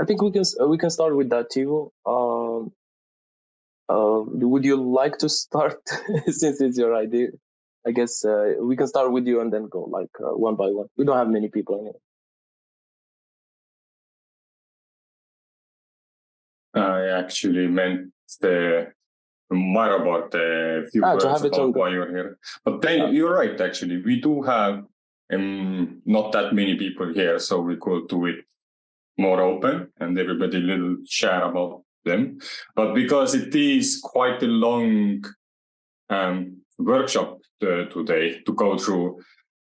I think we can start with that, Tivo. Would you like to start since it's your idea? I guess we can start with you and then go like one by one. We don't have many people anyway. I actually meant the Marabot, a few words about why you're here. But then you're right, actually. We do have not that many people here, so we could do it more open and everybody little share about them. But because it is quite a long workshop today to go through,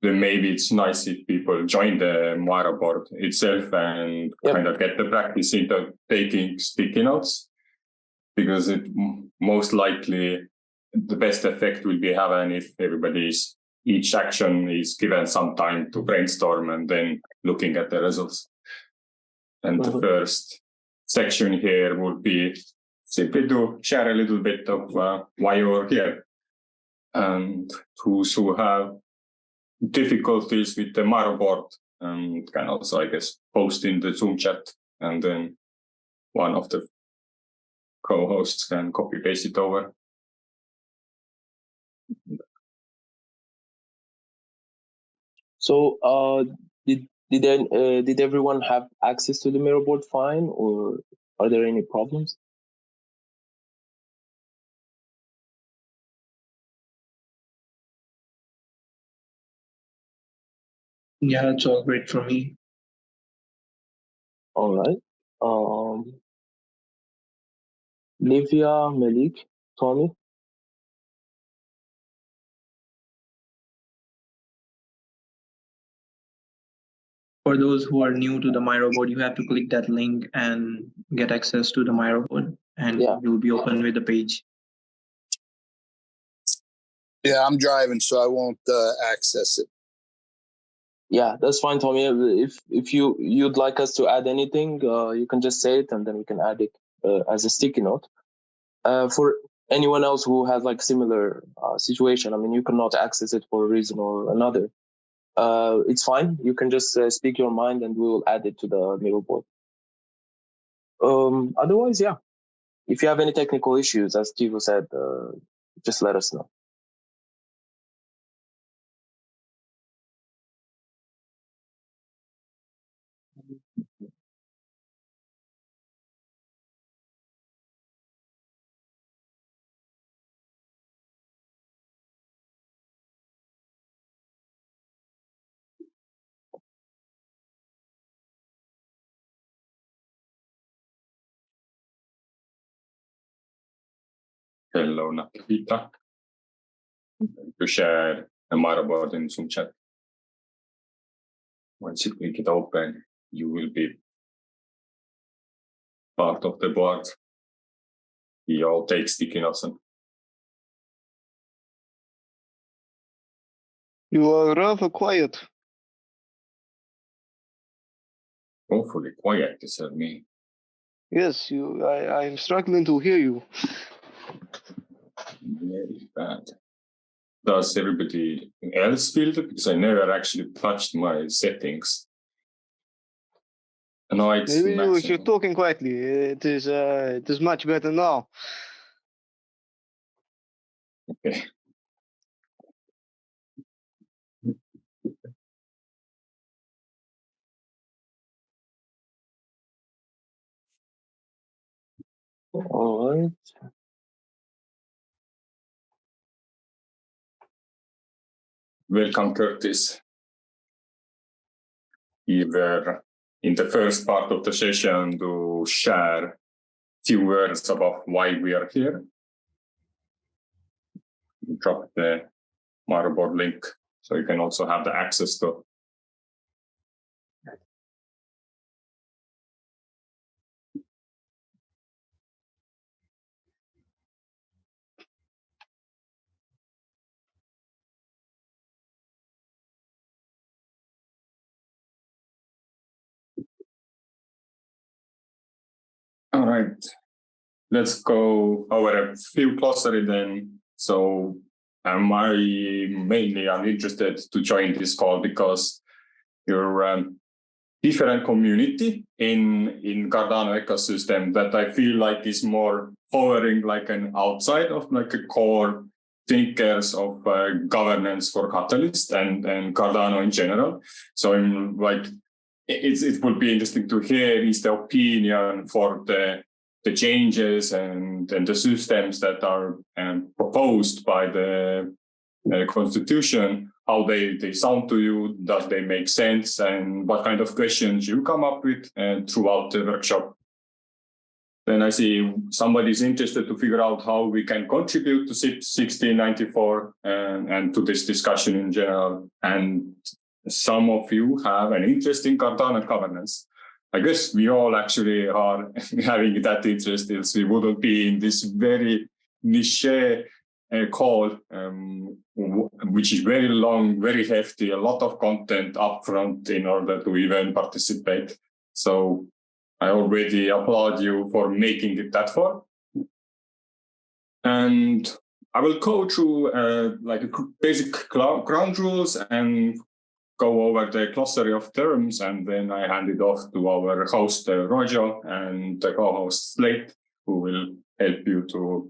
then maybe it's nice if people join the Moira board itself and kind of get the practice into taking sticky notes, because it most likely the best effect will be having if each action is given some time to brainstorm and then looking at the results. And the first section here would be simply to share a little bit of why you're here. And those who have difficulties with the Maro board can also, I guess, post in the Zoom chat, and then one of the co-hosts can copy paste it over. So, did everyone have access to the Miro board fine, or are there any problems? Yeah, it's all great for me. All right. Livia, Malik, Tommy. For those who are new to the Miro board, you have to click that link and get access to the Miro board, and you'll be open with the page. Yeah, I'm driving, so I won't access it. Yeah, that's fine, Tommy. If you'd like us to add anything, you can just say it, and then we can add it as a sticky note. For anyone else who has like similar situation, I mean, you cannot access it for a reason or another. It's fine. You can just speak your mind, and we will add it to the Miro board. Otherwise, yeah. If you have any technical issues, as Tivo said, just let us know. Hello, Nakita. To share a Miro board in Zoom chat. Once you click it open, you will be part of the board. We all take sticky notes. You are rather quiet. Hopefully quiet, you said me. Yes, I'm struggling to hear you. Very bad. Does everybody else feel it? Because I never actually touched my settings. No, it's maybe you're talking quietly. It is much better now. Okay. All right. Welcome, Curtis. Either in the first part of the session to share a few words about why we are here. Drop the Miro board link so you can also have the access to. All right, let's go over a few glossary then. So I'm interested to join this call because you're different community in Cardano ecosystem that I feel like is more hovering like an outside of like a core thinkers of governance for Catalyst and Cardano in general. So I'm like, it would be interesting to hear is the opinion for the changes and the systems that are proposed by the constitution, how they sound to you, does they make sense, and what kind of questions you come up with throughout the workshop. Then I see somebody's interested to figure out how we can contribute to CIP-1694 and to this discussion in general. And some of you have an interest in Cardano governance. I guess we all actually are having that interest, else we wouldn't be in this very niche call, which is very long, very hefty, a lot of content upfront in order to even participate. So I already applaud you for making it that far. And I will go through like basic ground rules and go over the glossary of terms, and then I hand it off to our host, Rojo, and the co-host, Slate, who will help you to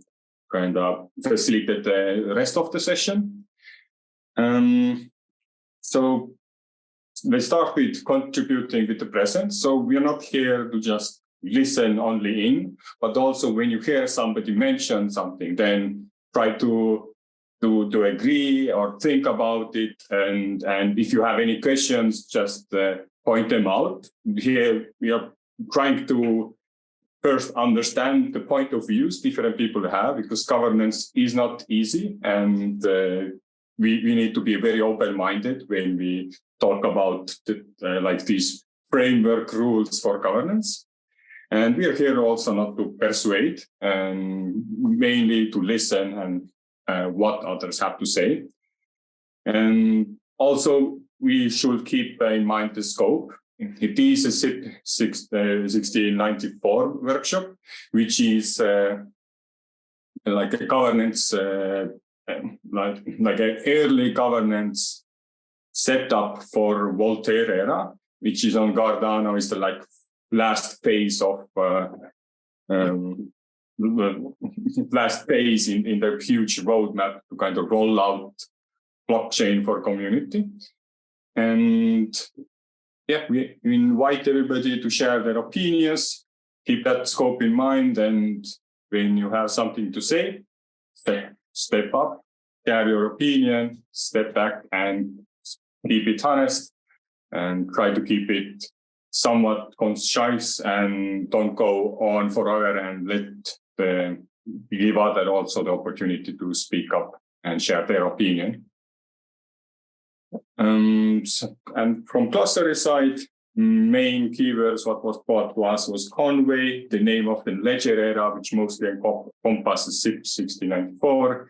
kind of facilitate the rest of the session. So let's start with contributing with the present. So we are not here to just listen only in, but also when you hear somebody mention something, then try to agree or think about it. And if you have any questions, just point them out. Here we are trying to first understand the point of views different people have, because governance is not easy. And we need to be very open-minded when we talk about like these framework rules for governance. And we are here also not to persuade, and mainly to listen and what others have to say. And also, we should keep in mind the scope. It is a CIP-1694 workshop, which is like a governance, like an early governance setup for Voltaire era, which is on Cardano, is the like last phase of last phase in the huge roadmap to kind of roll out blockchain for community. And yeah, we invite everybody to share their opinions, keep that scope in mind, and when you have something to say, step up, share your opinion, step back and keep it honest, and try to keep it somewhat concise and don't go on forever, and give others also the opportunity to speak up and share their opinion. And from glossary side, main keywords, what was brought to us was Conway, the name of the ledger era, which mostly encompasses CIP-1694.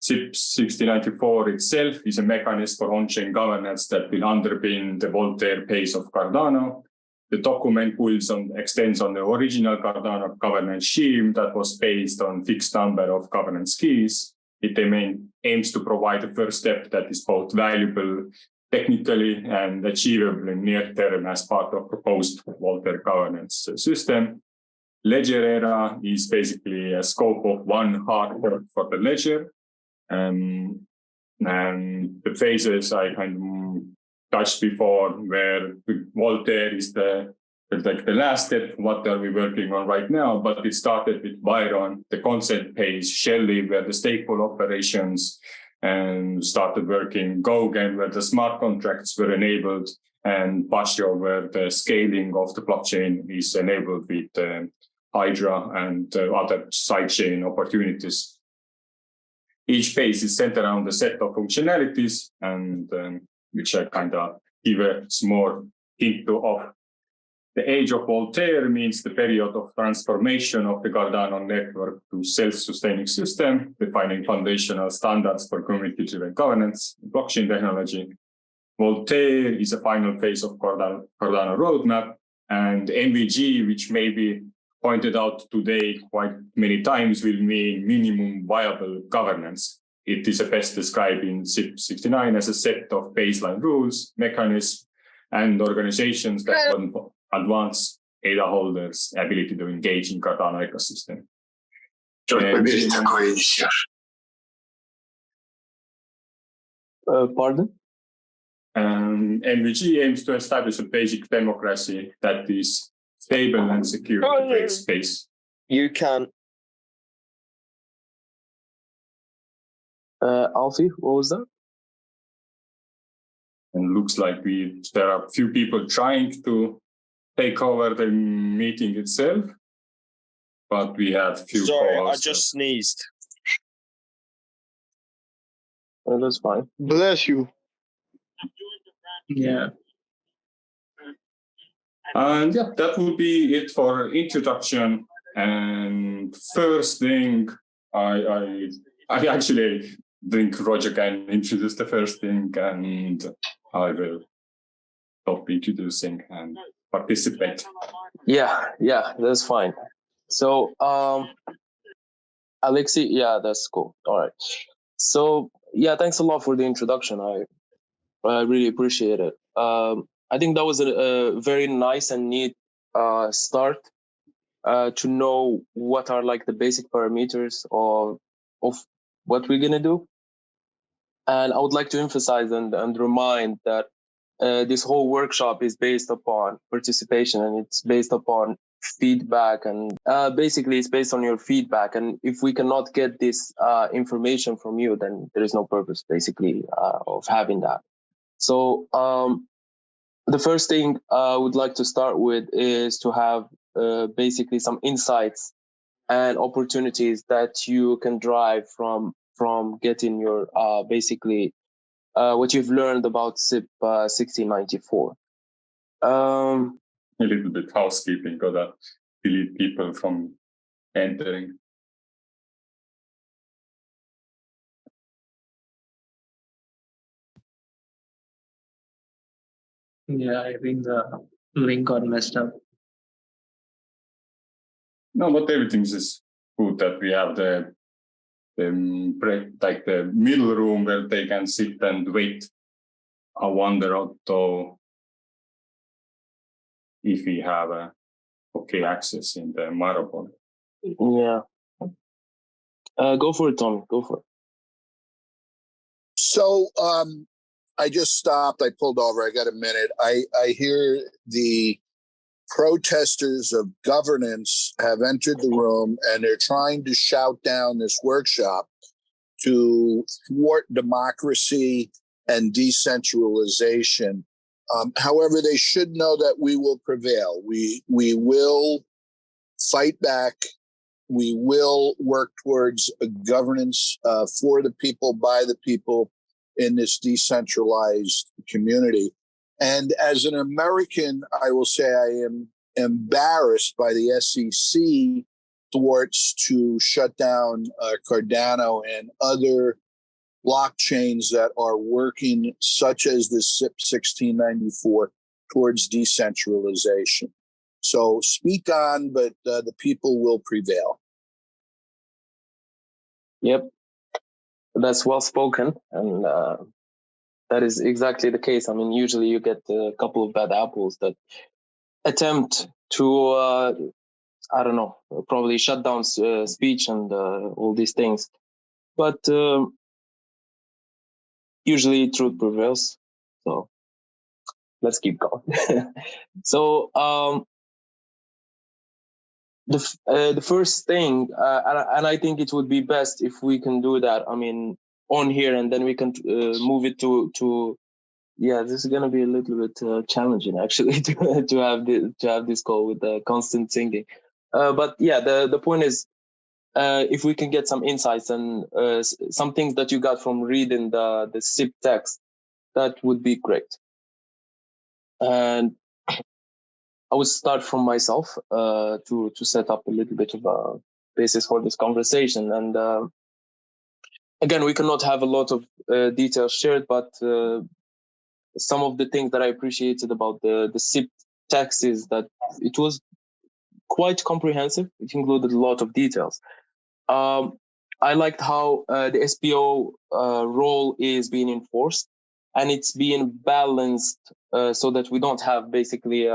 CIP-1694 itself is a mechanism for on-chain governance that will underpin the Voltaire pace of Cardano. The document extends on the original Cardano governance scheme that was based on fixed number of governance keys. It aims to provide a first step that is both valuable technically and achievable in near term as part of proposed Voltaire governance system. Ledger era is basically a scope of one hard fork for the ledger. And the phases I kind of touched before, where Voltaire is the last step, what are we working on right now? But it started with Byron, the consent phase, Shelley, where the stateful operations, and started working Gauguin, where the smart contracts were enabled, and Basho, where the scaling of the blockchain is enabled with Hydra and other sidechain opportunities. Each phase is centered around a set of functionalities, and which I kind of give a small hint of. The age of Voltaire means the period of transformation of the Cardano network to self-sustaining system, defining foundational standards for community-driven governance, blockchain technology. Voltaire is a final phase of Cardano roadmap, and MVG, which may be pointed out today quite many times, will mean minimum viable governance. It is best described in CIP-69 as a set of baseline rules, mechanisms, and organizations that want advance data holders' ability to engage in Cardano ecosystem. Pardon? MVG aims to establish a basic democracy that is stable and secure to create space. You can. Alfie, what was that? And looks like there are a few people trying to take over the meeting itself, but we had few. Sorry, I just sneezed. Oh, that's fine. Bless you. Yeah. And yeah, that would be it for introduction. And first thing, I actually think Roger can introduce the first thing, and I will stop introducing and participate. Yeah, that's fine. So, Alexi, yeah, that's cool. All right. So, yeah, thanks a lot for the introduction. I really appreciate it. I think that was a very nice and neat start to know what are like the basic parameters of what we're gonna do. And I would like to emphasize and remind that this whole workshop is based upon participation, and it's based upon feedback, and basically it's based on your feedback. And if we cannot get this information from you, then there is no purpose basically of having that. So the first thing I would like to start with is to have basically some insights and opportunities that you can drive from getting your basically what you've learned about CIP-1694. A little bit housekeeping, gotta delete people from entering. Yeah, I think the link got messed up. No, but everything is good that we have the middle room where they can sit and wait. I wonder also if we have okay access in the Marabon. Yeah. Go for it, Tommy. Go for it. So I just stopped. I pulled over. I got a minute. I hear the protesters of governance have entered the room, and they're trying to shout down this workshop to thwart democracy and decentralization. However, they should know that we will prevail. We will fight back. We will work towards a governance for the people, by the people in this decentralized community. And as an American, I will say I am embarrassed by the SEC thwarts to shut down Cardano and other blockchains that are working, such as the CIP-1694, towards decentralization. So speak on, but the people will prevail. Yep, that's well spoken, and that is exactly the case. I mean, usually you get a couple of bad apples that attempt to, I don't know, probably shut down speech and all these things. But usually truth prevails. So let's keep going. So the first thing, and I think it would be best if we can do that. I mean, on here, and then we can move it to. Yeah, this is gonna be a little bit challenging actually to have this call with the constant singing. But yeah, the point is, if we can get some insights and some things that you got from reading the CIP text, that would be great. And I would start from myself to set up a little bit of a basis for this conversation. And again, we cannot have a lot of details shared, but some of the things that I appreciated about the CIP text is that it was quite comprehensive. It included a lot of details. I liked how the SPO role is being enforced, and it's being balanced so that we don't have basically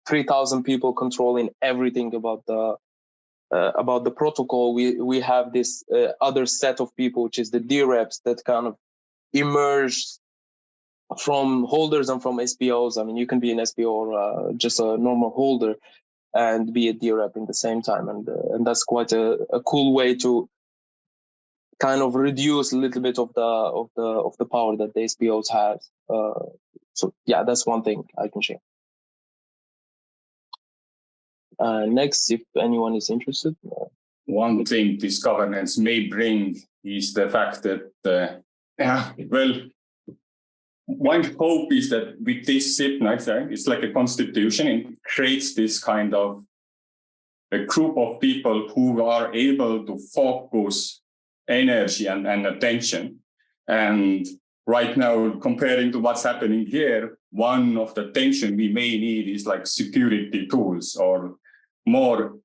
3,000 people controlling everything about the protocol. We have this other set of people, which is the DREPs, that kind of emerged from holders and from SPOs. I mean, you can be an SPO or just a normal holder and be a DREP in the same time, and that's quite a cool way to kind of reduce a little bit of the power that the SPOs have. So yeah, that's one thing I can share. Next, if anyone is interested. One thing this governance may bring is the fact that, one hope is that with this CIP-1694, it's like a constitution. It creates this kind of a group of people who are able to focus energy and attention. And right now, comparing to what's happening here, one of the tension we may need is like security tools or more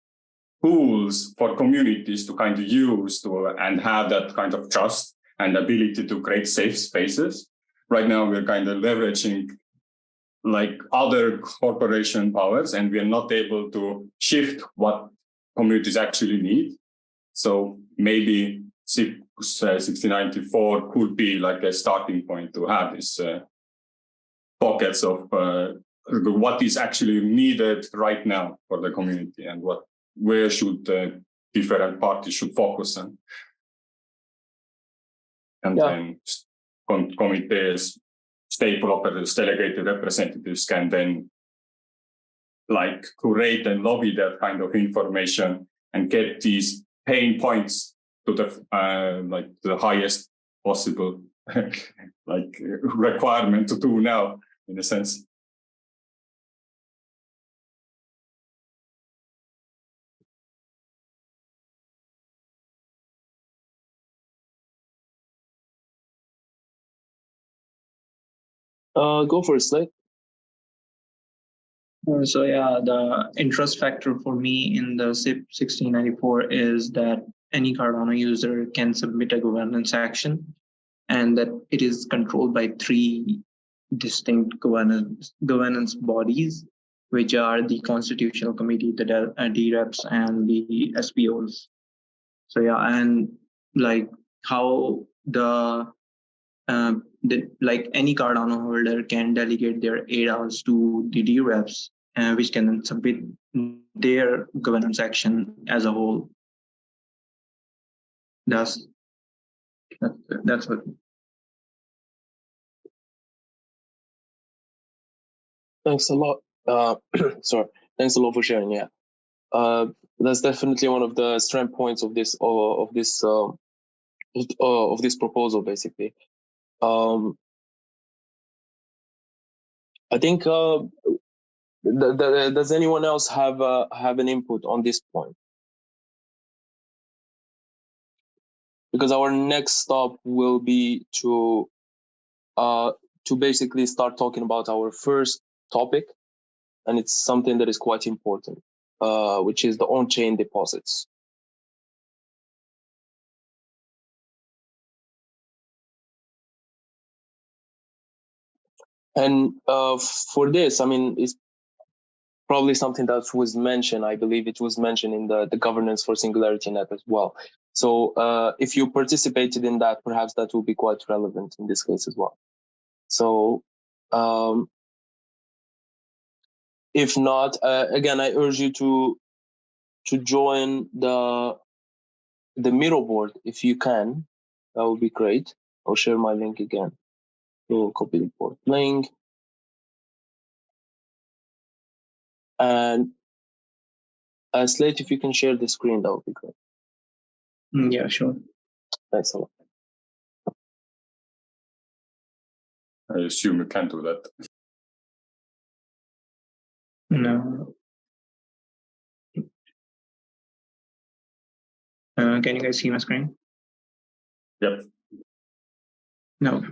tools for communities to kind of use and have that kind of trust and ability to create safe spaces. Right now, we're kind of leveraging like other corporation powers, and we're not able to shift what communities actually need. So maybe CIP-1694 could be like a starting point to have this pockets of what is actually needed right now for the community and where should different parties should focus on. And then committees, staple operators, delegated representatives can then like curate and lobby that kind of information and get these pain points to the highest possible like requirement to do now, in a sense. Go for it, Slate. So yeah, the interest factor for me in the CIP-1694 is that any Cardano user can submit a governance action, and that it is controlled by 3 distinct governance bodies, which are the Constitutional Committee, the DREPs, and the SPOs. So yeah, and like how like any Cardano holder can delegate their ADAs to the DREPs, which can then submit their governance action as a whole. That's what. Thanks a lot. Sorry, thanks a lot for sharing. Yeah, that's definitely one of the strength points of this proposal, basically. I think. Does anyone else have an input on this point? Because our next stop will be to basically start talking about our first topic, and it's something that is quite important, which is the on-chain deposits. And for this, I mean, it's probably something that was mentioned. I believe it was mentioned in the governance for SingularityNet as well. So if you participated in that, perhaps that will be quite relevant in this case as well. So if not, again, I urge you to join the Miro board if you can. That would be great. I'll share my link again. We'll copy the board link. And Slate, if you can share the screen, that would be great. Yeah, sure. Thanks a lot. I assume you can do that. No. Can you guys see my screen? Yep. No.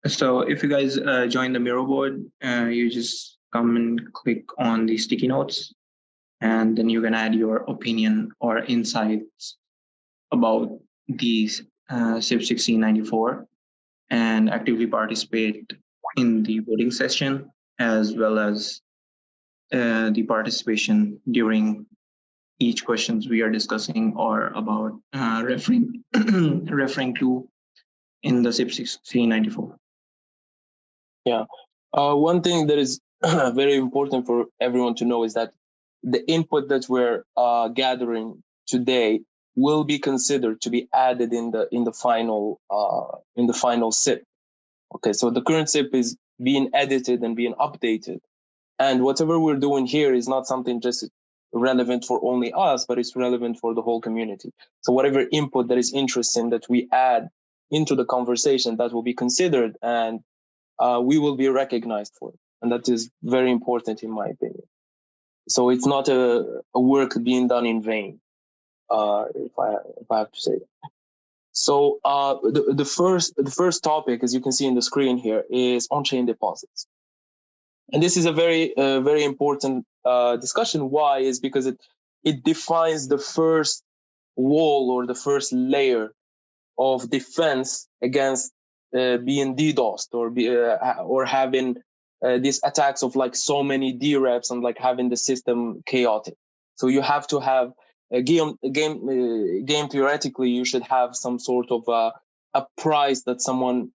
So if you guys join the Miro board, you just come and click on the sticky notes, and then you can add your opinion or insights about these CIP-1694 and actively participate in the voting session, as well as the participation during each questions we are discussing or about referring to in the CIP-1694. Yeah. One thing that is very important for everyone to know is that the input that we're gathering today will be considered to be added in the final CIP. Okay, so the current CIP is being edited and being updated, and whatever we're doing here is not something just relevant for only us, but it's relevant for the whole community. So whatever input that is interesting that we add into the conversation, that will be considered, and we will be recognized for it. And that is very important in my opinion. So it's not a work being done in vain, if I have to say that. So the first topic, as you can see in the screen here, is on-chain deposits. And this is a very important discussion. Why? Is because it defines the first wall or the first layer of defense against being DDoSed or having these attacks of like so many DREPs and like having the system chaotic. So you have to have a game theoretically, you should have some sort of a price that someone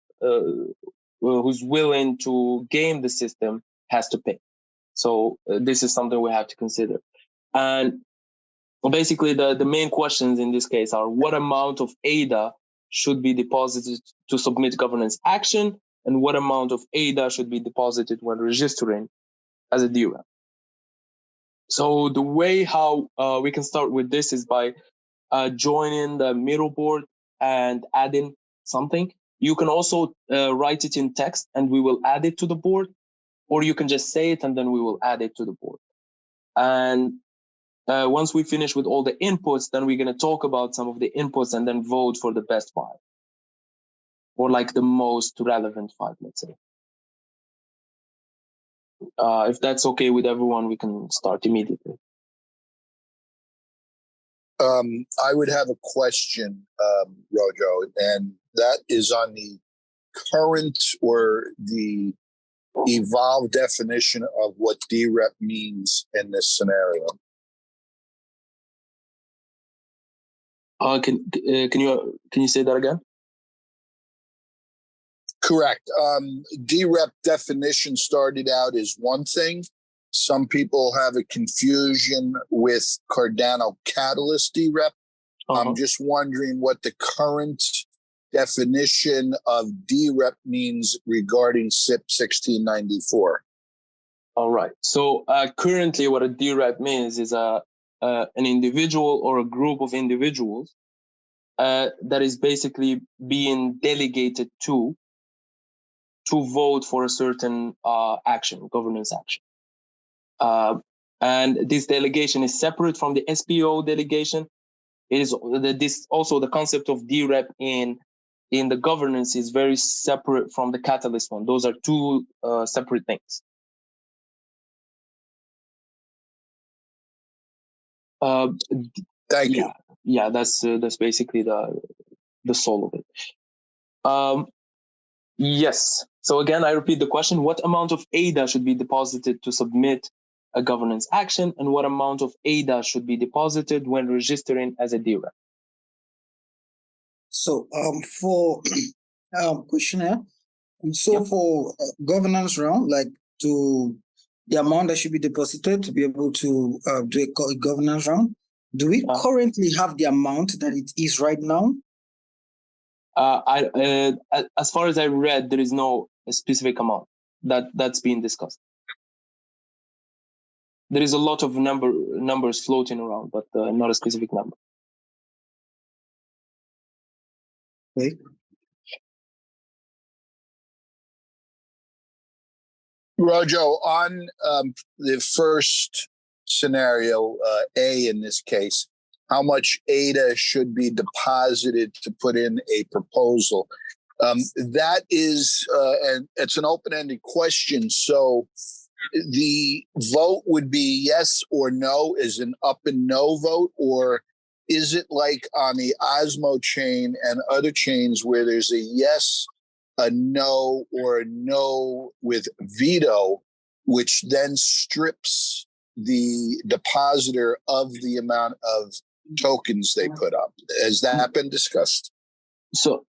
who's willing to game the system has to pay. So this is something we have to consider. And basically the main questions in this case are: what amount of ADA should be deposited to submit governance action, and what amount of ADA should be deposited when registering as a DREP? So the way how we can start with this is by joining the middle board and adding something. You can also write it in text and we will add it to the board, or you can just say it and then we will add it to the board. And once we finish with all the inputs, then we're going to talk about some of the inputs and then vote for the best 5, or like the most relevant 5, let's say. If that's okay with everyone, we can start immediately. I would have a question, Rojo, and that is on the current or the evolved definition of what DREP means in this scenario. Can you say that again? Correct. DREP definition started out as one thing. Some people have a confusion with Cardano Catalyst DREP. I'm just wondering what the current definition of DREP means regarding CIP-1694. All right. So currently what a DREP means is an individual or a group of individuals that is basically being delegated to vote for a certain action, governance action. And this delegation is separate from the SPO delegation. It is this also the concept of DREP in the governance is very separate from the Catalyst one. Those are two separate things. Thank you. Yeah, that's basically the soul of it. Yes. So again, I repeat the question: what amount of ADA should be deposited to submit a governance action, and what amount of ADA should be deposited when registering as a DREP? So for questionnaire, so for governance round, like to the amount that should be deposited to be able to do a governance round, do we currently have the amount that it is right now? As far as I read, there is no specific amount that's being discussed. There is a lot of numbers floating around, but not a specific number. Okay. Rojo, on the first scenario, A in this case, how much ADA should be deposited to put in a proposal? That is, and it's an open-ended question. So the vote would be yes or no, is an up and no vote, or is it like on the Osmo chain and other chains where there's a yes, a no, or a no with veto, which then strips the depositor of the amount of tokens they put up? Has that been discussed? So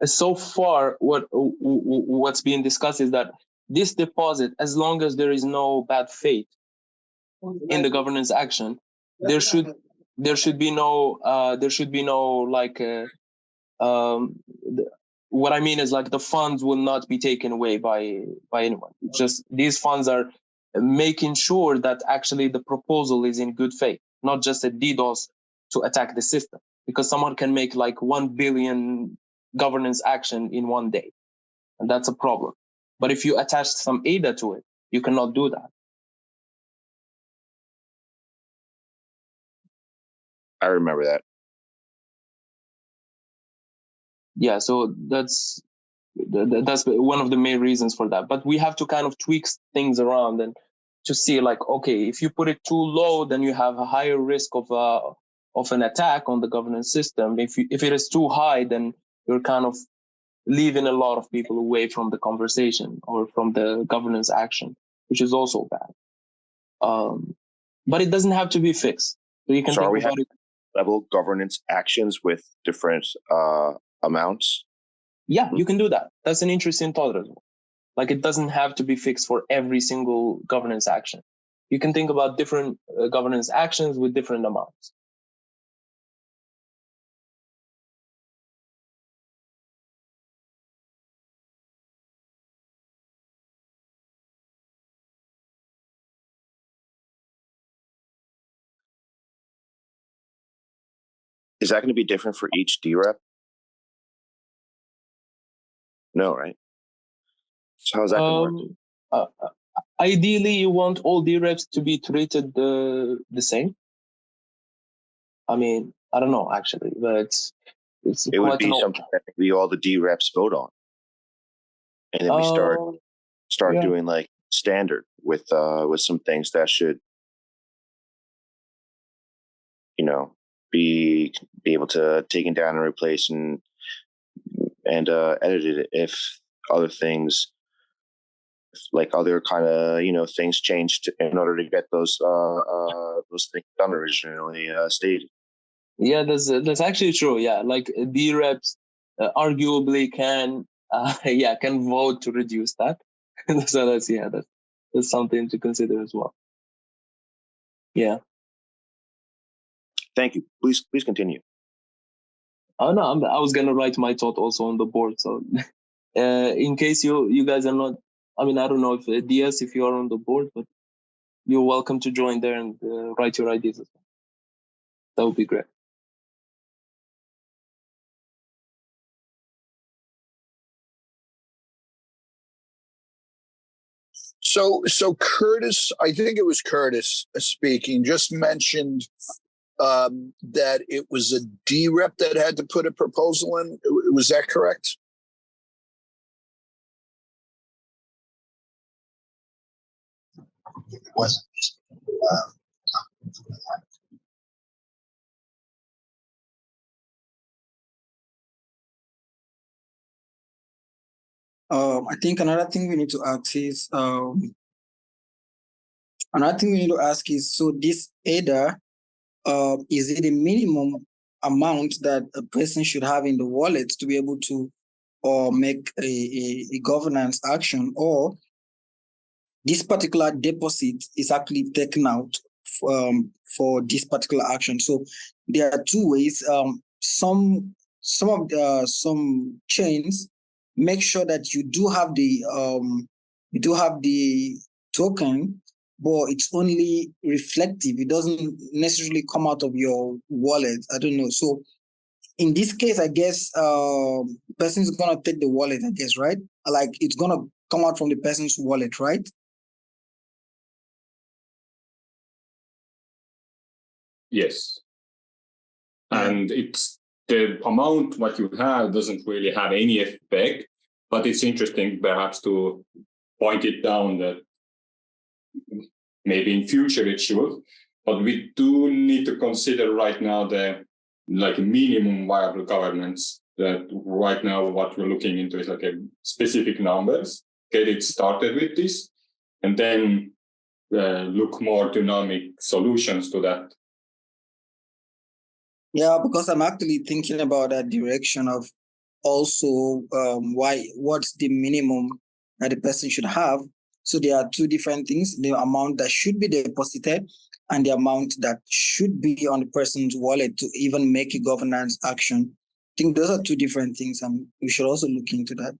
so far, what's being discussed is that this deposit, as long as there is no bad faith in the governance action, there should be no like what I mean is like the funds will not be taken away by anyone. It's just these funds are making sure that actually the proposal is in good faith, not just a DDoS to attack the system, because someone can make like 1 billion governance action in one day, and that's a problem. But if you attach some ADA to it, you cannot do that. I remember that. Yeah, so that's one of the main reasons for that. But we have to kind of tweak things around and to see like, okay, if you put it too low, then you have a higher risk of an attack on the governance system. If it is too high, then you're kind of leaving a lot of people away from the conversation or from the governance action, which is also bad. But it doesn't have to be fixed. So you can think about it. Level governance actions with different amounts. Yeah, you can do that. That's an interesting thought as well. Like it doesn't have to be fixed for every single governance action. You can think about different governance actions with different amounts. Is that going to be different for each DREP? No, right? So how's that going to work? Ideally, you want all DREPs to be treated the same. I mean, I don't know actually, but it would be something that maybe all the DREPs vote on, and then we start doing like standard with some things that should, be able to taken down and replace and edited if other things, like other kind of things changed in order to get those things done originally stated. Yeah, that's actually true. Yeah, like DREPs arguably can vote to reduce that. So that's something to consider as well. Yeah. Thank you. Please continue. Oh no, I was gonna write my thought also on the board. So, in case you guys are not, I mean, I don't know if DS, if you are on the board, but you're welcome to join there and write your ideas as well. That would be great. So Curtis, I think it was Curtis speaking, just mentioned that it was a DREP that had to put a proposal in. Was that correct? It wasn't. I think another thing we need to ask is so this ADA, is it a minimum amount that a person should have in the wallet to be able to make a governance action, or this particular deposit is actually taken out for this particular action? So there are two ways. Some chains make sure that you do have the token, but it's only reflective. It doesn't necessarily come out of your wallet. I don't know. So in this case, I guess person is gonna take the wallet, I guess, right? Like it's gonna come out from the person's wallet, right? Yes. And it's the amount what you have doesn't really have any effect, but it's interesting perhaps to point it down that maybe in future it should. but we do need to consider right now the like minimum viable governance. That right now what we're looking into is like a specific numbers, get it started with this, and then look more dynamic solutions to that. Yeah, because I'm actually thinking about that direction of also what's the minimum that the person should have. So there are two different things: the amount that should be deposited and the amount that should be on the person's wallet to even make a governance action. I think those are two different things, and we should also look into that.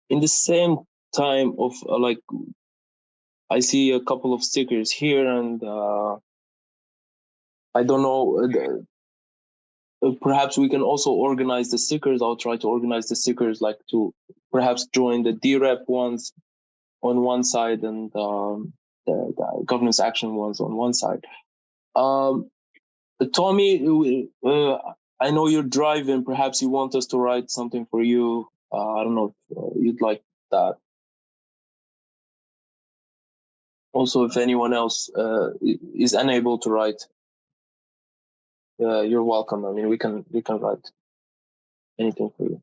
In the same time of like, I see a couple of stickers here, and I don't know. Perhaps we can also organize the stickers. I'll try to organize the stickers like to perhaps join the DREP ones on one side and the governance action ones on one side. Tommy, I know you're driving. Perhaps you want us to write something for you. I don't know if you'd like that. Also, if anyone else is unable to write, you're welcome. I mean, we can write anything for you.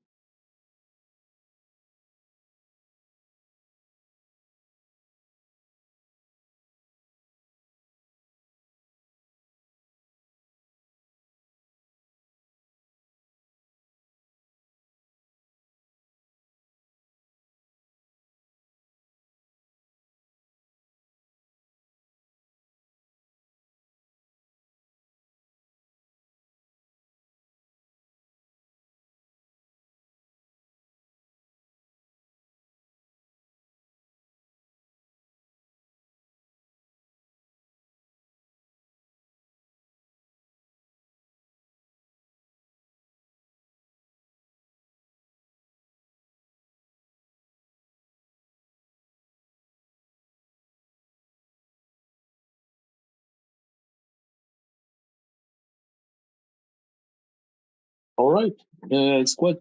All right, it's quite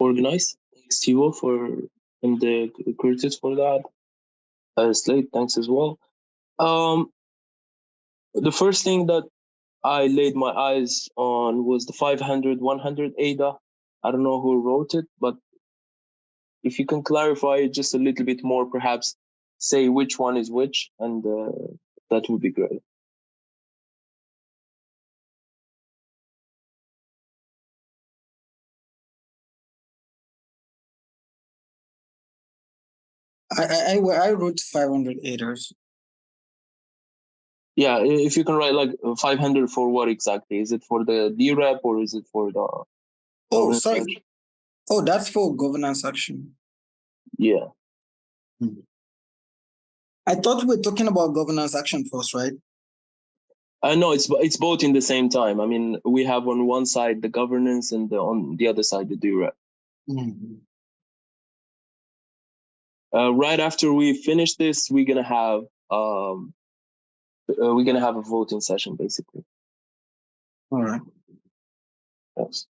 organized. Thanks, Tivo, and the Curtis for that. Slate, thanks as well. The first thing that I laid my eyes on was the 500, 100 ADA. I don't know who wrote it, but if you can clarify it just a little bit more, perhaps say which one is which, and that would be great. I wrote 500 ADAs. Yeah, if you can write like 500 for what exactly? Is it for the DREP or is it for the... Oh, sorry. Action? Oh, that's for governance action. Yeah. I thought we were talking about governance action first, right? No, it's both in the same time. I mean, we have on one side the governance and on the other side the DREP. Mm-hmm. Right after we finish this, we're gonna have a voting session, basically. All right. Yes.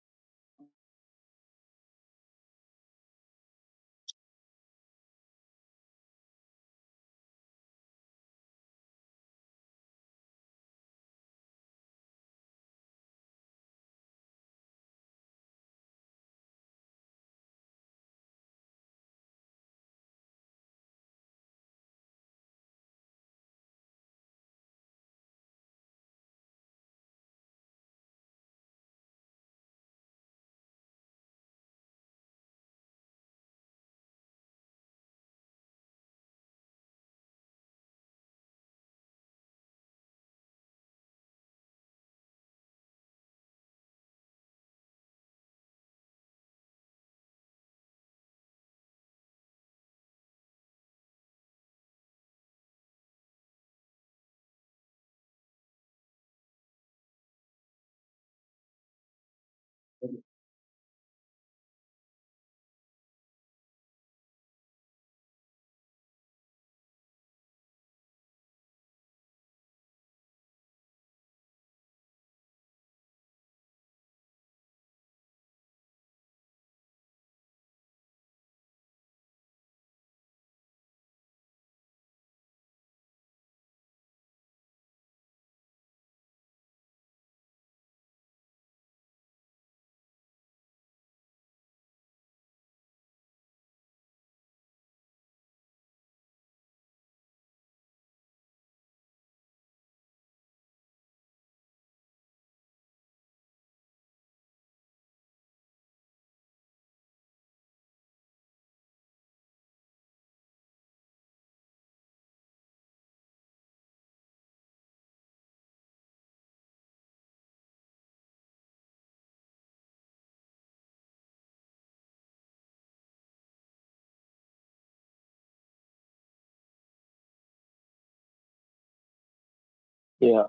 Yeah.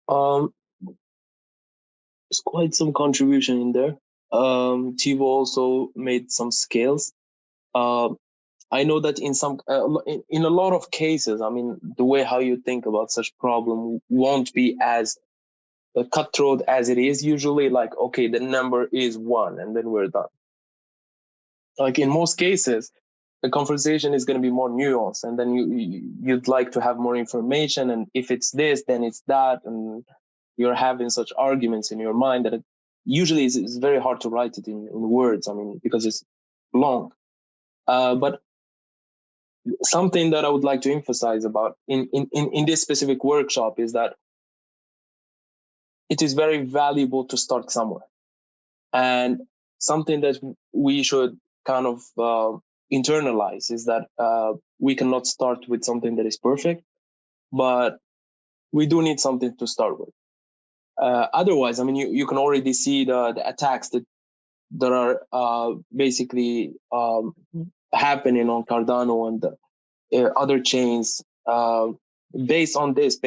There's quite some contribution in there. Tivo also made some scales. I know that in some in a lot of cases, I mean, the way how you think about such problem won't be as cutthroat as it is usually. Like, okay, the number is 1, and then we're done. Like in most cases, the conversation is going to be more nuanced, and then you'd like to have more information, and if it's this, then it's that, and you're having such arguments in your mind that it usually is very hard to write it in words. I mean, because it's long. But something that I would like to emphasize about in this specific workshop is that it is very valuable to start somewhere, and something that we should kind of internalize is that we cannot start with something that is perfect, but we do need something to start with. Otherwise, I mean, you can already see the attacks that are basically happening on Cardano and other chains based on this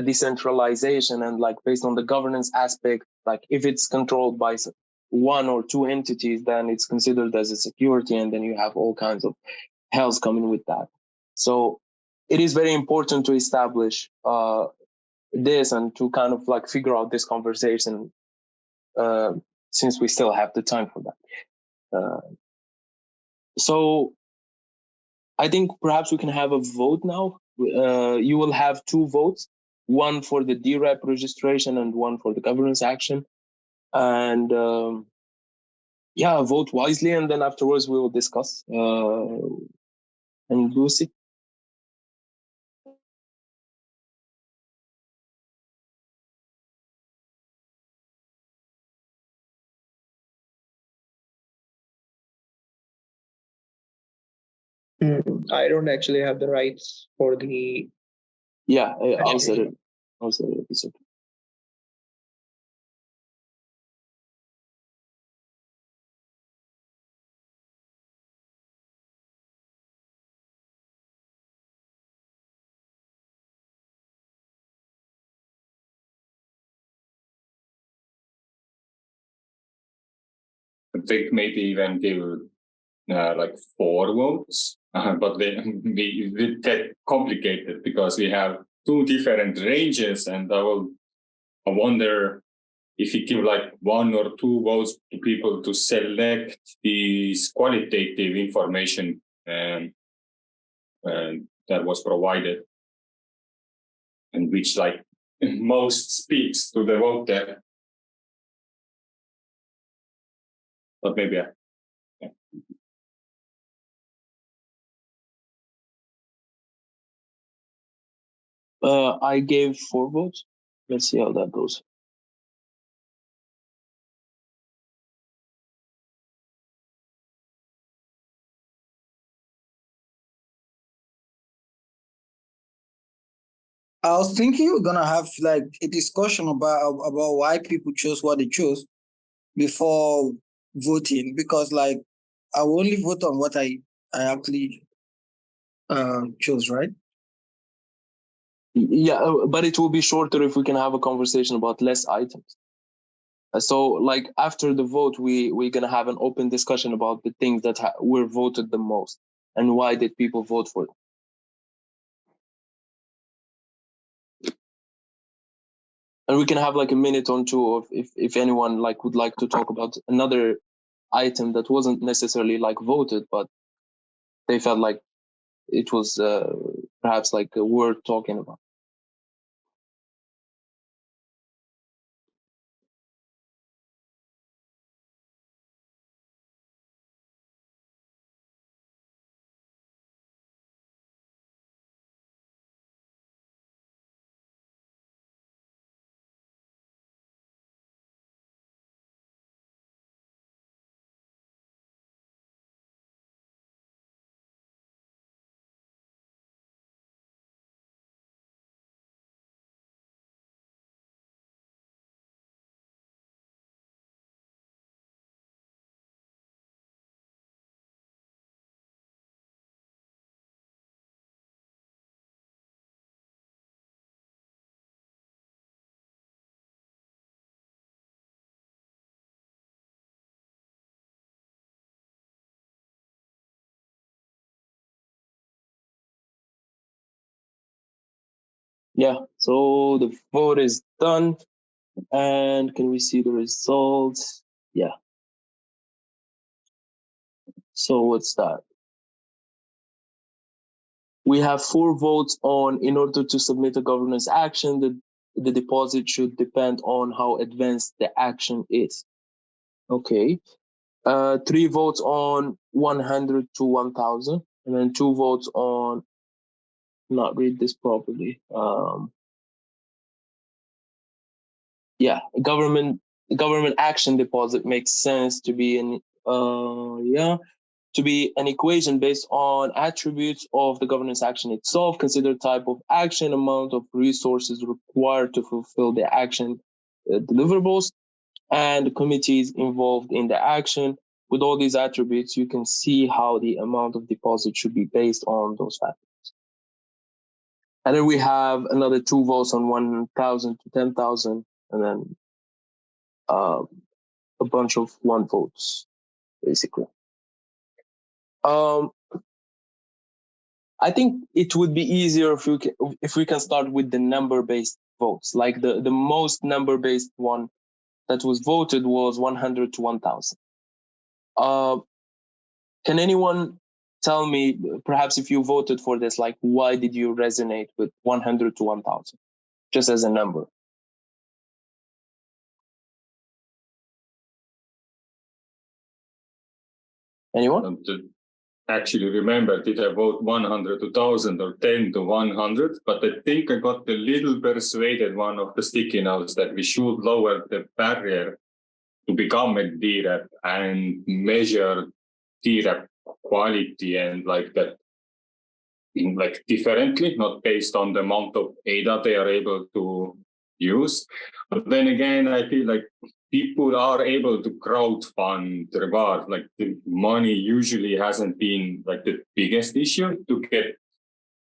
decentralization, and like based on the governance aspect. Like if it's controlled by 1 or 2 entities, then it's considered as a security, and then you have all kinds of hells coming with that. So it is very important to establish this and to kind of like figure out this conversation since we still have the time for that. So I think perhaps we can have a vote now. You will have 2 votes, one for the DREP registration and one for the governance action. And vote wisely, and then afterwards we will discuss. And we'll see. I don't actually have the rights for the. Yeah, I'll set it. I'll set it. It's okay. I think maybe even give like 4 votes, but we get complicated because we have 2 different ranges, and I wonder if you give like 1 or 2 votes to people to select this qualitative information that was provided, and which like most speaks to the voter. But maybe I gave 4 votes. Let's see how that goes. I was thinking we're gonna have like a discussion about why people chose what they chose before voting, because like I will only vote on what I actually chose, right? Yeah, but it will be shorter if we can have a conversation about less items. So like after the vote, we're gonna have an open discussion about the things that were voted the most and why did people vote for it. And we can have like a minute or 2 of if anyone like would like to talk about another item that wasn't necessarily like voted, but they felt like it was perhaps like worth talking about. Yeah, so the vote is done. And can we see the results? Yeah. So what's that? We have 4 votes on in order to submit a governance action, the deposit should depend on how advanced the action is. Okay. 3 votes on 100 to 1,000, and then 2 votes on, not read this properly. Yeah, government action deposit makes sense to be to be an equation based on attributes of the governance action itself. Consider type of action, amount of resources required to fulfill the action deliverables, and committees involved in the action. With all these attributes, you can see how the amount of deposit should be based on those factors. And then we have another 2 votes on 1,000 to 10,000, and then a bunch of 1 votes, basically. I think it would be easier if we can start with the number-based votes. Like the most number-based one that was voted was 100 to 1,000. Can anyone tell me, perhaps if you voted for this, like why did you resonate with 100 to 1,000, just as a number? Anyone? Actually remember, did I vote 100 to 1,000 or 10 to 100? But I think I got a little persuaded one of the sticky notes that we should lower the barrier to become a DREP and measure DREP quality and like that, like differently, not based on the amount of data they are able to use. But then again, I feel like people are able to crowdfund the reward. Like the money usually hasn't been like the biggest issue to get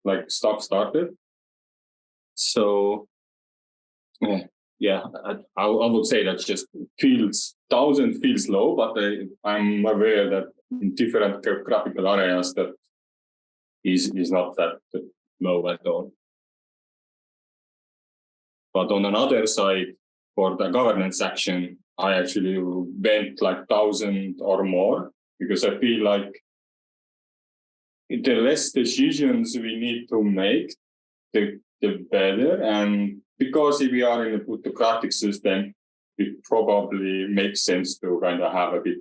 like stuff started. So yeah, I would say that just feels 1,000 feels low, but I'm aware that in different geographical areas that is not that low at all. But on another side, for the governance action, I actually went like 1,000 or more, because I feel like the less decisions we need to make, the better. And because if we are in a plutocratic system, it probably makes sense to kind of have a bit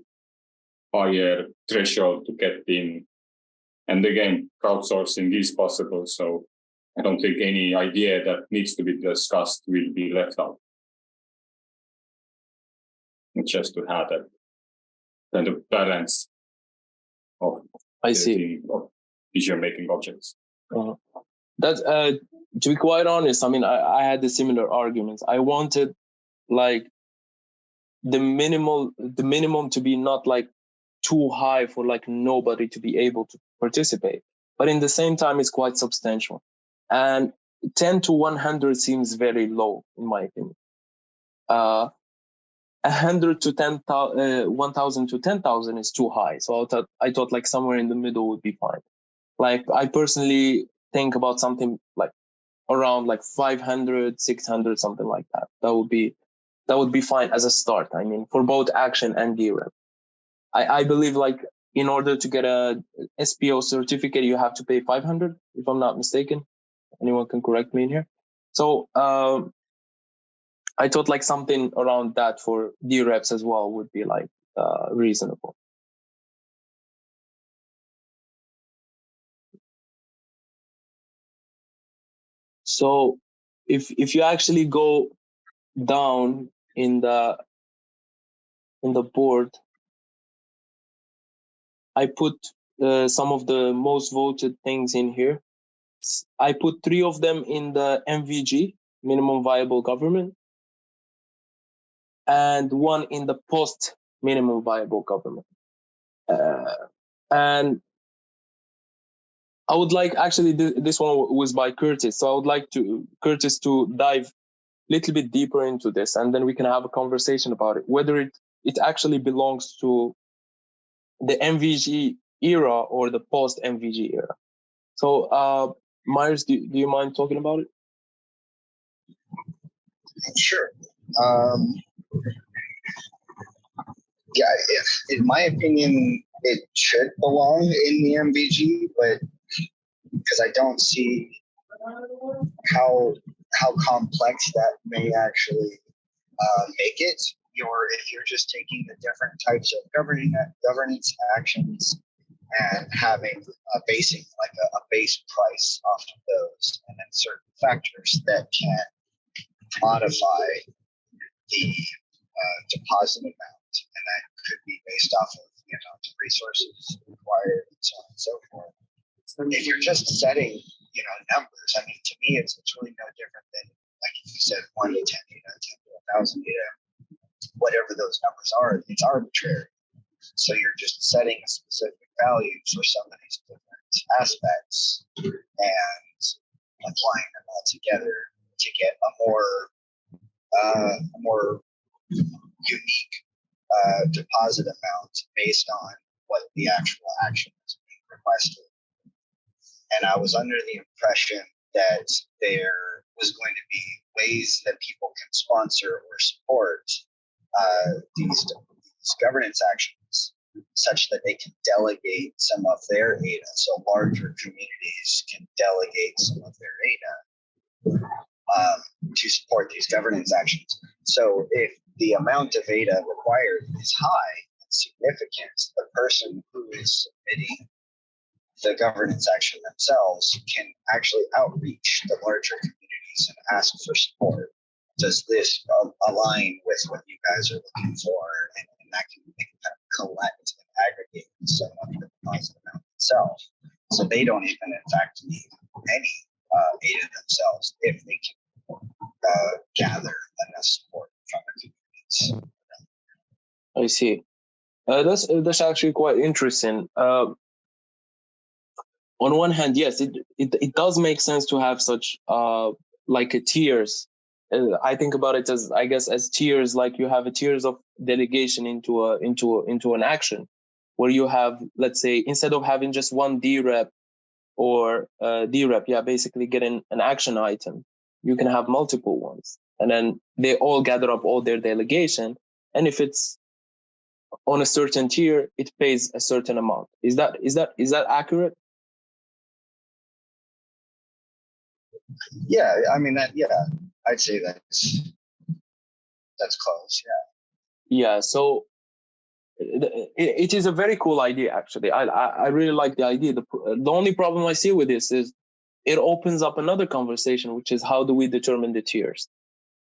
higher threshold to get in. And again, crowdsourcing is possible. So I don't think any idea that needs to be discussed will be left out. Just to have that kind of balance of decision-making objects. That's to be quite honest, I mean, I had the similar arguments. I wanted like the minimum to be not like too high for like nobody to be able to participate, but in the same time it's quite substantial. And 10 to 100 seems very low in my opinion. 100 to 10,000, 1,000 to 10,000 is too high. So I thought like somewhere in the middle would be fine. Like I personally think about something like around like 500, 600, something like that. That would be fine as a start. I mean, for both action and DREP. I believe like in order to get a SPO certificate, you have to pay 500, if I'm not mistaken. Anyone can correct me in here. So I thought like something around that for DREPs as well would be like reasonable. So if you actually go down in the board, I put some of the most voted things in here. I put 3 of them in the MVG, minimum viable government, and 1 in the post minimum viable government. And I would like, actually this one was by Curtis, so I would like Curtis to dive a little bit deeper into this, and then we can have a conversation about it, whether it actually belongs to the MVG era or the post MVG era. So Myers, do you mind talking about it? Sure. Yeah, in my opinion, it should belong in the MVG, but because I don't see how complex that may actually make it. If you're just taking the different types of governance actions and having a basing like a base price off of those, and then certain factors that can modify the deposit amount, and that could be based off of the amount of resources required and so on and so forth. If you're just setting, numbers, I mean, to me, it's really no different than, like you said, 1 to 10 data, 10 to 1,000 data, whatever those numbers are, it's arbitrary. So you're just setting a specific value for some of these different aspects and applying them all together to get a more unique deposit amount based on what the actual action is being requested. And I was under the impression that there was going to be ways that people can sponsor or support these governance actions such that they can delegate some of their ADA. So larger communities can delegate some of their ADA to support these governance actions. So if the amount of ADA required is high and significant, the person who is submitting the governance action themselves can actually outreach the larger communities and ask for support. Does this align with what you guys are looking for? And that can kind of collect and aggregate some of the deposit amount itself. So they don't even, in fact, need any ADA themselves if they can gather enough support from the communities. I see. That's actually quite interesting. On one hand, yes, it does make sense to have such like a tiers. I think about it as, I guess, as tiers, like you have a tiers of delegation into an action, where you have, let's say, instead of having just one DREP or DREP, basically getting an action item, you can have multiple ones, and then they all gather up all their delegation, and if it's on a certain tier, it pays a certain amount. Is that accurate? Yeah, I mean that. Yeah, I'd say that's close. Yeah. So it is a very cool idea, actually. I really like the idea. The only problem I see with this is it opens up another conversation, which is how do we determine the tiers,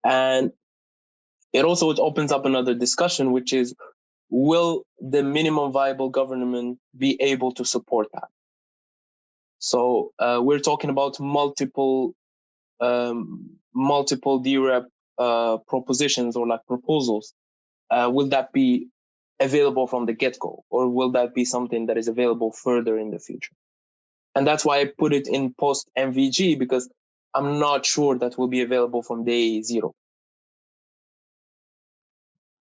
and it opens up another discussion, which is will the minimum viable government be able to support that? So we're talking about multiple DREP propositions or like proposals. Will that be available from the get-go, or will that be something that is available further in the future? And that's why I put it in post MVG, because I'm not sure that will be available from day zero.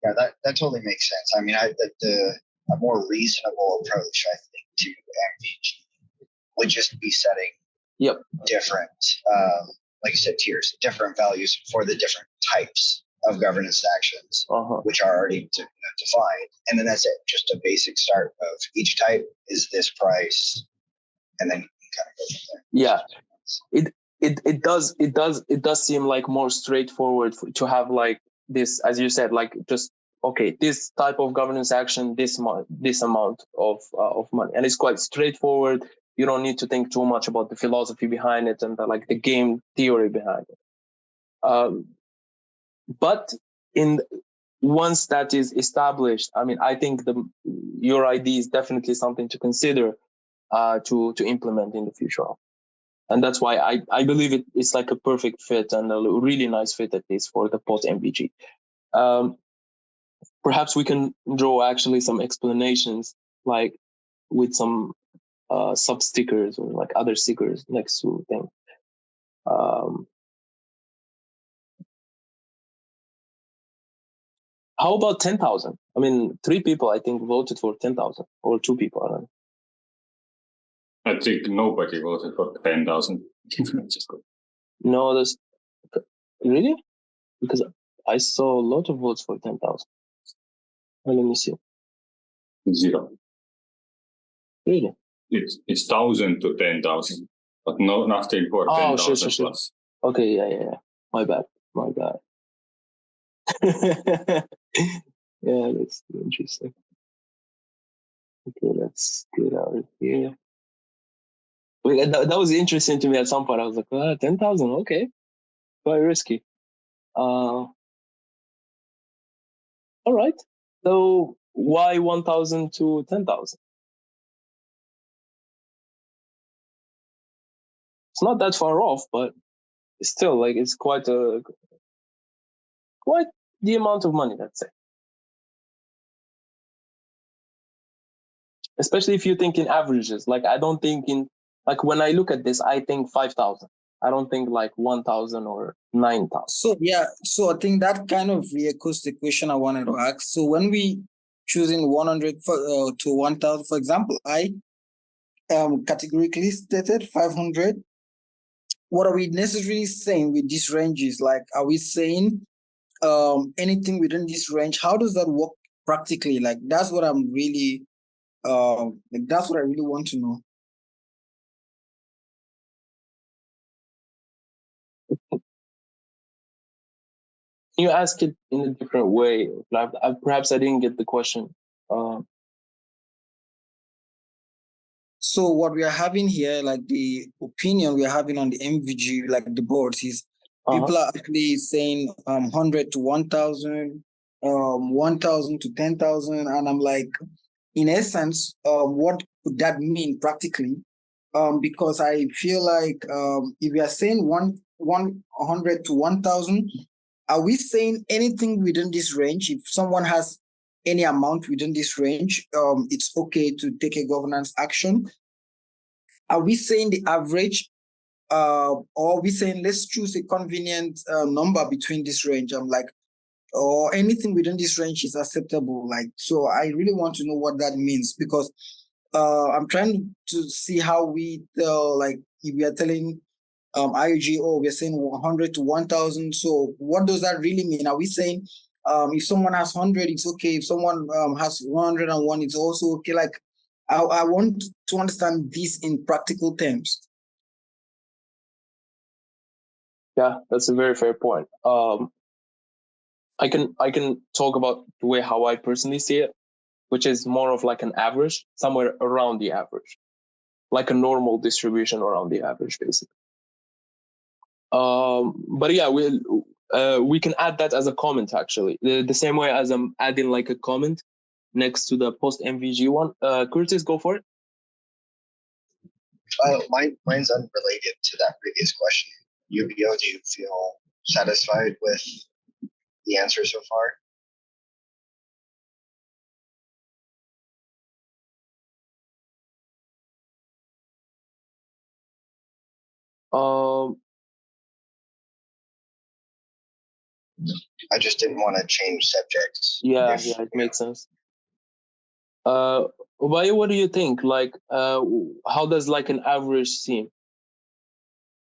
Yeah, that totally makes sense. I mean, a more reasonable approach, I think, to MVG would just be setting different, like you said, tiers, different values for the different types of governance actions, which are already defined. And then that's it, just a basic start of each type is this price, and then you can kind of go from there. Yeah, it does seem like more straightforward to have like this, as you said, like just okay, this type of governance action, this amount of money, and it's quite straightforward. You don't need to think too much about the philosophy behind it and the game theory behind it. But once that is established, I mean, I think your idea is definitely something to consider to implement in the future. And that's why I believe it's like a perfect fit and a really nice fit, at least for the post MVG. Perhaps we can draw actually some explanations, like with some sub stickers or like other stickers next to things. How about 10,000? I mean, 3 people, I think, voted for 10,000, or 2 people. I don't know. I think nobody voted for 10,000. No, really? Because I saw a lot of votes for 10,000. Well, let me see. 0. Really? It's 1,000 to 10,000, but nothing for Oh, 10,000 sure. plus. Okay, yeah. My bad. Yeah, that's interesting. Okay, let's get out of here. That was interesting to me at some point. I was like, 10,000, okay. Quite risky. All right. So why 1,000 to 10,000? It's not that far off, but still, like, it's quite the amount of money, let's say. Especially if you think in averages. Like, I don't think when I look at this, I think 5,000. I don't think like 1,000 or 9,000. So I think that kind of re-echoes the question I wanted to ask. So when we choosing 100 to 1,000, for example, I categorically stated 500. What are we necessarily saying with these ranges? Like, are we saying anything within this range? How does that work practically? Like, that's what I'm really, that's what I really want to know. Can you ask it in a different way? Perhaps I didn't get the question. So what we are having here, like the opinion we are having on the MVG, like the boards, is people are actually saying 100 to 1,000, 1,000 to 10,000, and I'm like, in essence, what could that mean practically? Because I feel like if we are saying 100 to 1,000, are we saying anything within this range? If someone has any amount within this range, it's okay to take a governance action. Are we saying the average, or are we saying let's choose a convenient number between this range? I'm like, or anything within this range is acceptable. Like, so I really want to know what that means, because I'm trying to see how we tell, like, if we are telling IUG, oh, we're saying 100 to 1,000. So what does that really mean? Are we saying if someone has 100, it's okay. If someone has 101, it's also okay. Like, I want to understand this in practical terms. Yeah, that's a very fair point. I can talk about the way how I personally see it, which is more of like an average, somewhere around the average, like a normal distribution around the average, basically. But yeah, we can add that as a comment, actually, the same way as I'm adding like a comment next to the post MVG one. Curtis, go for it. Mine's unrelated to that previous question. UBO, do you feel satisfied with the answer so far? I just didn't want to change subjects. Yeah, it makes sense. Ubayo, what do you think? Like, how does like an average seem?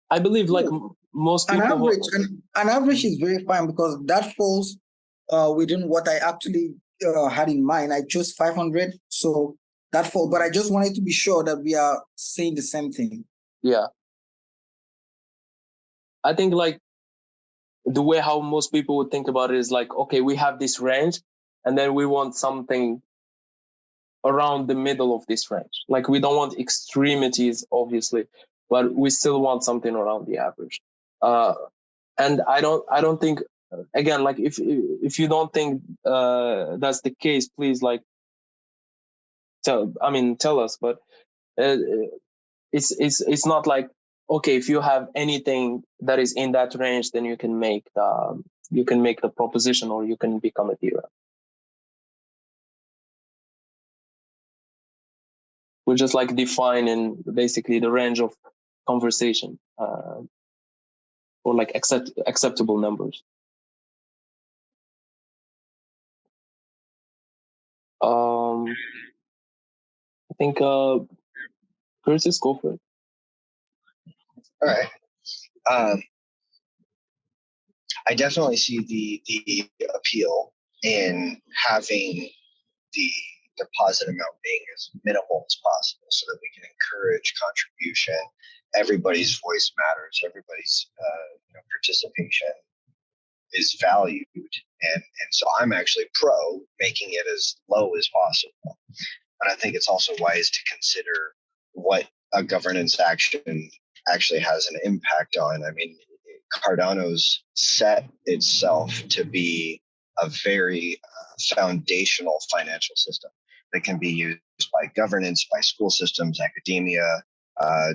I believe like most people. An average is very fine, because that falls within what I actually had in mind. I chose 500, so that falls. But I just wanted to be sure that we are saying the same thing. Yeah, I think like the way how most people would think about it is like, okay, we have this range, and then we want something around the middle of this range. Like, we don't want extremities, obviously, but we still want something around the average. And I don't think, again, like if you don't think that's the case, please, like, tell us. But it's not like, okay, if you have anything that is in that range, then you can make the proposition, or you can become a hero. We're just like defining basically the range of conversation, or like acceptable numbers. I think Curtis, go for it. All right. I definitely see the appeal in having the deposit amount being as minimal as possible, so that we can encourage contribution. Everybody's voice matters. Everybody's participation is valued, and so I'm actually pro making it as low as possible. And I think it's also wise to consider what a governance action actually has an impact on. I mean, Cardano's set itself to be a very foundational financial system that can be used by governance, by school systems, academia,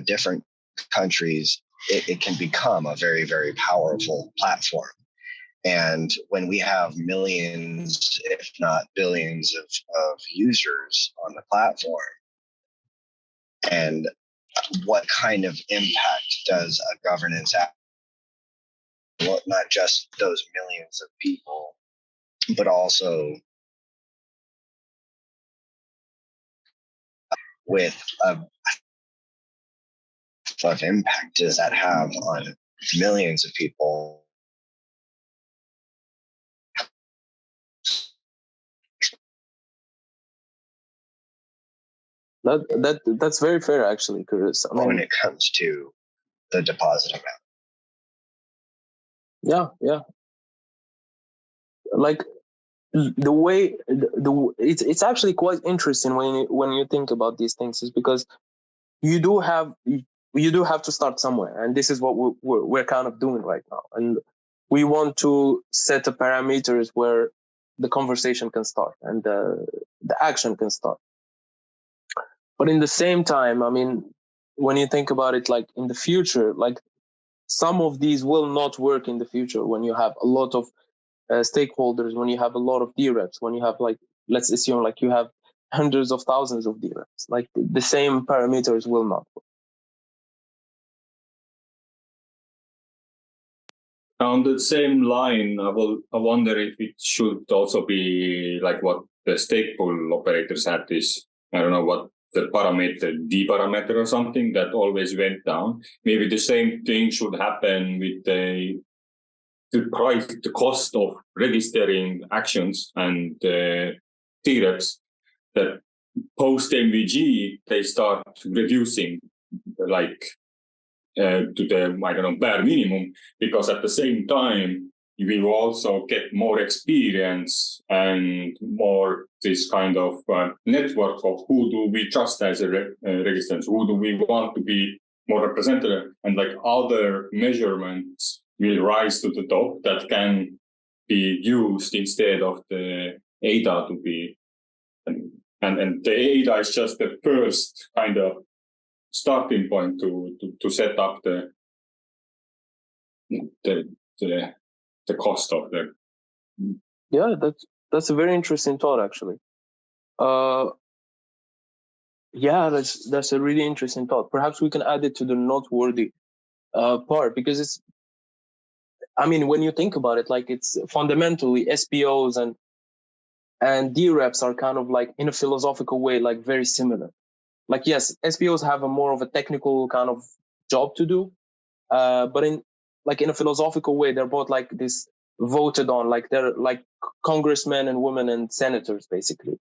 different countries. It can become a very, very powerful platform. And when we have millions, if not billions of users on the platform, and what kind of impact does a governance act, not just those millions of people, but also with what impact does that have on millions of people? That's very fair, actually, Chris. I mean, when it comes to the deposit amount. Yeah. Like the way it's actually quite interesting when you think about these things, is because you do have to start somewhere, and this is what we're kind of doing right now, and we want to set the parameters where the conversation can start and the action can start. But in the same time, I mean, when you think about it, like in the future, like some of these will not work in the future when you have a lot of stakeholders, when you have a lot of DREPs, when you have, like, let's assume like you have hundreds of thousands of DREPs, like the same parameters will not work. On the same line, I wonder if it should also be like what the stake pool operators had this, I don't know what the parameter, D parameter or something that always went down. Maybe the same thing should happen with the price, the cost of registering actions and TREPs, that post MVG, they start reducing like to the, I don't know, bare minimum, because at the same time, we will also get more experience and more this kind of network of who do we trust as a registrants, who do we want to be more representative, and like other measurements will rise to the top that can be used instead of the ADA to be, and the ADA is just the first kind of starting point to set up the cost of the. Yeah, that's a very interesting thought, actually. Yeah, that's a really interesting thought. Perhaps we can add it to the noteworthy part, because it's, I mean, when you think about it, like it's fundamentally SPOs and DREPs are kind of like, in a philosophical way, like very similar. Like, yes, SPOs have a more of a technical kind of job to do, but in a philosophical way, they're both like this voted on, like they're like congressmen and women and senators, basically.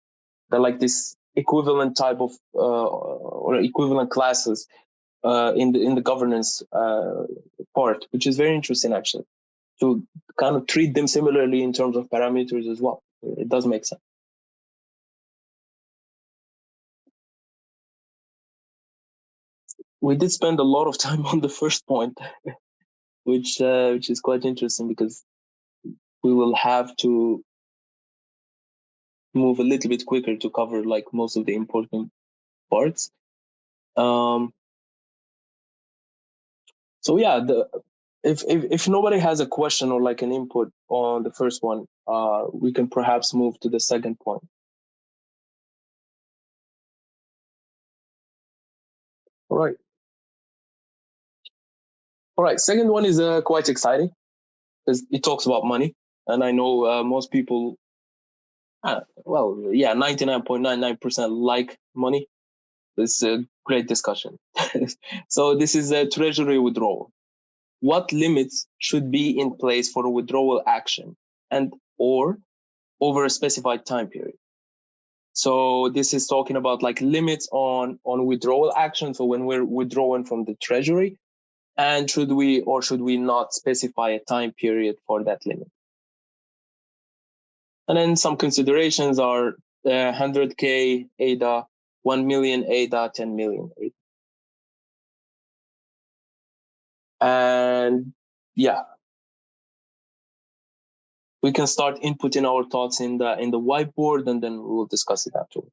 They're like this equivalent type of or equivalent classes in the governance part, which is very interesting, actually, to kind of treat them similarly in terms of parameters as well. It does make sense. We did spend a lot of time on the first point, which is quite interesting, because we will have to move a little bit quicker to cover like most of the important parts. So yeah, if nobody has a question or like an input on the first one, we can perhaps move to the second point. All right. Second one is quite exciting, because it talks about money, and I know most people, 99.99% like money. It's a great discussion. So this is a treasury withdrawal. what limits should be in place for a withdrawal action and or over a specified time period. So this is talking about like limits on withdrawal action. So when we're withdrawing from the treasury, and should we or should we not specify a time period for that limit? And then some considerations are 100K ADA, 1 million ADA, 10 million ADA. And yeah, we can start inputting our thoughts in the whiteboard, and then we'll discuss it afterwards.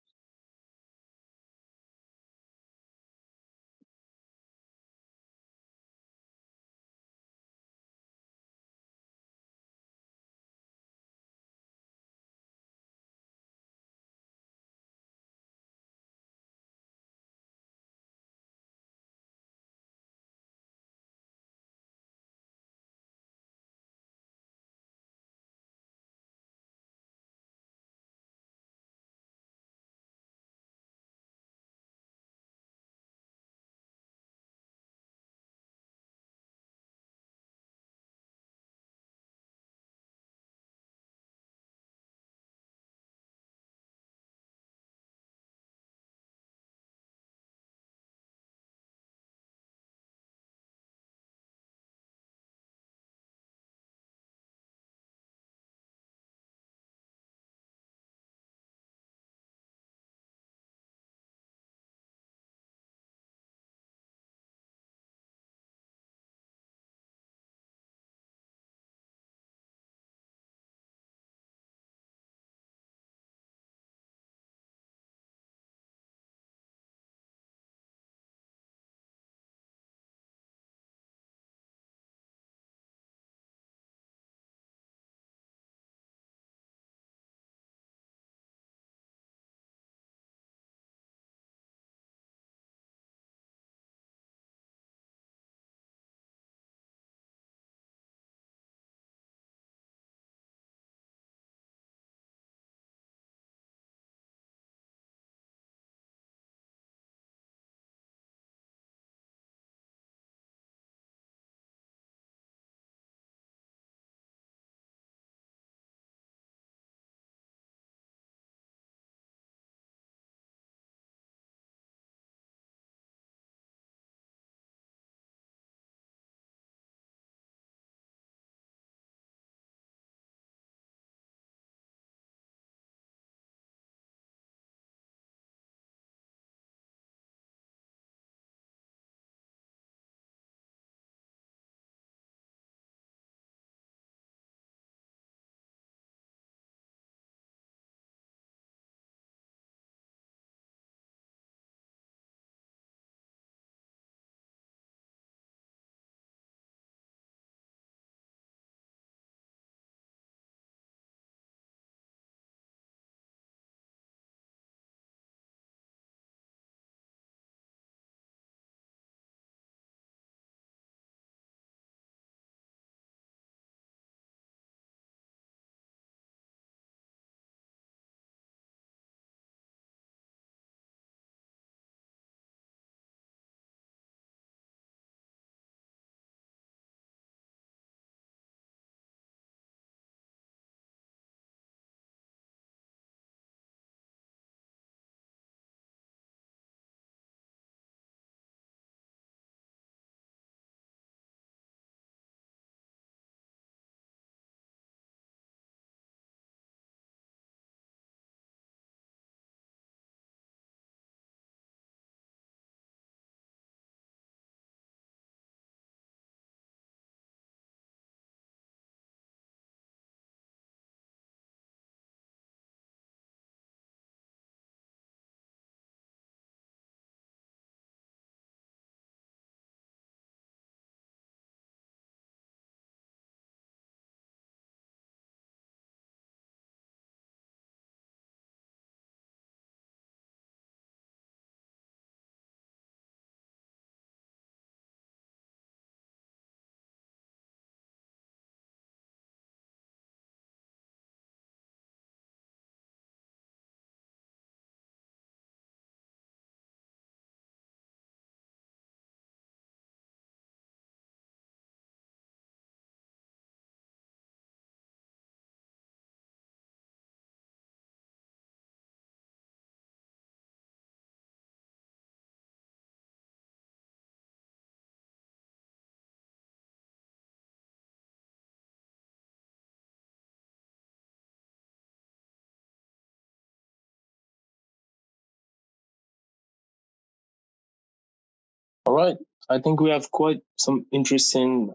right. I think we have quite some interesting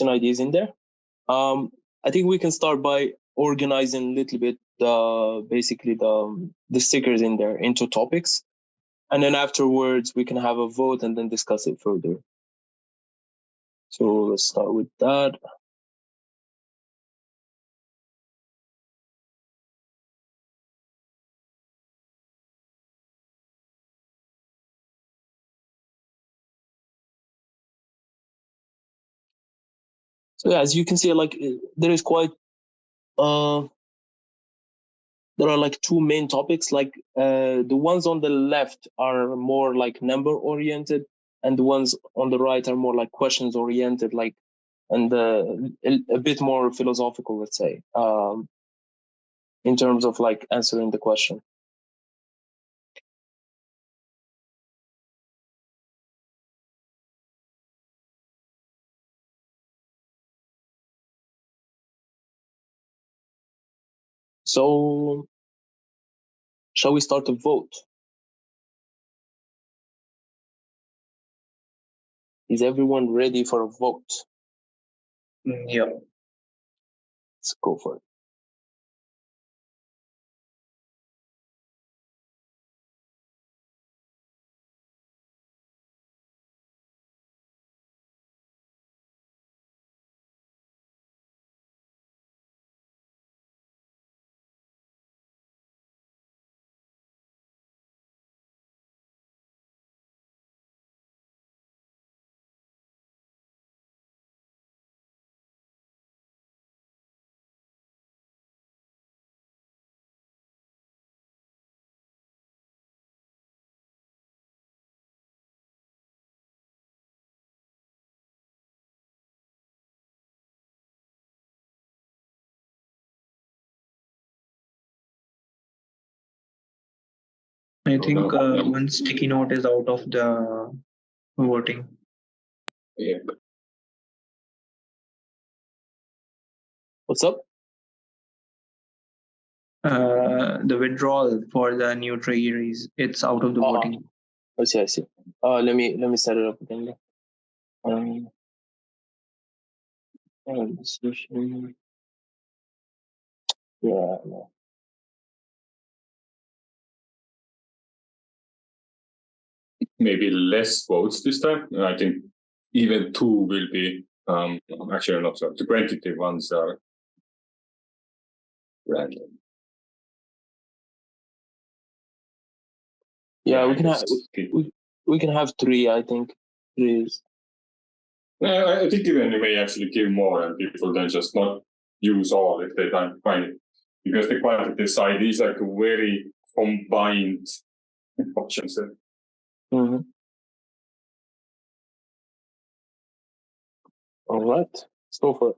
ideas in there. I think we can start by organizing a little bit basically the stickers in there into topics, and then afterwards we can have a vote and then discuss it further. So let's start with that. So yeah, as you can see, like there is quite there are like two main topics. Like the ones on the left are more like number oriented, and the ones on the right are more like questions oriented, like and a bit more philosophical, let's say, in terms of like answering the question. So, shall we start a vote? Is everyone ready for a vote? Yeah. Let's go for it. I think one sticky note is out of the voting. Yeah. What's up? The withdrawal for the new treasuries, it's out of the voting. I see. Let me set it up again. Yeah. No. Maybe less votes this time. I think even two will be actually not so. The quantitative ones are random. Yeah, we can have three. I think three is. I think even you may actually give more, and people then just not use all if they don't find it, because the quantitative side is like a very combined options. Mm-hmm. All right, let's go for it.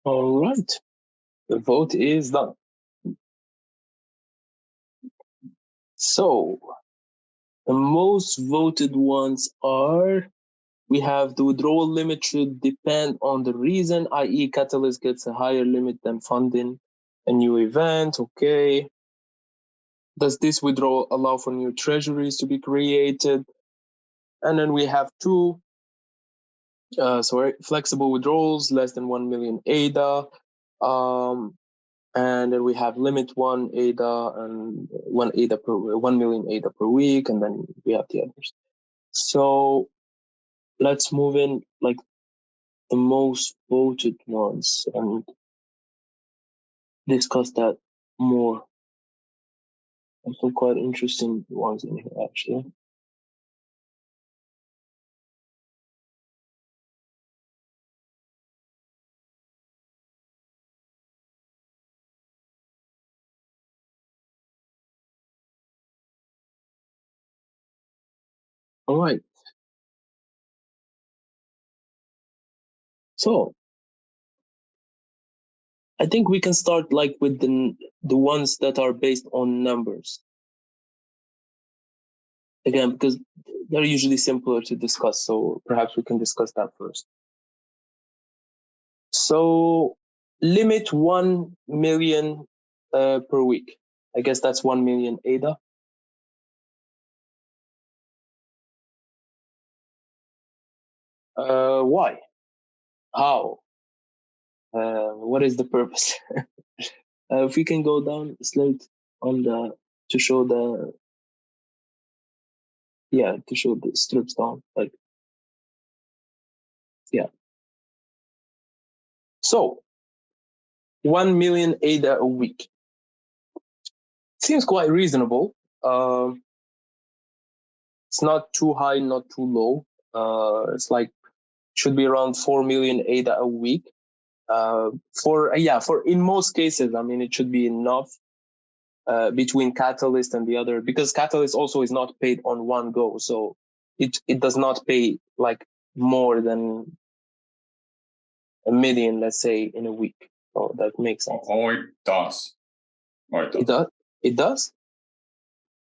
All right. The vote is done. So the most voted ones are, we have the withdrawal limit should depend on the reason, i.e. Catalyst gets a higher limit than funding a new event. Okay. Does this withdrawal allow for new treasuries to be created? And then we have two flexible withdrawals, less than 1 million ADA. And then we have limit 1 ADA and 1 million ADA per week, and then we have the others. So let's move in like the most voted ones and discuss that more. There's some quite interesting ones in here actually. All right. So I think we can start like with the ones that are based on numbers. Again, because they're usually simpler to discuss, so perhaps we can discuss that first. So limit 1 million per week. I guess that's 1 million ADA. Why? How? What is the purpose? If we can go down the slide on the to show the strips down, like yeah. So 1 million ADA a week seems quite reasonable. It's not too high, not too low. It's like should be around 4 million ADA a week. For in most cases, I mean, it should be enough between Catalyst and the other, because Catalyst also is not paid on one go, so it does not pay like more than 1 million, let's say, in a week. So that makes sense. Oh, it does. It does. It does.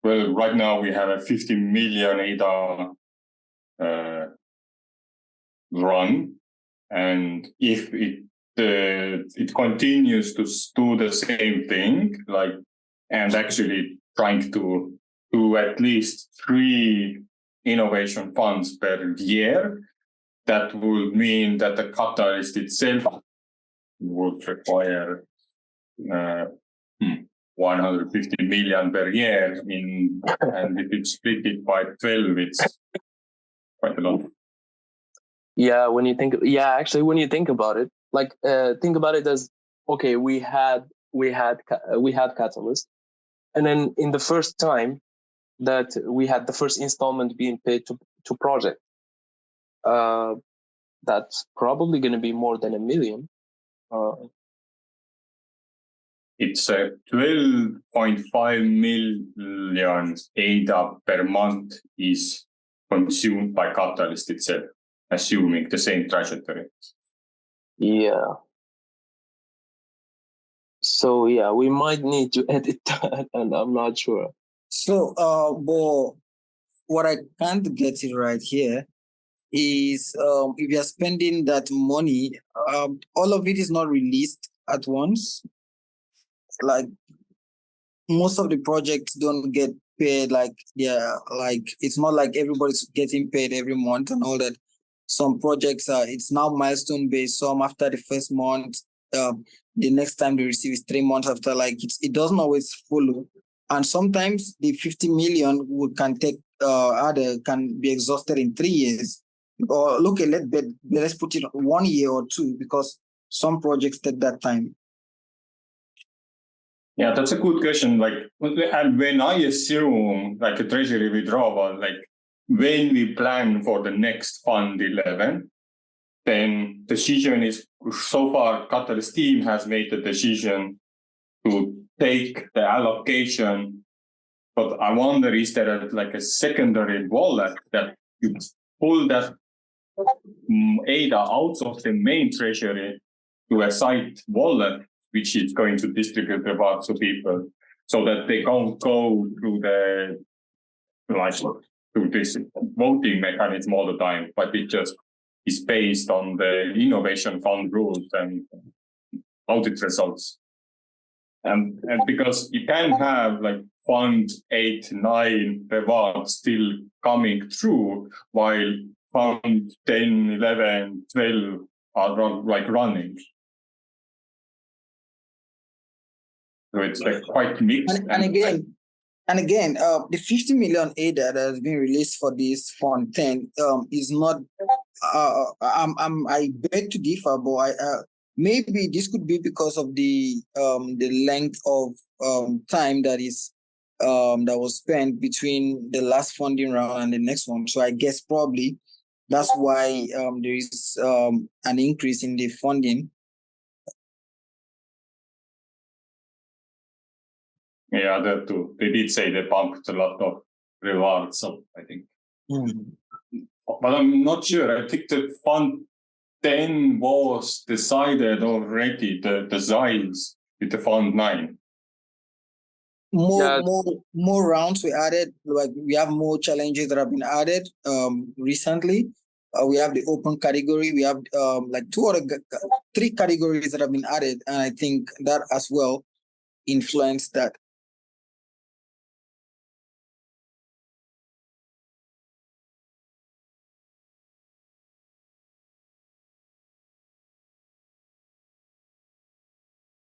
Well, right now we have a 50 million ADA run, and if it continues to do the same thing, like, and actually trying to do at least 3 innovation funds per year, that would mean that the catalyst itself would require 150 million per year, and if it's split it by 12, it's quite a lot. Yeah, when you think about it, like think about it as, okay, we had Catalyst, and then in the first time that we had the first installment being paid to project, that's probably going to be more than 1 million. It's 12.5 million ADA per month is consumed by Catalyst itself, assuming the same trajectory. Yeah. So yeah, we might need to edit that, and I'm not sure. So, but what I can't get it right here is if you're spending that money, all of it is not released at once. Like most of the projects don't get paid it's not like everybody's getting paid every month and all that. Some projects it's now milestone based. Some after the first month, the next time they receive is 3 months after. Like it doesn't always follow, and sometimes the 50 million can be exhausted in 3 years. Or let's put it 1 year or 2, because some projects take that time. Yeah, that's a good question. Like, and when I assume like a treasury withdrawal, like when we plan for the next fund 11, then decision is, so far Catalyst team has made the decision to take the allocation. But I wonder, is there like a secondary wallet that you pull that ADA out of the main treasury to a site wallet, which is going to distribute rewards to people, so that they don't go through the through this voting mechanism all the time, but it just is based on the innovation fund rules and audit results. And because you can have like fund 8, 9 rewards still coming through while fund 10, 11, 12 are running. So it's like quite mixed. And again, the 50 million aid that has been released for this fund 10 is not. I beg to differ, but maybe this could be because of the length of time that was spent between the last funding round and the next one. So I guess probably that's why there is an increase in the funding. Yeah, that too. They did say they pumped a lot of rewards up, I think. But I'm not sure. I think the fund 10 was decided already, the size with the fund 9. More rounds were added. Like we have more challenges that have been added recently. We have the open category. We have like 3 categories that have been added, and I think that as well influenced that.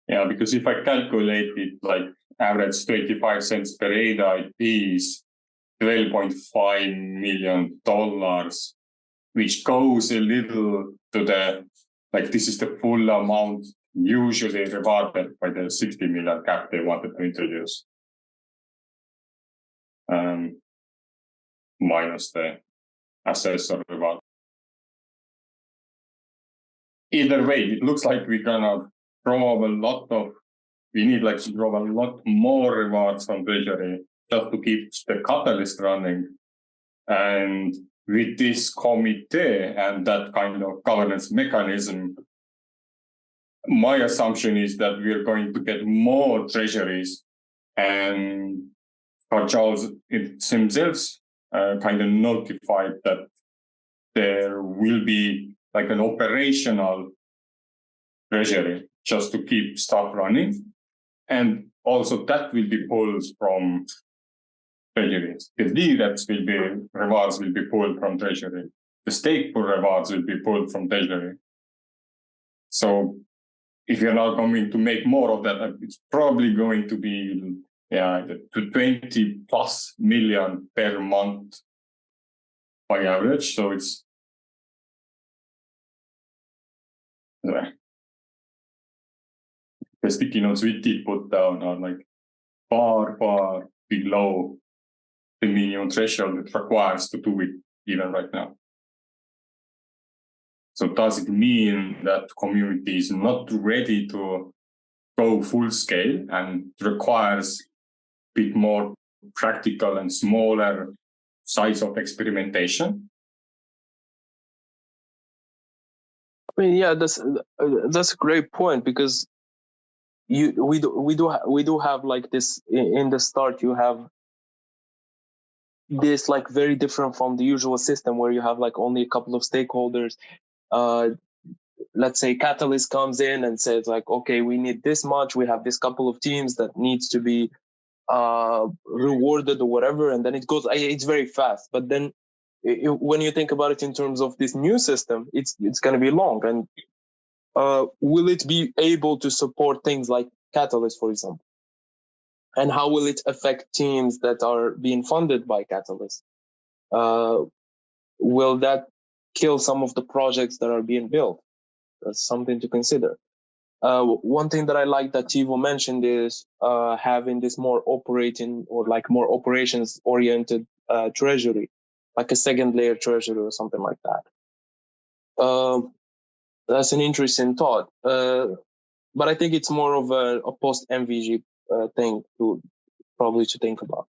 Yeah, because if I calculate it like average 25 cents per ADA, it is $12.5 million, which goes a little to the, like this is the full amount usually rewarded by the 60 million cap they wanted to introduce. Minus the assessor reward. Either way, it looks like we're gonna we need like to draw a lot more rewards from Treasury just to keep the catalyst running. And with this committee and that kind of governance mechanism, my assumption is that we're going to get more treasuries, and Charles themselves kind of notified that there will be like an operational treasury just to keep stuff running. And also that will be pulled from treasuries. The rewards will be pulled from treasury. The stake pool rewards will be pulled from treasury. So if you're not going to make more of that, it's probably going to be to 20 plus million per month by average. So it's the sticky notes we did put down are like far, far below the minimum threshold it requires to do it even right now. So does it mean that community is not ready to go full scale and requires a bit more practical and smaller size of experimentation? I mean, yeah, that's a great point, because we do have like this in the start. You have this like very different from the usual system where you have like only a couple of stakeholders. Let's say Catalyst comes in and says like, okay, we need this much. We have this couple of teams that needs to be rewarded or whatever, and then it goes. It's very fast, but then when you think about it in terms of this new system, it's going to be long. And will it be able to support things like Catalyst, for example? And how will it affect teams that are being funded by Catalyst? Will that kill some of the projects that are being built? That's something to consider. One thing that I like that Tivo mentioned is having this more operating or like more operations oriented treasury, like a second layer treasury or something like that. That's an interesting thought. But I think it's more of a post MVG thing to think about.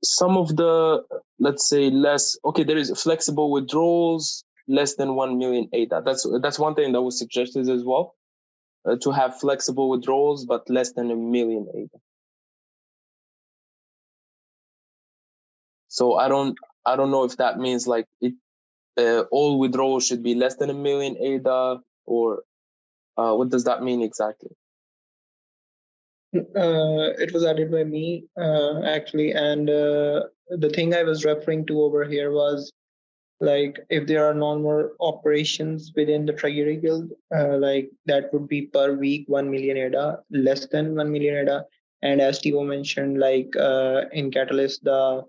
some of the, let's say, less, okay, there is flexible withdrawals, less than 1 million ADA. That's one thing that was suggested as well, to have flexible withdrawals, but less than 1 million ADA. So I don't know if that means like all withdrawals should be less than 1 million ADA, or what does that mean exactly? It was added by me, actually, and the thing I was referring to over here was like if there are normal operations within the Treasury Guild, like that would be per week 1 million ADA, less than 1 million ADA. And as Tivo mentioned, like in Catalyst, the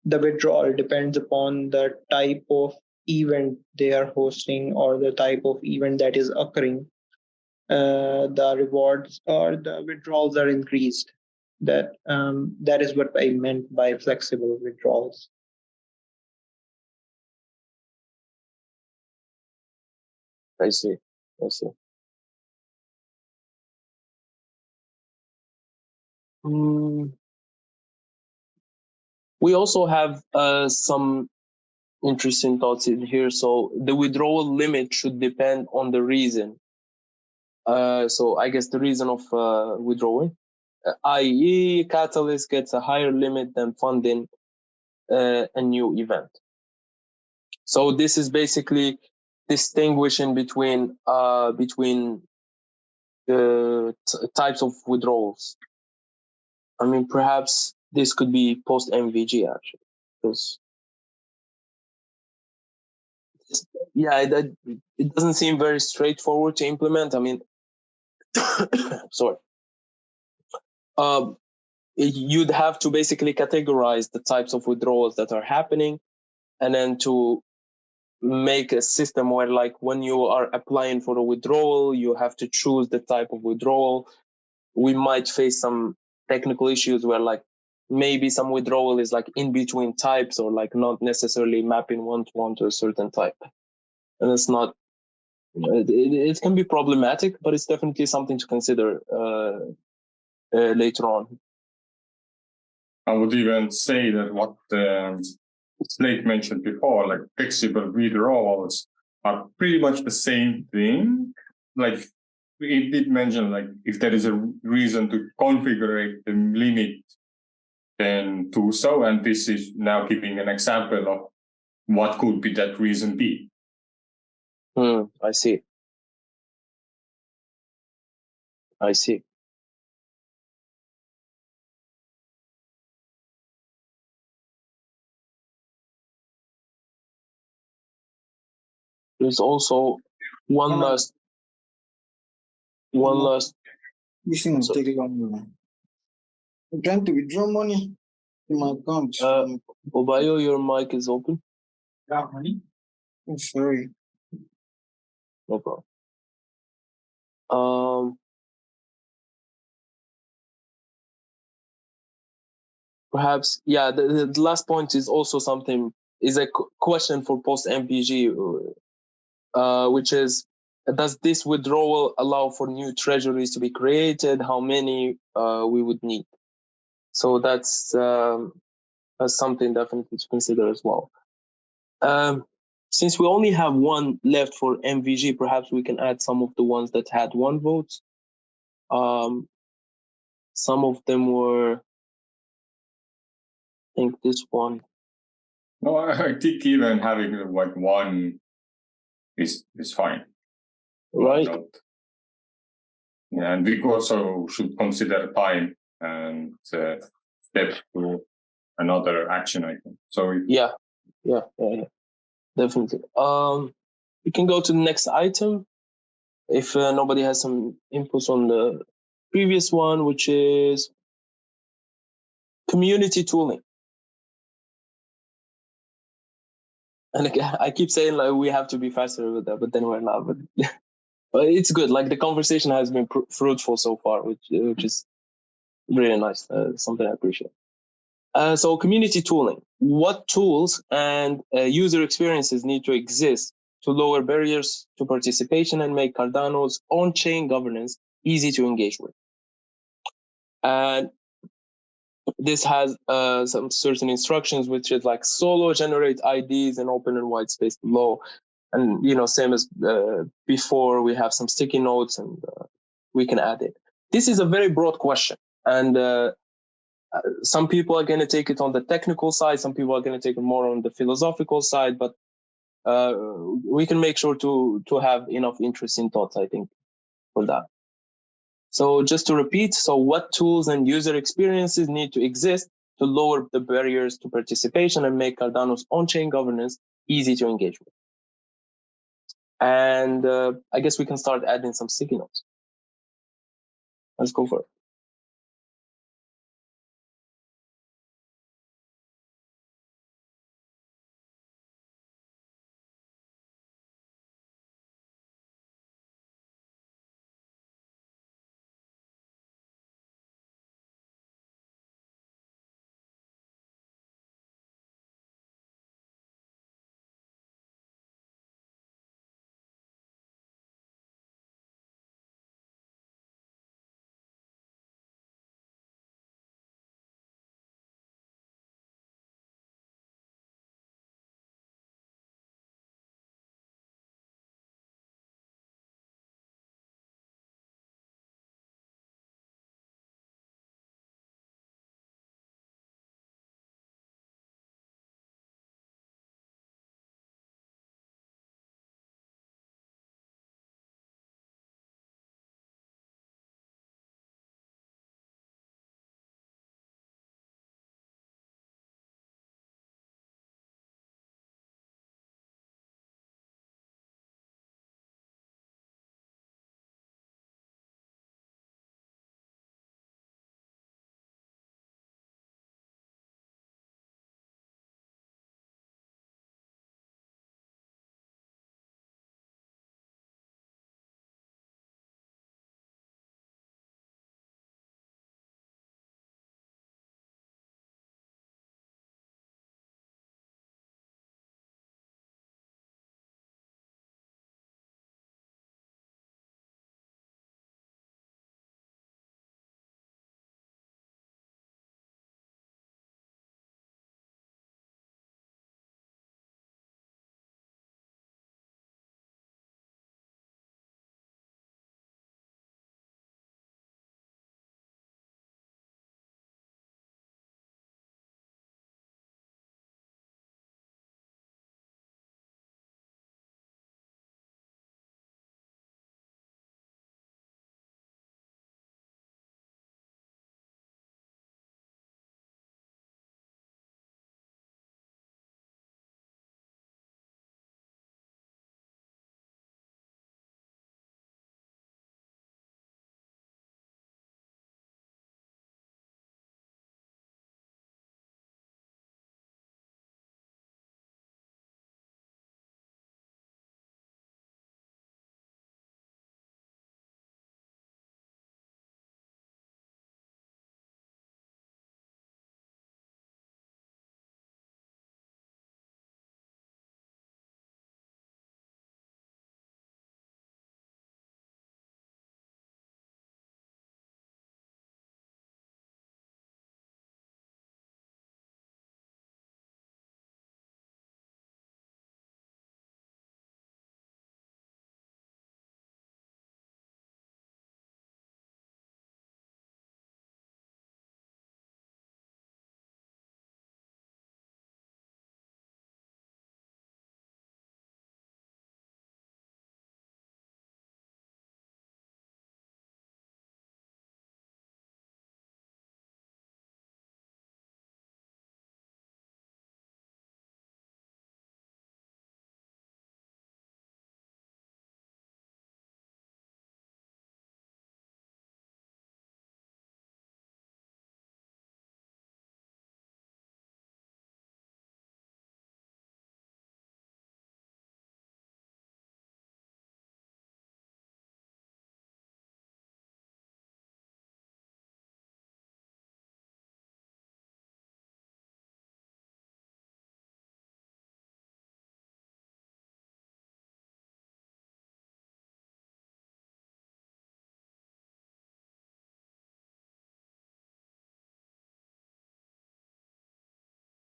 withdrawal depends upon the type of event they are hosting or the type of event that is occurring. The rewards or the withdrawals are increased. That is what I meant by flexible withdrawals. I see. We also have some interesting thoughts in here. So the withdrawal limit should depend on the reason. So I guess the reason of withdrawing, i.e., Catalyst gets a higher limit than funding a new event. So this is basically distinguishing between types of withdrawals. I mean, perhaps this could be post MVG actually, because it doesn't seem very straightforward to implement. I mean, sorry. You'd have to basically categorize the types of withdrawals that are happening, and then to make a system where, like, when you are applying for a withdrawal, you have to choose the type of withdrawal. We might face some technical issues where, like, maybe some withdrawal is like in between types, or like not necessarily mapping one-to-one to a certain type. And it's not, it can be problematic, but it's definitely something to consider later on. I would even say that what Slate mentioned before, like flexible withdrawals, are pretty much the same thing. Like it did mention, like if there is a reason to configure the limit, then do so. And this is now giving an example of what could be that reason be. I see. There's also one last. This thing is taking long. I'm trying to withdraw money in my account. Obayo, your mic is open. Money? Oh, sorry. No problem. Perhaps, yeah, the last point is also something, is a question for post MPG, which is, does this withdrawal allow for new treasuries to be created? How many we would need? So that's something definitely to consider as well. Since we only have one left for MVG, perhaps we can add some of the ones that had one vote. Some of them were, I think this one. No, I think even having like one is fine. Right. Yeah, and we also should consider time and steps to another action item. So yeah, definitely. We can go to the next item if nobody has some inputs on the previous one, which is community tooling. And again, I keep saying like we have to be faster with that, but then we're not. But, but it's good. Like the conversation has been fruitful so far, which is really nice. Something I appreciate. So community tooling. What tools and user experiences need to exist to lower barriers to participation and make Cardano's on-chain governance easy to engage with? And this has some certain instructions, which is like solo generate IDs and open and white space below. And, same as before, we have some sticky notes and we can add it. This is a very broad question. And some people are going to take it on the technical side. Some people are going to take it more on the philosophical side. But we can make sure to have enough interesting thoughts, I think, for that. So just to repeat, so what tools and user experiences need to exist to lower the barriers to participation and make Cardano's on-chain governance easy to engage with? And I guess we can start adding some sticky notes. Let's go for it.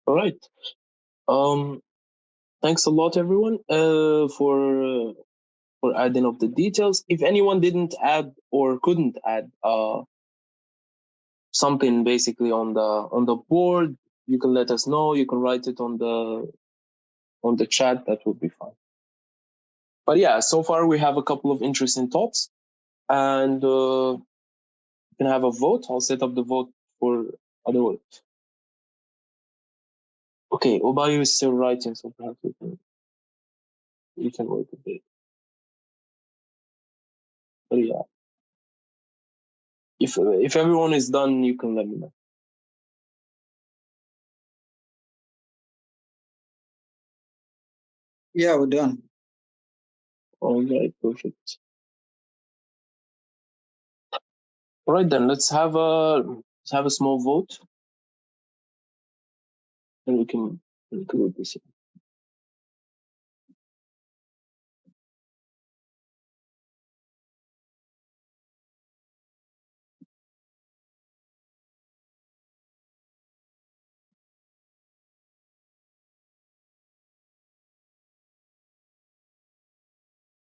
All right. Thanks a lot, everyone, for adding up the details. If anyone didn't add or couldn't add something basically on the board, you can let us know. You can write it on the chat. That would be fine. But yeah, so far we have a couple of interesting thoughts, and we can have a vote. I'll set up the vote for other votes. Okay, Obayu is still writing, so perhaps we can wait a bit. But yeah, if everyone is done, you can let me know. Yeah, we're done. All right, perfect. All right, then let's have a small vote, and we can include this.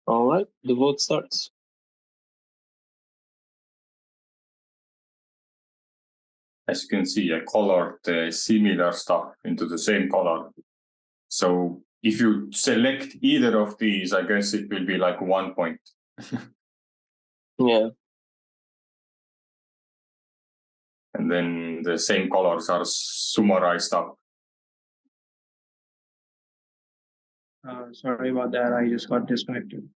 All right, the vote starts. As you can see, I colored similar stuff into the same color. So if you select either of these, I guess it will be like 1 point. Yeah. And then the same colors are summarized up. Sorry about that. I just got disconnected.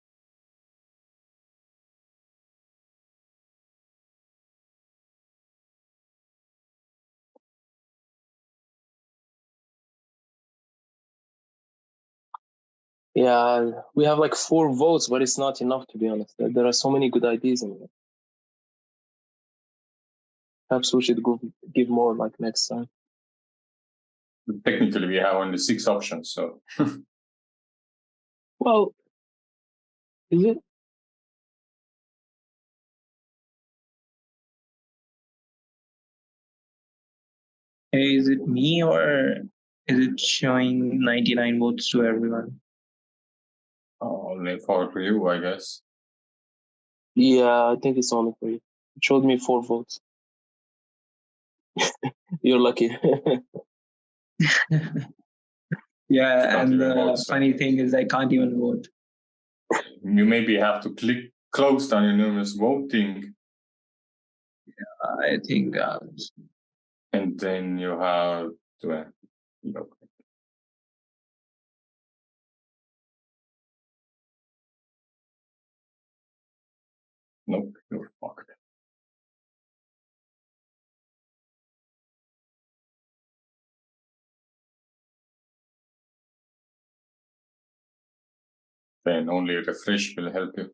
Yeah, we have like 4 votes, but it's not enough, to be honest. There are so many good ideas in there. Perhaps we should give more like next time. Technically, we have only 6 options, so. Well, is it? Hey, is it me or is it showing 99 votes to everyone? Only for you, I guess. Yeah, I think it's only for you. It showed me 4 votes. You're lucky. Yeah, and the funny thing is I can't even vote. You maybe have to click close anonymous voting. I think. And then you have to. Nope, you're fucked. Then only refresh will help you.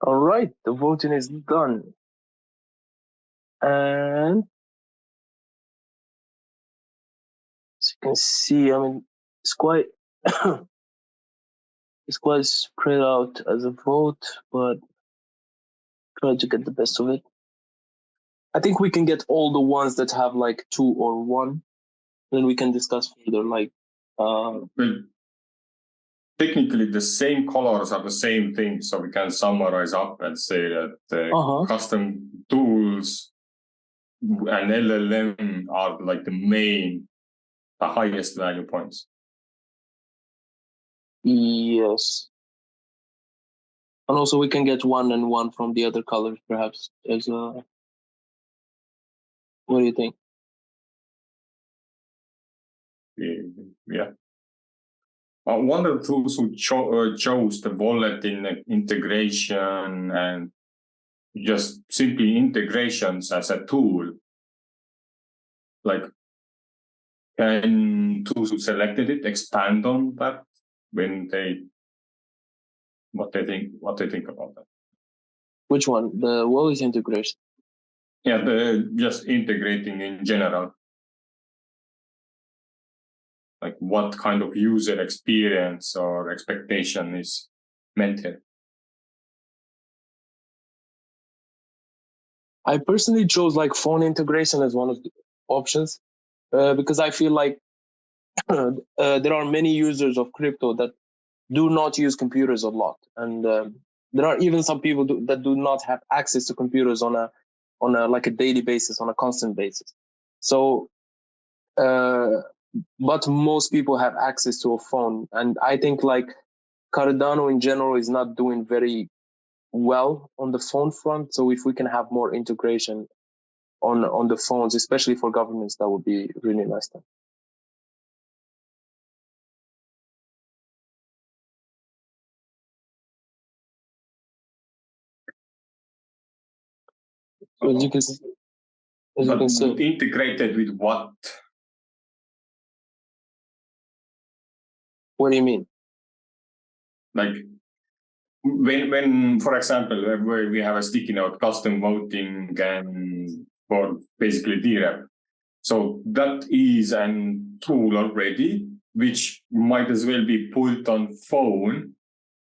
All right, the voting is done. And as you can see, I mean, it's quite it's quite spread out as a vote, but try to get the best of it. I think we can get all the ones that have like 2 or 1. Then we can discuss further, like. Well, technically, the same colors are the same thing, so we can summarize up and say that custom tools and LLM are like the highest value points. Yes. And also we can get 1 and 1 from the other colors, perhaps, as a... What do you think? Yeah. One of the tools who chose the wallet integration and just simply integrations as a tool, like, can those who selected it expand on that when what they think about that? Which one? The wallet integration? Yeah, just integrating in general. Like, what kind of user experience or expectation is meant here? I personally chose like phone integration as one of the options because I feel like there are many users of crypto that do not use computers a lot, and there are even some people that do not have access to computers on a like a daily basis, on a constant basis. So, but most people have access to a phone, and I think like Cardano in general is not doing very well on the phone front. So if we can have more integration on the phones, especially for governments, that would be really nice. Then. So as you can see, integrated with what? What do you mean? Like, when for example, where we have a sticky note, custom voting, and for basically DREP. So that is a tool already, which might as well be put on phone.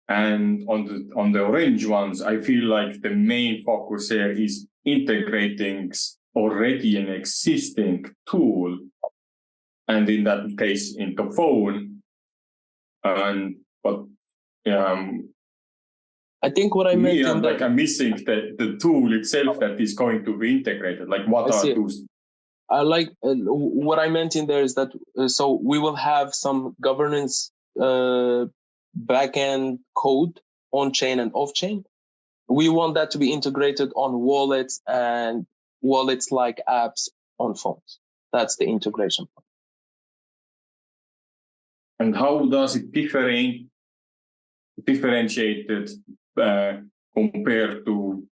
And on the orange ones, I feel like the main focus here is integrating already an existing tool, and in that case, into phone. I think what I meant I'm missing the tool itself that is going to be integrated. Like, what are those? I like what I meant in there is that so we will have some governance backend code on chain and off chain. We want that to be integrated on wallets and wallets like apps on phones. That's the integration part. And how does it differentiate it compared to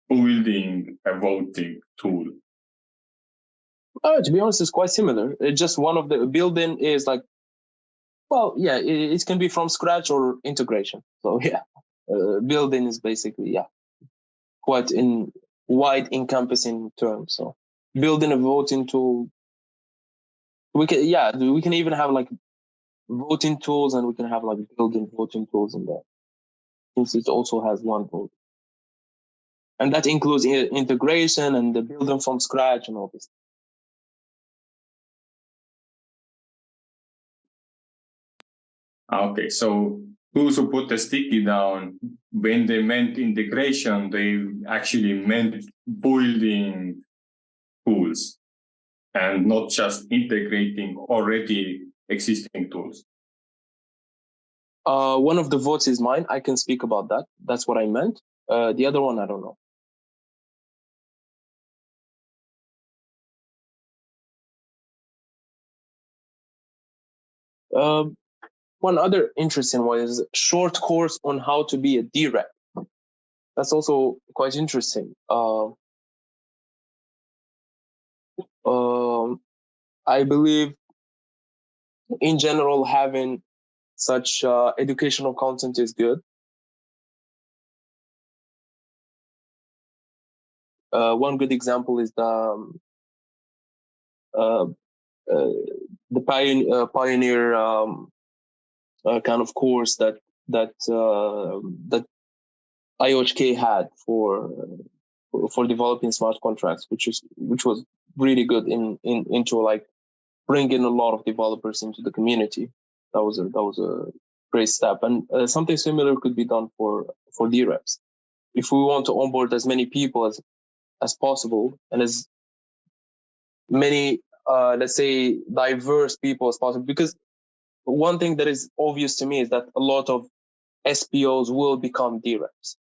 building a voting tool? To be honest, it's quite similar. It's just one of the building is like, well, yeah, it can be from scratch or integration. So yeah, building is basically, quite in wide encompassing terms. So building a voting tool, we can even have like voting tools, and we can have like building voting tools in there, since it also has one vote. And that includes integration and the building from scratch and all this. Okay, so those who put the sticky down, when they meant integration, they actually meant building tools and not just integrating already existing tools. One of the votes is mine. I can speak about that. That's what I meant. The other one, I don't know. One other interesting one is short course on how to be a DREP. That's also quite interesting. I believe in general having such educational content is good. One good example is the pioneer kind of course that IOHK had for developing smart contracts, which was really good into like bringing a lot of developers into the community. That was a great step, and something similar could be done for DREPs. If we want to onboard as many people as possible and as many, let's say, diverse people as possible. Because one thing that is obvious to me is that a lot of SPOs will become DREPs,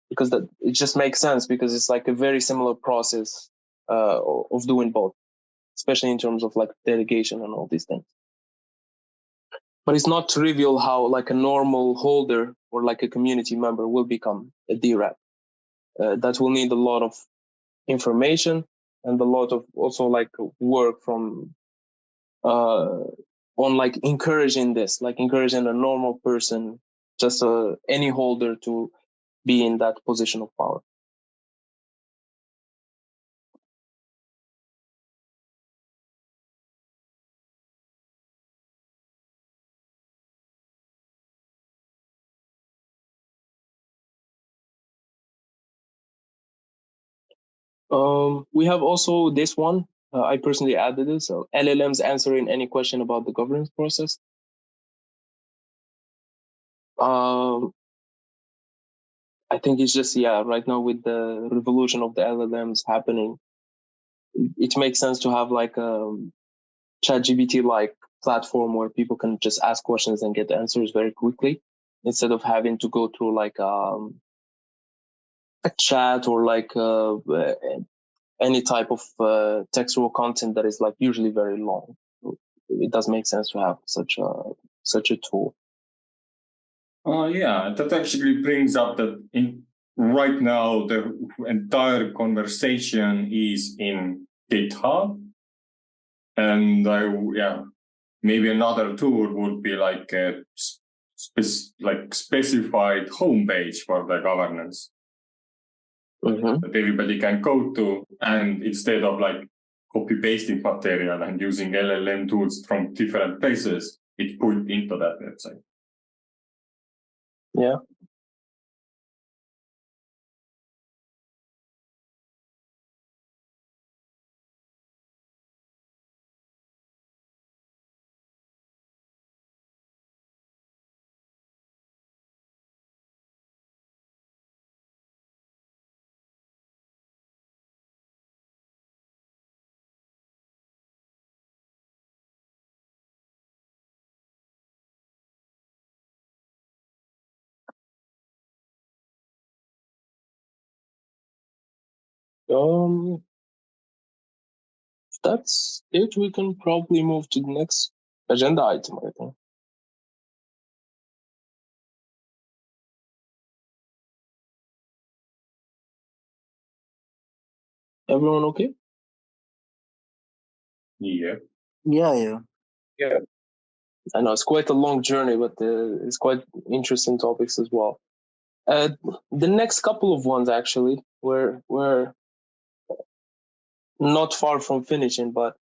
because that it just makes sense, because it's like a very similar process of doing both, especially in terms of like delegation and all these things. But it's not trivial how like a normal holder or like a community member will become a DREP. That will need a lot of information and a lot of also like work from on like encouraging this, like encouraging a normal person, just any holder, to be in that position of power. We have also this one. I personally added this. So LLMs answering any question about the governance process. I think it's just, right now with the revolution of the LLMs happening, it makes sense to have like a ChatGPT like platform where people can just ask questions and get answers very quickly, instead of having to go through like a chat or like any type of textual content that is like usually very long. It does make sense to have such a tool. Yeah, that actually brings up that right now the entire conversation is in GitHub, and maybe another tool would be like a specified homepage for the governance that everybody can go to, and instead of like copy pasting material and using LLM tools from different places, it's put into that website. Yeah. If that's it, we can probably move to the next agenda item, I think. Everyone okay? Yeah. Yeah. I know it's quite a long journey, but it's quite interesting topics as well. The next couple of ones, actually, we're not far from finishing, but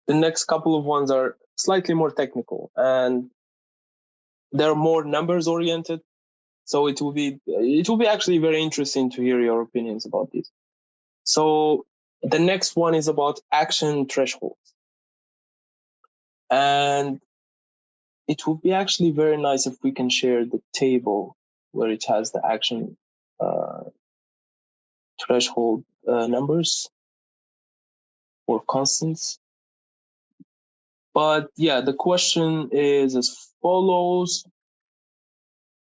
the next couple of ones are slightly more technical and they're more numbers oriented. So it will be actually very interesting to hear your opinions about this. So the next one is about action thresholds. And it would be actually very nice if we can share the table where it has the action threshold numbers or constants. But yeah, the question is as follows.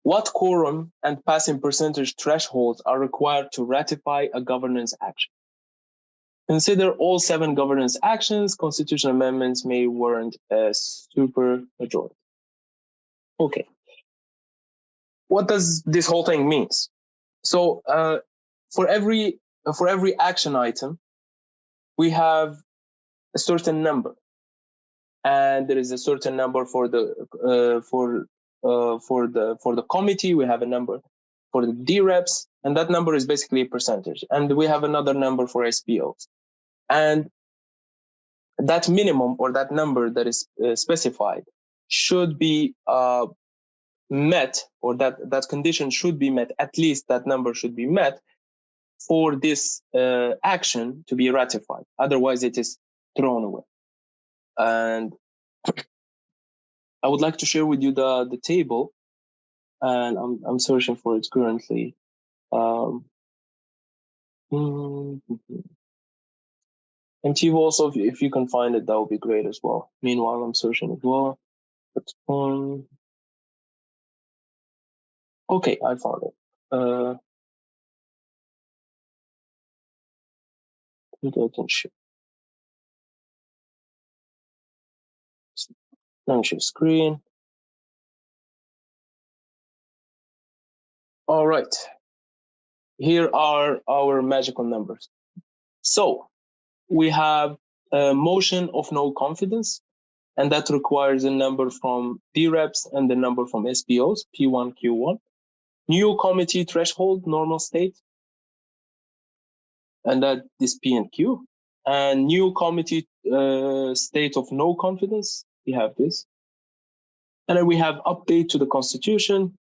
What quorum and passing percentage thresholds are required to ratify a governance action? Consider all 7 governance actions. Constitutional amendments may warrant a supermajority. Okay. What does this whole thing mean? So for every action item, we have a certain number, and there is a certain number for the committee. We have a number for the DREPs, and that number is basically a percentage. And we have another number for SPOs, and that minimum or that number that is specified should be met, or that condition should be met. At least that number should be met for this action to be ratified. Otherwise, it is thrown away. And I would like to share with you the table, and I'm searching for it currently. And Tiv also, if you can find it, that would be great as well. Meanwhile, I'm searching as well. Okay, I found it. I can share. Let me share screen. All right. Here are our magical numbers. So we have a motion of no confidence, and that requires a number from DREPs and the number from SPOs, P1, Q1. New committee threshold, normal state, and that is P and Q. And new committee state of no confidence, we have this. And then we have update to the constitution,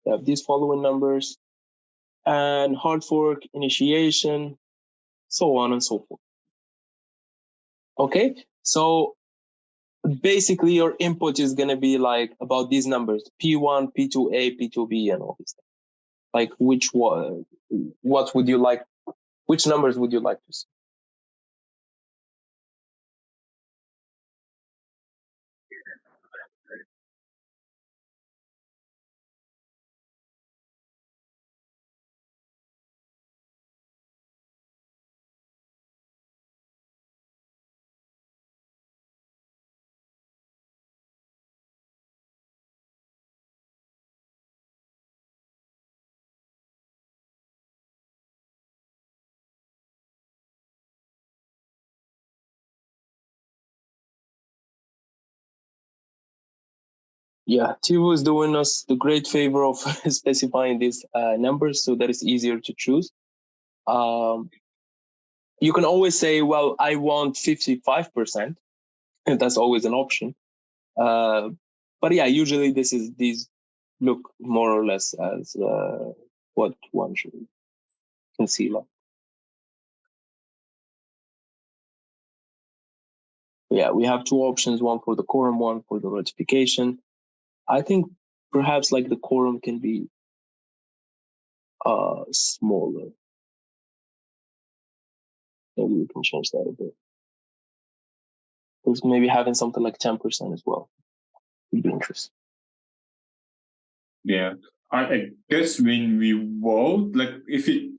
we have these following numbers, and hard fork, initiation, so on and so forth. Okay, so basically your input is going to be like about these numbers, P1, P2A, P2B, and all this stuff. Like which one, what would you like, which numbers would you like to see? Yeah, Tivo is doing us the great favor of specifying these numbers so that it's easier to choose. You can always say, well, I want 55%. That's always an option. But yeah, usually these look more or less as what one should conceive of. Yeah, we have two options, one for the quorum, one for the ratification. I think perhaps like the quorum can be smaller. Maybe we can change that a bit. Because maybe having something like 10% as well would be interesting. Yeah, I guess when we vote, like if it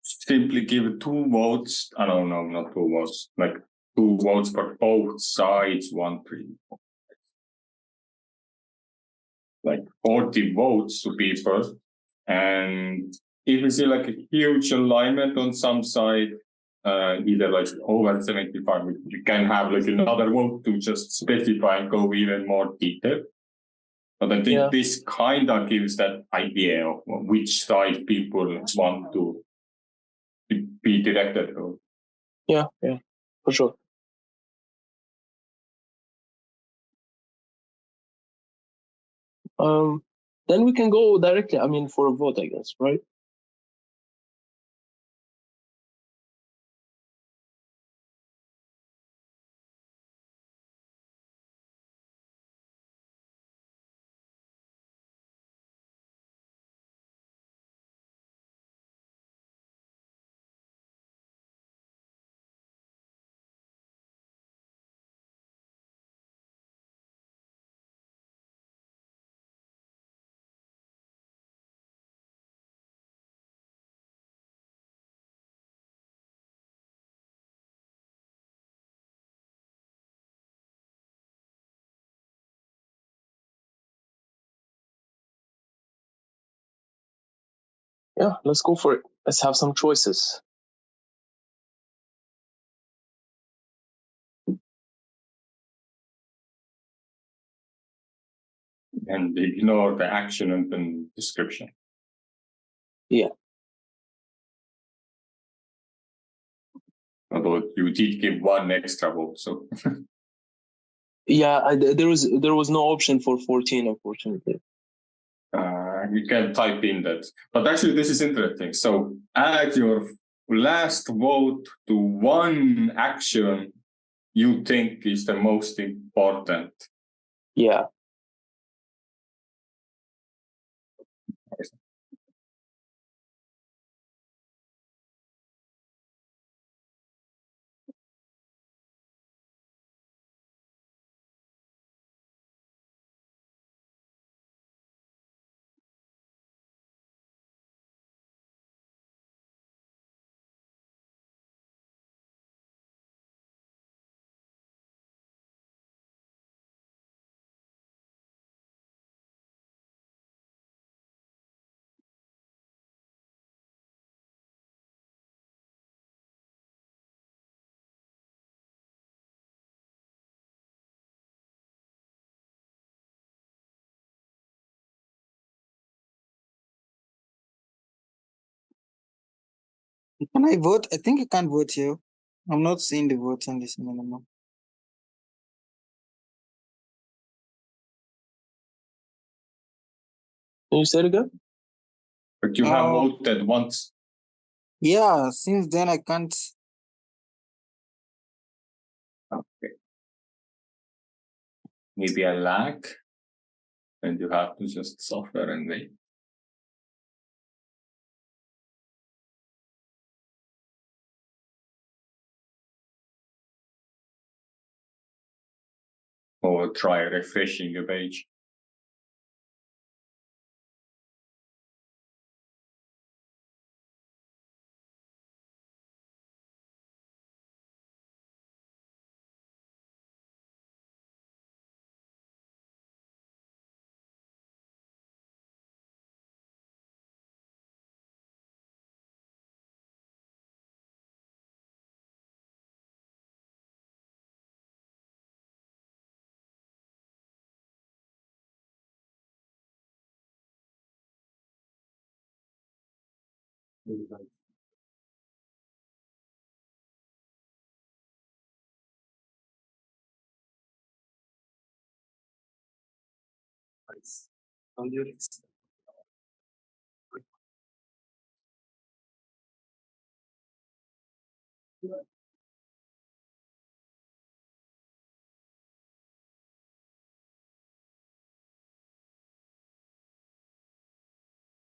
simply give two votes, I don't know, not two votes, like two votes for both sides, 1, 3, like 40 votes to people. And if we see like a huge alignment on some side, either like over 75, we can have like another vote to just specify and go even more detailed. But I think this kind of gives that idea of which side people want to be directed to. Yeah, for sure. Then we can go directly, I mean, for a vote, I guess, right? Yeah, let's go for it. Let's have some choices. And ignore the action and the description. Yeah. Although you did give one extra vote, so. Yeah, there was no option for 14, unfortunately. You can type in that. But actually, this is interesting. So add your last vote to one action you think is the most important. Yeah. Can I vote? I think I can't vote here. I'm not seeing the vote on this anymore. Can you say it again? But you have voted once. Yeah, since then I can't. Okay. Maybe a lag, and you have to just suffer and wait. Or try refreshing the page.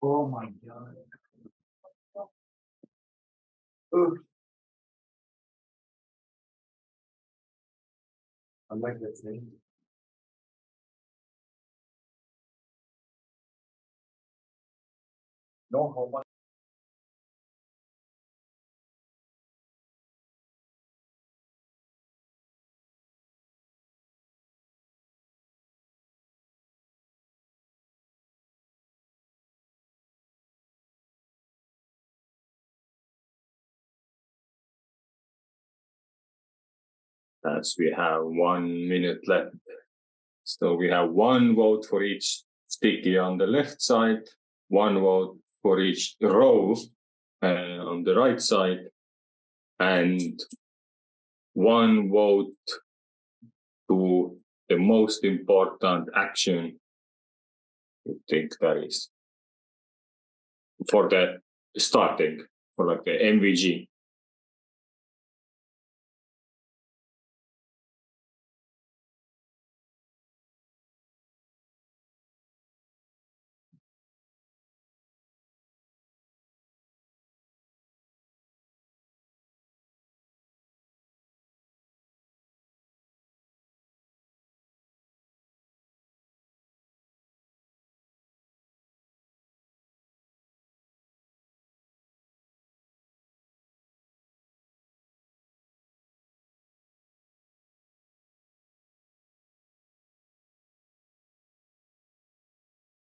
Oh my God. I like that thing. No, how much? As we have 1 minute left. So we have one vote for each sticky on the left side, one vote for each row on the right side, and one vote to the most important action you think that is for the starting, for like the MVG.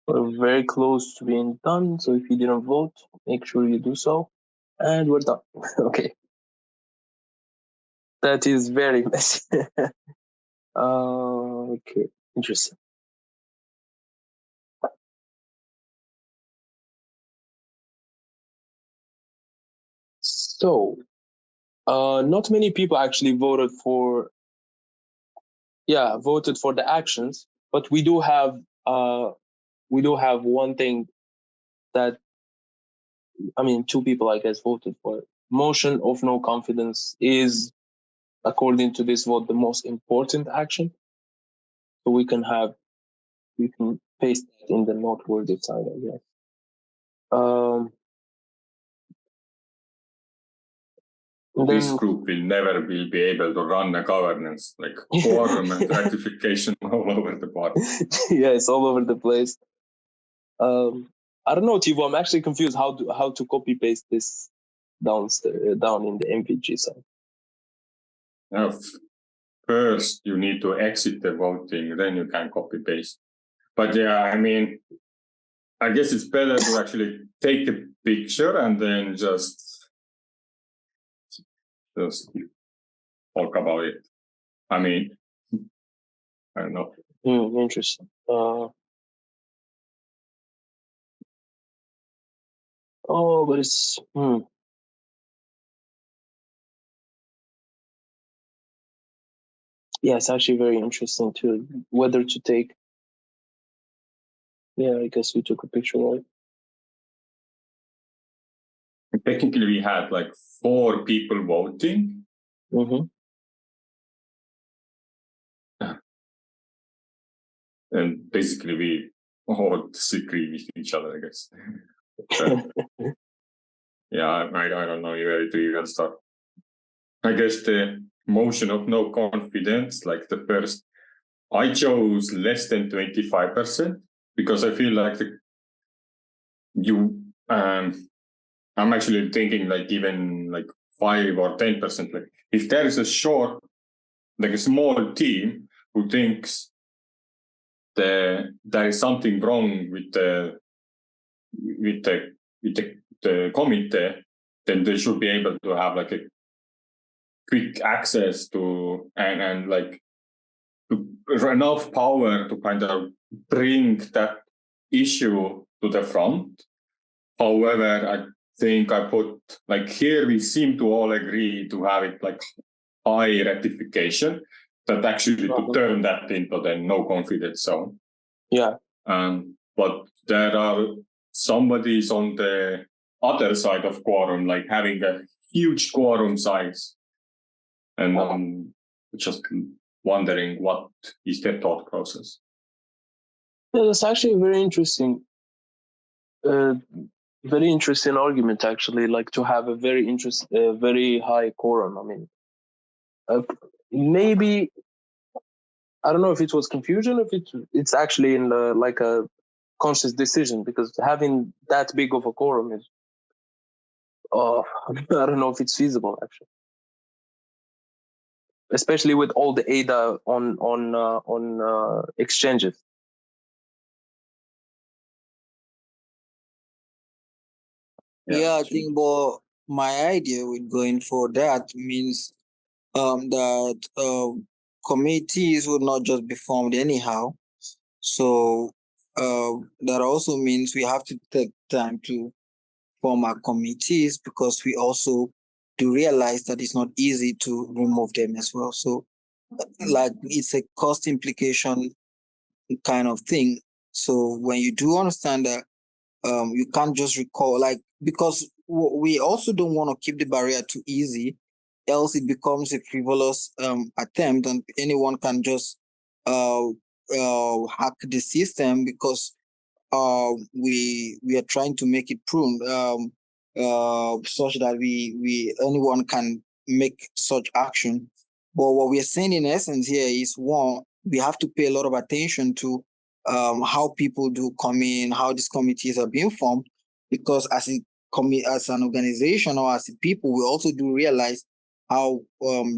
We're very close to being done, so if you didn't vote, make sure you do so. And we're done. Okay. That is very messy. Okay, interesting. So, not many people actually voted for the actions, but we do have one thing that, I mean, two people, I guess, voted for it. Motion of no confidence is, according to this vote, the most important action. So we can paste that in the noteworthy side, I guess. This group will never be able to run a governance, like quorum and ratification all over the board. Yeah, it's all over the place. I don't know, Tivo. I'm actually confused how to copy paste this down in the MVG side. Now, first, you need to exit the voting, then you can copy paste. But yeah, I mean, I guess it's better to actually take the picture and then just talk about it. I mean, I don't know. Interesting. But it's Yeah, it's actually very interesting too, whether to take. Yeah, I guess we took a picture, right? Technically, we had like 4 people voting. Mm-hmm. And basically, we all disagree with each other, I guess. Yeah, I don't know where to even start. I guess the motion of no confidence, like the first, I chose less than 25% because I feel like I'm actually thinking like even like 5 or 10%. Like if there is a small team who thinks there is something wrong with the committee, then they should be able to have like a quick access to and like enough power to kind of bring that issue to the front. However, I think I put like here we seem to all agree to have it like high ratification, that actually to turn that into the no confidence zone. Yeah. But there are somebody's on the other side of quorum, like having a huge quorum size. And I'm just wondering what is their thought process. Yeah, that's actually a very interesting argument, actually, like to have a very high quorum. I mean, maybe, I don't know if it was confusion, if it's actually in like a conscious decision, because having that big of a quorum is, I don't know if it's feasible, actually, especially with all the ADA on exchanges. Yeah, I think, but my idea with going for that means that committees would not just be formed anyhow. So that also means we have to take time to form our committees, because we also do realize that it's not easy to remove them as well. So like it's a cost implication kind of thing. So when you do understand that you can't just recall, like, because we also don't want to keep the barrier too easy, else it becomes a frivolous attempt and anyone can just hack the system, because we are trying to make it prune such that we anyone can make such action. But what we are saying in essence here is, one, we have to pay a lot of attention to how people do come in, how these committees are being formed, because as an organization or as a people, we also do realize how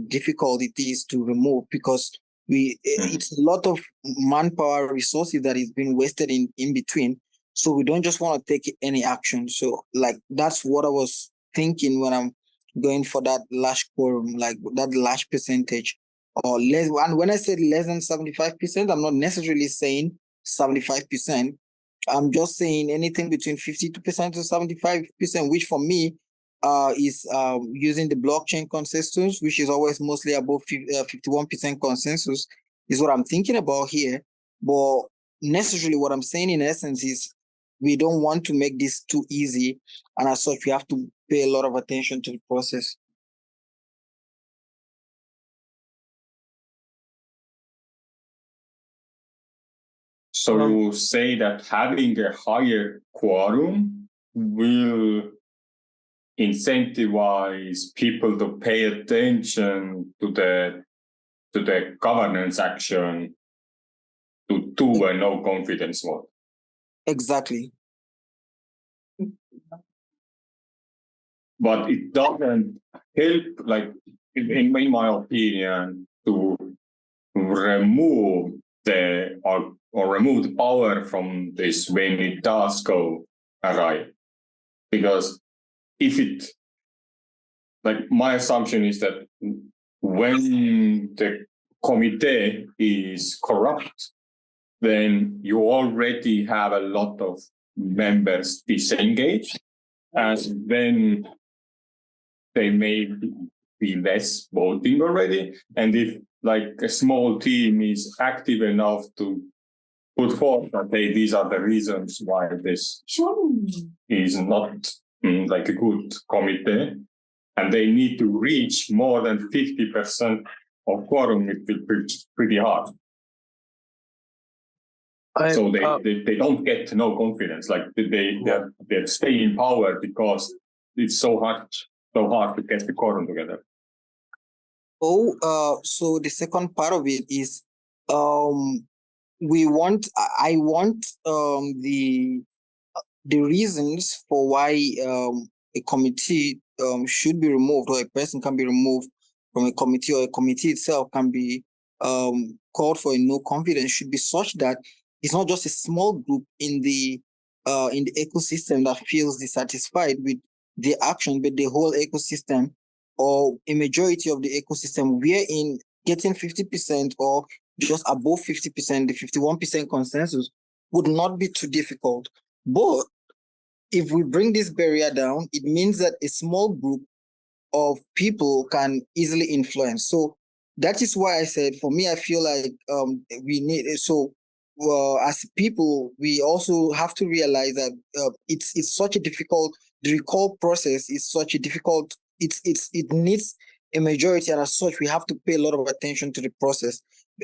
difficult it is to remove, because it's a lot of manpower resources that is being wasted in between. So we don't just want to take any action. So like that's what I was thinking when I'm going for that large quorum, like that large percentage or less. And when I said less than 75%, I'm not necessarily saying 75%. I'm just saying anything between 52% to 75%, which for me is using the blockchain consensus, which is always mostly above 51% consensus, is what I'm thinking about here. But necessarily what I'm saying in essence is we don't want to make this too easy, and as such we have to pay a lot of attention to the process. So you say that having a higher quorum will incentivize people to pay attention to the governance action to do a no confidence vote. Exactly. But it doesn't help, like in my opinion, to remove remove the power from this when it does go awry. Because if it, like my assumption is that when the committee is corrupt, then you already have a lot of members disengaged, and then they may be less voting already. And if like a small team is active enough to put forth that, hey, these are the reasons why this is not like a good committee, and they need to reach more than 50% of quorum, it will be pretty hard. So they don't get no confidence, like they stay in power because it's so hard to get the quorum together. So the second part of it is I want the reasons for why a committee should be removed, or a person can be removed from a committee, or a committee itself can be called for a no confidence, should be such that it's not just a small group in the ecosystem that feels dissatisfied with the action, but the whole ecosystem, or a majority of the ecosystem, wherein getting 50% or just above 50%, the 51% consensus would not be too difficult. But if we bring this barrier down, it means that a small group of people can easily influence. So that is why I said, for me, I feel like we need, as people, we also have to realize that it's such a difficult, the recall process is such a difficult, it needs a majority, and as such, we have to pay a lot of attention to the process.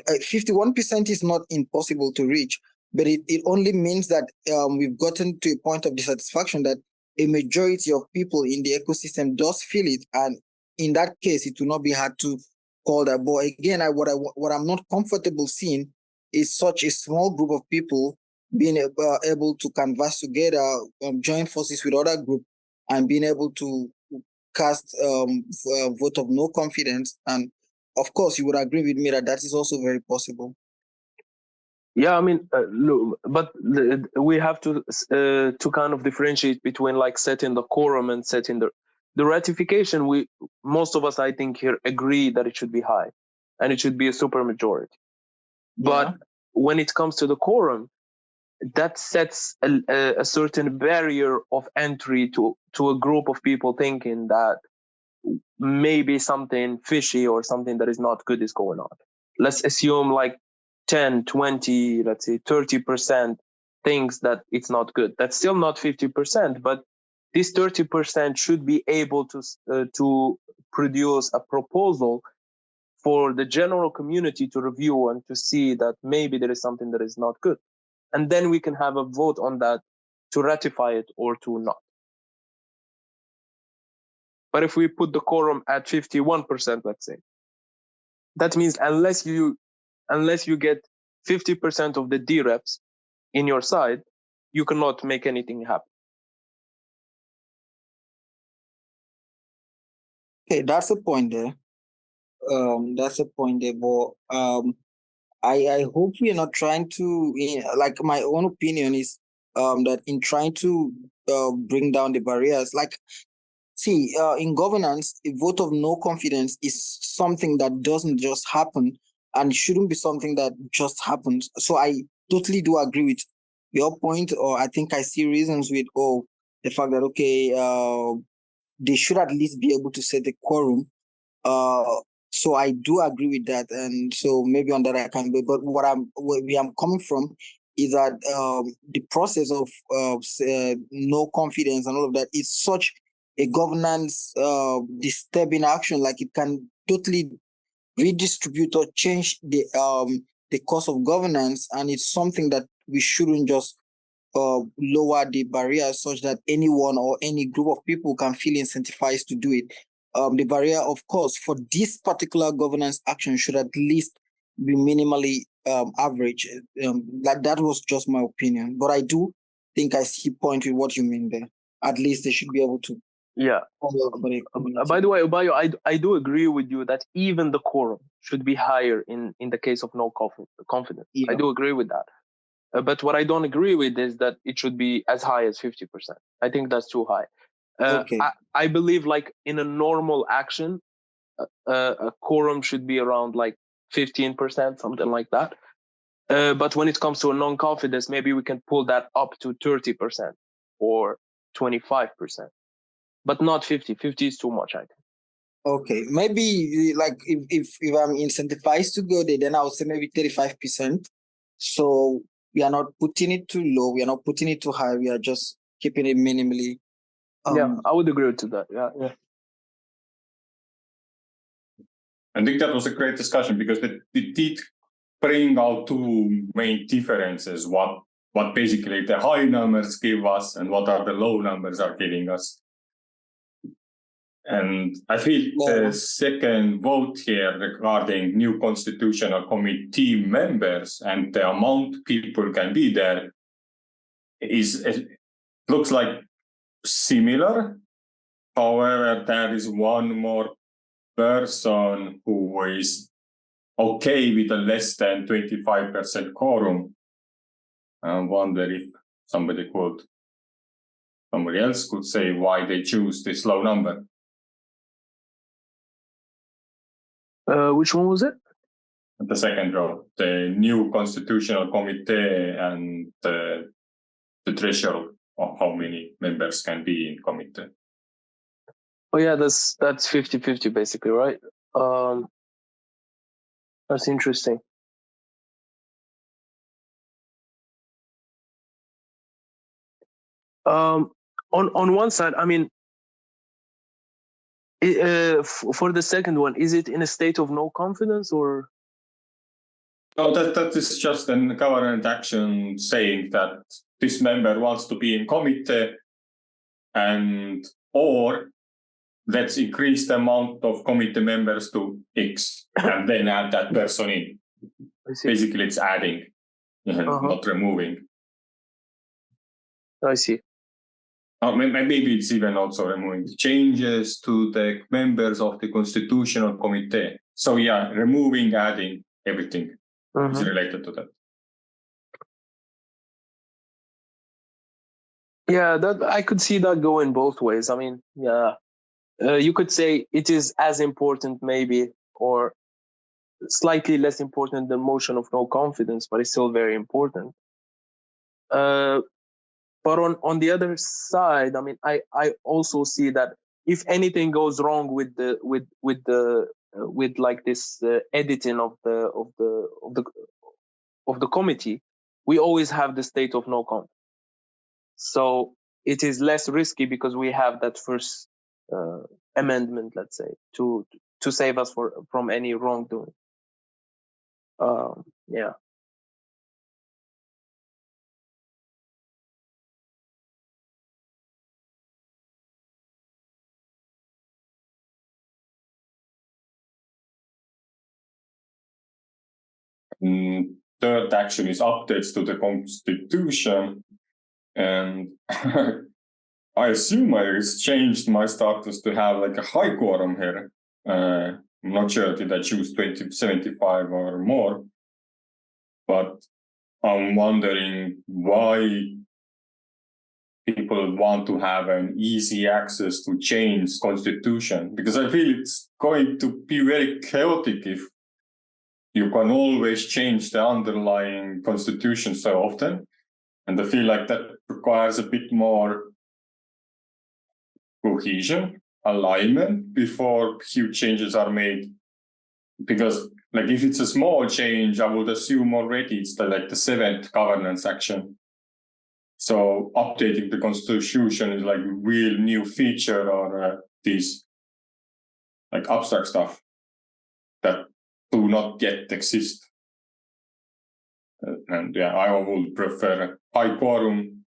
51% is not impossible to reach, but it only means that we've gotten to a point of dissatisfaction that a majority of people in the ecosystem does feel it, and in that case, it will not be hard to call that. But again, what I'm not comfortable seeing is such a small group of people being able to converse together, join forces with other groups, and being able to cast a vote of no confidence. And of course, you would agree with me that that is also very possible. Yeah, I mean, look, but we have to kind of differentiate between like setting the quorum and setting the ratification. Most of us, I think, here agree that it should be high, and it should be a super majority. But when it comes to the quorum, that sets a certain barrier of entry to a group of people thinking that maybe something fishy or something that is not good is going on. Let's assume like 10, 20, let's say 30% thinks that it's not good. That's still not 50%, but this 30% should be able to produce a proposal for the general community to review and to see that maybe there is something that is not good. And then we can have a vote on that to ratify it or to not. But if we put the quorum at 51%, let's say, that means unless you get 50% of the D reps in your side, you cannot make anything happen. Okay, that's a point there. But I hope we are not trying to, like, my own opinion is that in trying to bring down the barriers, like, see, in governance, a vote of no confidence is something that doesn't just happen, and shouldn't be something that just happens. So I totally do agree with your point, or I think I see reasons with the fact that they should at least be able to set the quorum. So I do agree with that, and so maybe on that I can be. But where I'm coming from is that the process of no confidence and all of that is such a governance disturbing action. Like, it can totally redistribute or change the course of governance, and it's something that we shouldn't just lower the barrier such that anyone or any group of people can feel incentivized to do it. The barrier, of course, for this particular governance action should at least be minimally average. That was just my opinion, but I do think I see point with what you mean there. At least they should be able to. Yeah. By the way, Ubayo, I do agree with you that even the quorum should be higher in the case of no confidence. Yeah. I do agree with that. But what I don't agree with is that it should be as high as 50%. I think that's too high. Okay. I believe, like, in a normal action, a quorum should be around like 15%, something like that. But when it comes to a non-confidence, maybe we can pull that up to 30% or 25%, but not 50. 50 is too much, I think. Okay, maybe like if I'm incentivized to go there, then I would say maybe 35%. So we are not putting it too low, we are not putting it too high, we are just keeping it minimally. Yeah, I would agree to that. Yeah. I think that was a great discussion because it did bring out two main differences: what basically the high numbers give us and what are the low numbers are giving us. And I feel the second vote here regarding new constitutional committee members and the amount people can be there looks like similar. However, there is one more person who is okay with a less than 25% quorum. I wonder if somebody else could say why they choose this low number. Which one was it? The second row, the new constitutional committee and the threshold of how many members can be in committee. Oh yeah, that's 50-50 basically, right? That's interesting. On one side, I mean, for the second one, is it in a state of no confidence or? No, that is just a government action saying that this member wants to be in committee, or let's increase the amount of committee members to X and then add that person in. Basically, it's adding, not removing. I see. Maybe it's even also removing changes to the members of the constitutional committee. So yeah, removing, adding, everything is related to that. Yeah, that I could see that going both ways. I mean, yeah, you could say it is as important maybe, or slightly less important than motion of no confidence, but it's still very important. But on the other side, I mean, I also see that if anything goes wrong with like this editing of the committee, we always have the state of no confidence. So it is less risky because we have that first amendment, let's say, to save us from any wrongdoing. Yeah. Third action is updates to the constitution, and I assume I changed my status to have like a high quorum here. I'm not sure did I choose 75 or more, but I'm wondering why people want to have an easy access to change constitution, because I feel it's going to be very chaotic if you can always change the underlying constitution so often. And I feel like that requires a bit more cohesion, alignment before huge changes are made. Because like if it's a small change, I would assume already it's the seventh governance action. So updating the constitution is like a real new feature or these like abstract stuff that do not yet exist. And yeah, I would prefer high quorum,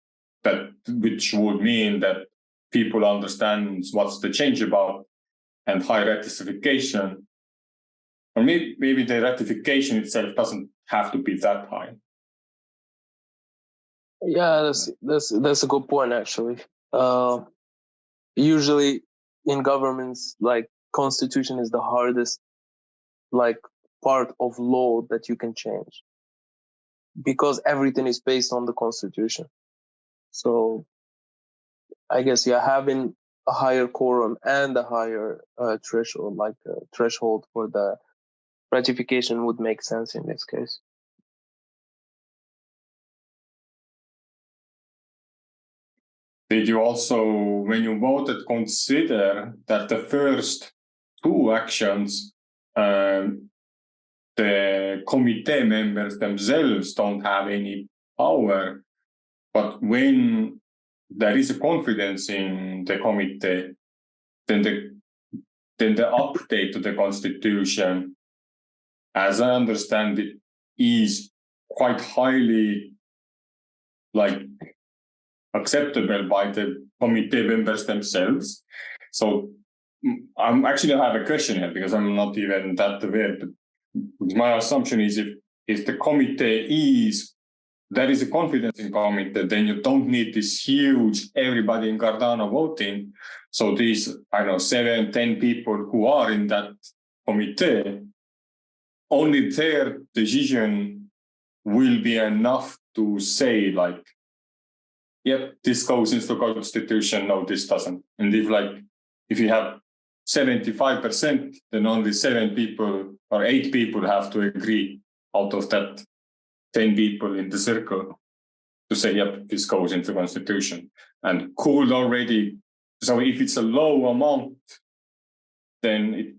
which would mean that people understand what's the change about, and high ratification. Or maybe the ratification itself doesn't have to be that high. Yeah, that's a good point actually. Usually in governments, like constitution is the hardest like part of law that you can change, because everything is based on the constitution. So I guess having a higher quorum and a higher threshold for the ratification would make sense in this case. Did you also, when you voted, consider that the first two actions, the committee members themselves don't have any power. But when there is a confidence in the committee, then the update to the constitution, as I understand it, is quite highly acceptable by the committee members themselves. So I'm actually I have a question here because I'm not even that aware. But my assumption is if the committee there is a confidence in committee, then you don't need this huge everybody in Cardano voting. So these 7-10 people who are in that committee, only their decision will be enough to say yep, this goes into the constitution. No, this doesn't. And if you have 75%, then only 7 people or 8 people have to agree out of that 10 people in the circle to say, yep, this goes into the constitution. And could already, so if it's a low amount, then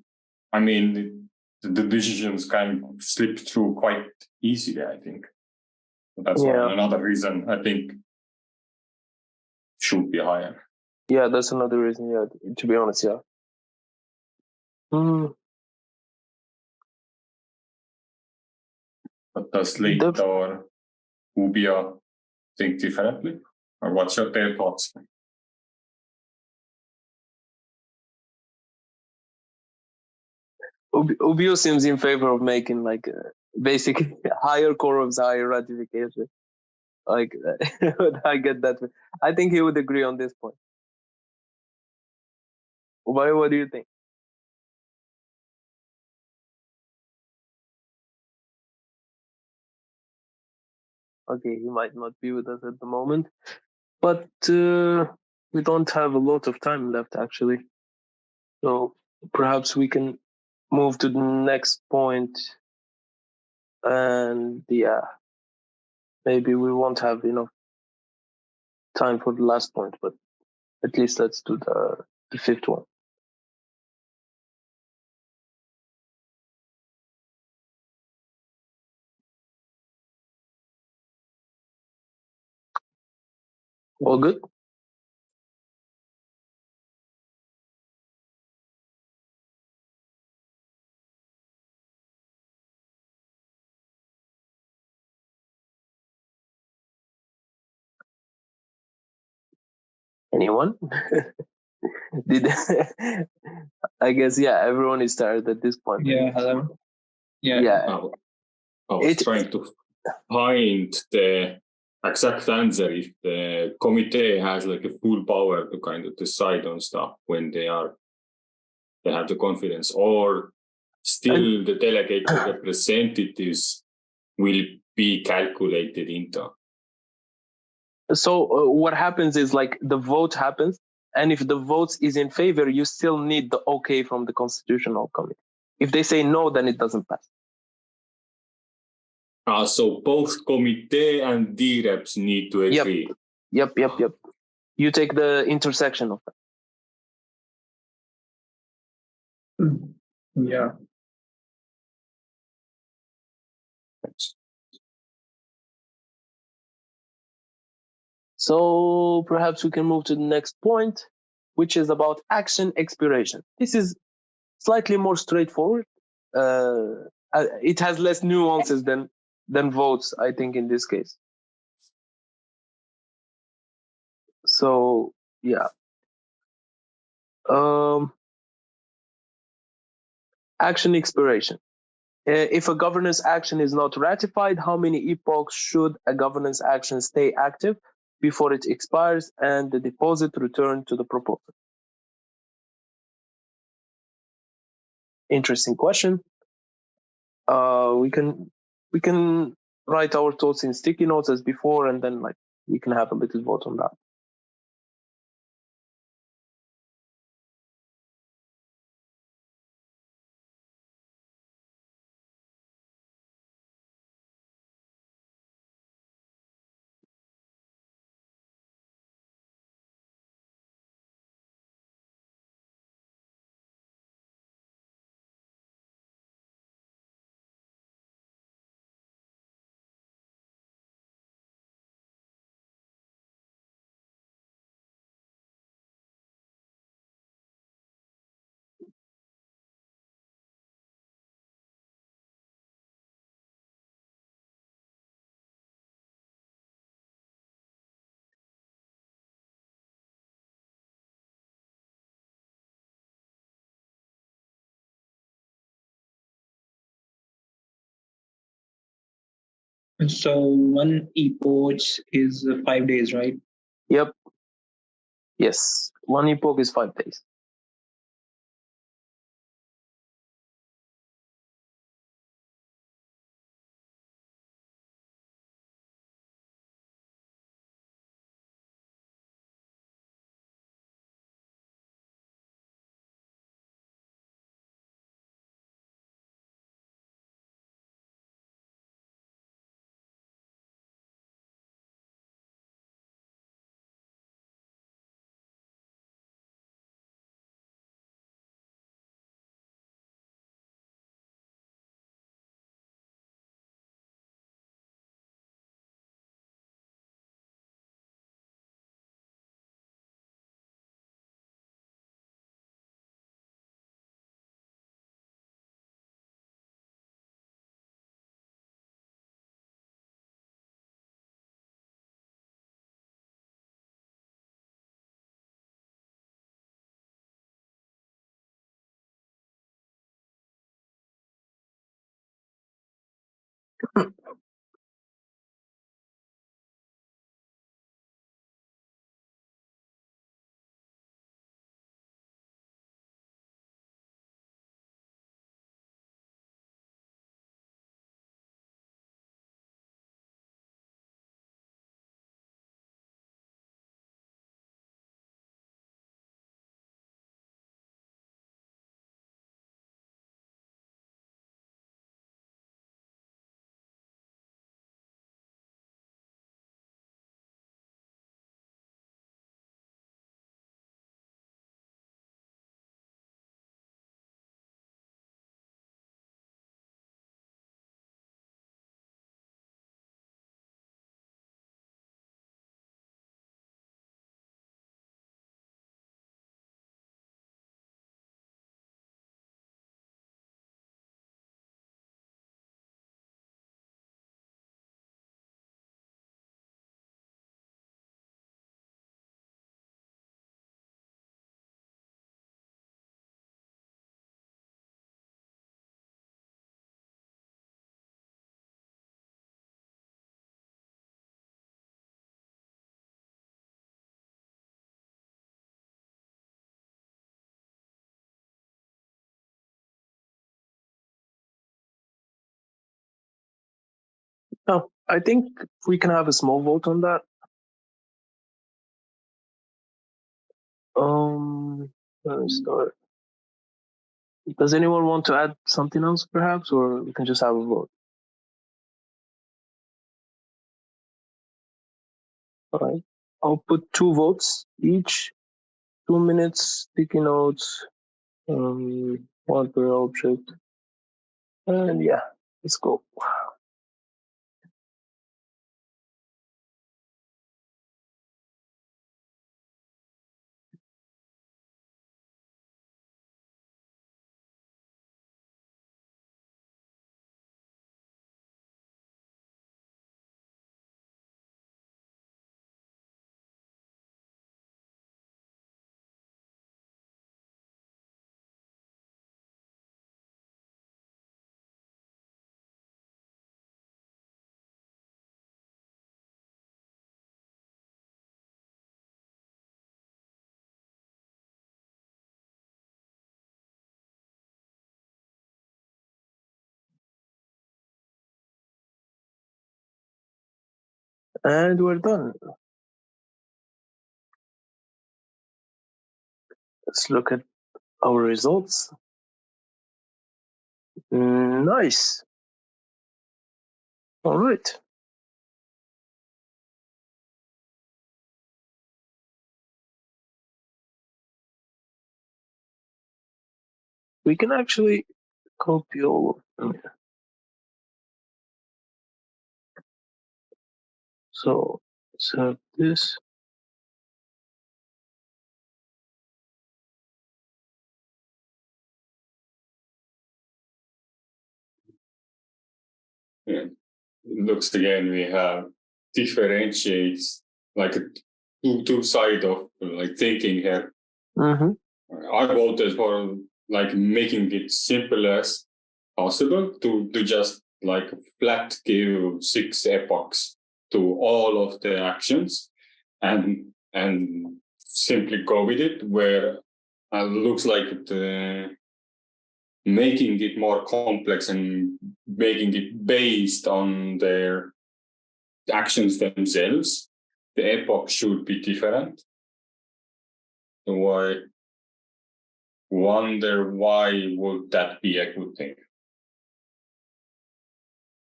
the decisions can slip through quite easily, I think. That's another reason I think should be higher. Yeah, that's another reason, to be honest, yeah. But does Late or Ubia think differently? Or what's their thoughts? Ubio seems in favor of making basically higher quorums, higher ratification. I get that. I think he would agree on this point. What do you think? Okay, he might not be with us at the moment, but we don't have a lot of time left, actually. So perhaps we can move to the next point, and maybe we won't have enough time for the last point, but at least let's do the fifth one. All good? Anyone? I guess everyone is tired at this point. Yeah, hello. I was trying to find the exact answer if the committee has a full power to kind of decide on stuff when they have the confidence, or still the delegated representatives will be calculated into. So what happens is the vote happens, and if the vote is in favor, you still need the okay from the constitutional committee. If they say no, then it doesn't pass. So both committee and D-reps need to agree. Yep. You take the intersection of that. Yeah. So perhaps we can move to the next point, which is about action expiration. This is slightly more straightforward. It has less nuances than votes, I think, in this case. So action expiration. If a governance action is not ratified, how many epochs should a governance action stay active before it expires and the deposit returned to the proposer? Interesting question. We can write our thoughts in sticky notes as before, and then we can have a little vote on that. So one epoch is 5 days, right? Yep. Yes. One epoch is 5 days. Oh, I think we can have a small vote on that. Let me start. Does anyone want to add something else, perhaps, or we can just have a vote? All right. I'll put 2 votes each. 2 minutes, sticky notes, one per object, and yeah, let's go. And we're done. Let's look at our results. Nice. All right. We can actually copy all of them. So let's have this. Yeah. It looks again we have differentiates like a two side of like thinking here. Mm-hmm. I voted for like making it simple as possible to just like flat give 6 epochs to all of the actions and simply go with it, where looks like making it more complex and making it based on their actions themselves, the epoch should be different. So I wonder why would that be a good thing?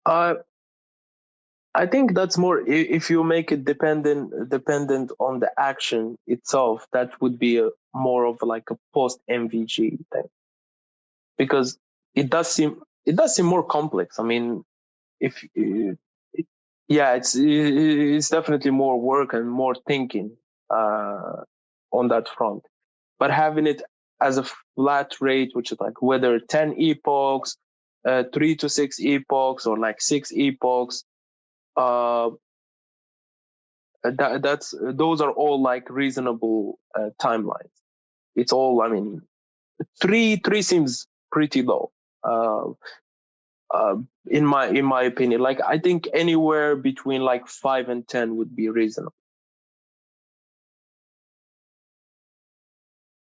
I think that's more if you make it dependent on the action itself. That would be more of like a post MVG thing, because it does seem more complex. I mean, if yeah, it's definitely more work and more thinking on that front. But having it as a flat rate, which is like whether 10 epochs, 3 to 6 epochs, or like 6 epochs, those are all like reasonable timelines. It's all, I mean, three seems pretty low. In my opinion, like I think anywhere between like 5 and 10 would be reasonable.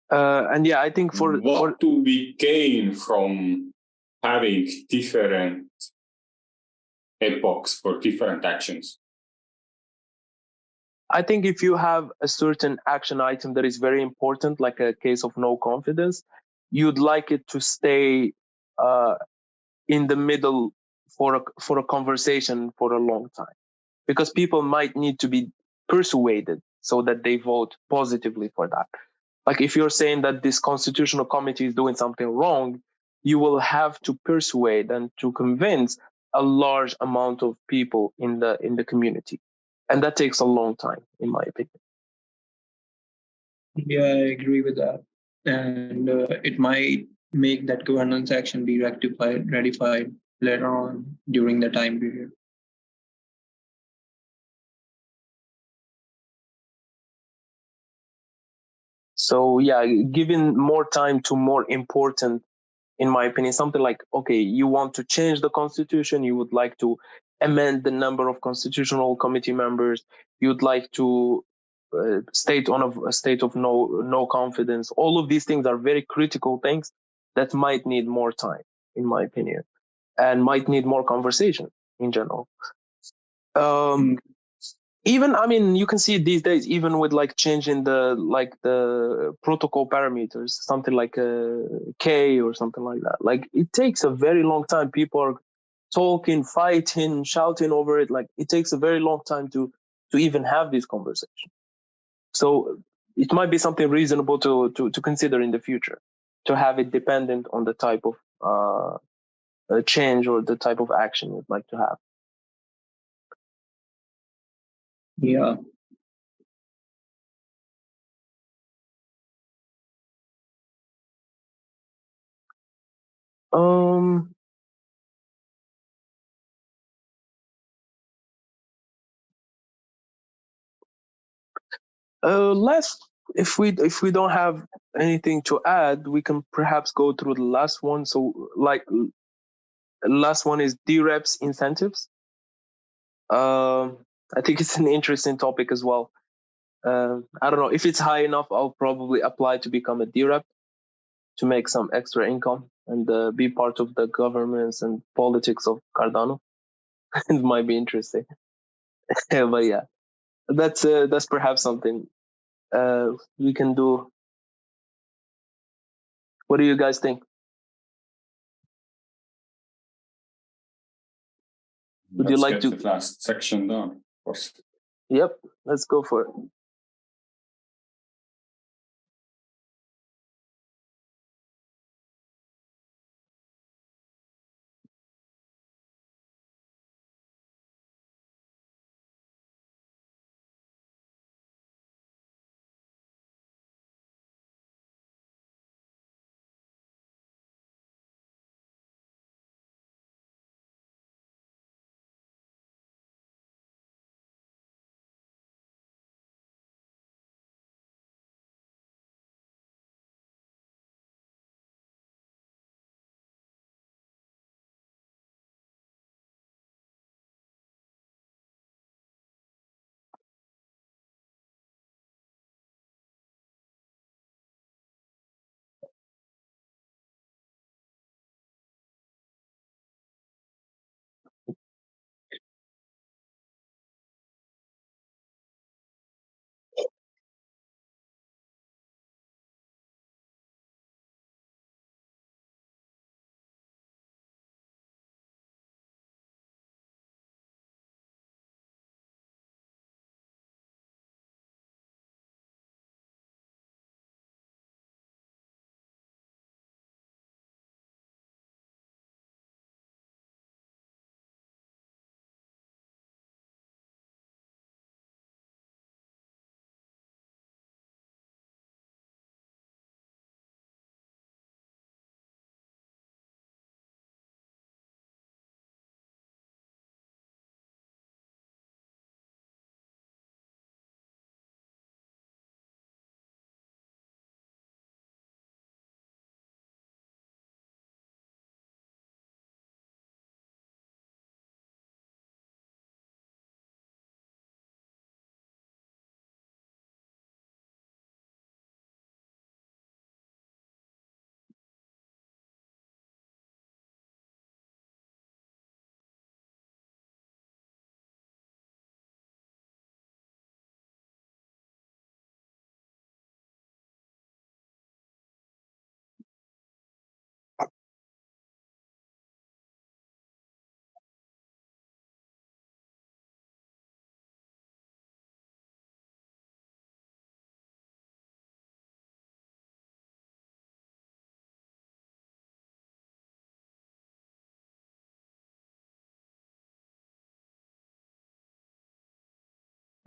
And yeah, I think what do we gain from having different epochs for different actions? I think if you have a certain action item that is very important, like a case of no confidence, you'd like it to stay in the middle for a conversation for a long time, because people might need to be persuaded so that they vote positively for that. Like if you're saying that this constitutional committee is doing something wrong, you will have to persuade and to convince a large amount of people in the community, and that takes a long time, in my opinion. Yeah, I agree with that, and it might make that governance action be ratified later on during the time period. So yeah, giving more time to more important, in my opinion, something like, okay, you want to change the constitution, you would like to amend the number of constitutional committee members, you'd like to state on a state of no confidence. All of these things are very critical things that might need more time, in my opinion, and might need more conversation in general. Even, I mean, you can see it these days, even with like changing the protocol parameters, something like a K or something like that. Like it takes a very long time. People are talking, fighting, shouting over it. Like it takes a very long time to even have this conversation. So it might be something reasonable to consider in the future, to have it dependent on the type of change or the type of action you'd like to have. Yeah. Last, if we don't have anything to add, we can perhaps go through the last one. So, like, last one is DREPS incentives. I think it's an interesting topic as well. I don't know if it's high enough. I'll probably apply to become a DREP to make some extra income and be part of the governance and politics of Cardano. It might be interesting. But yeah, that's perhaps something we can do. What do you guys think? Would you like to get the last section done, of course? Yep, let's go for it.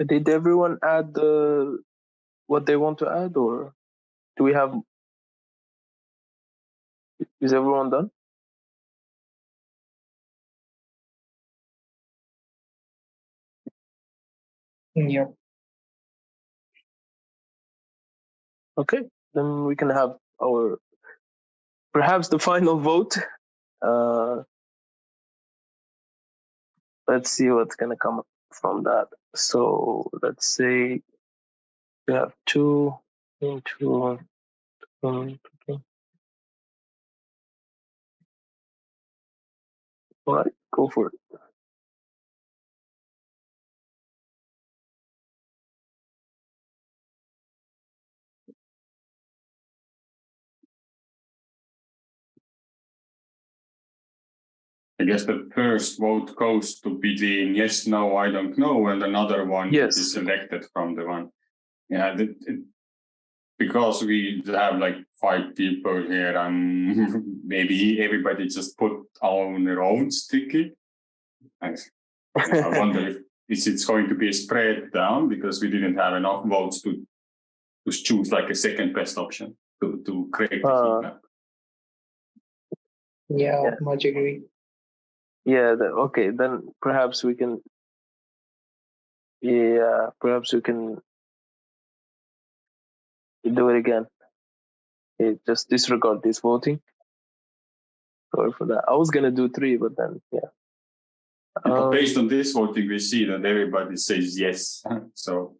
Did everyone add what they want to add, or do we have? Is everyone done? Yep. Okay, then we can have our perhaps the final vote. Let's see what's gonna come from that. So let's say we have two. All right, go for it. I guess the first vote goes to between yes, no, I don't know, and another one Yes. is selected from the one. Yeah, because we have like 5 people here, and maybe everybody just put on their own sticky. I wonder if it's going to be a spread down because we didn't have enough votes to choose like a second best option to create the heat map. Yeah, much agree. Yeah. Okay. Then perhaps we can. Yeah. Perhaps we can do it again. Just disregard this voting. Sorry for that. I was gonna do 3, but then yeah. But based on this voting, we see that everybody says yes. So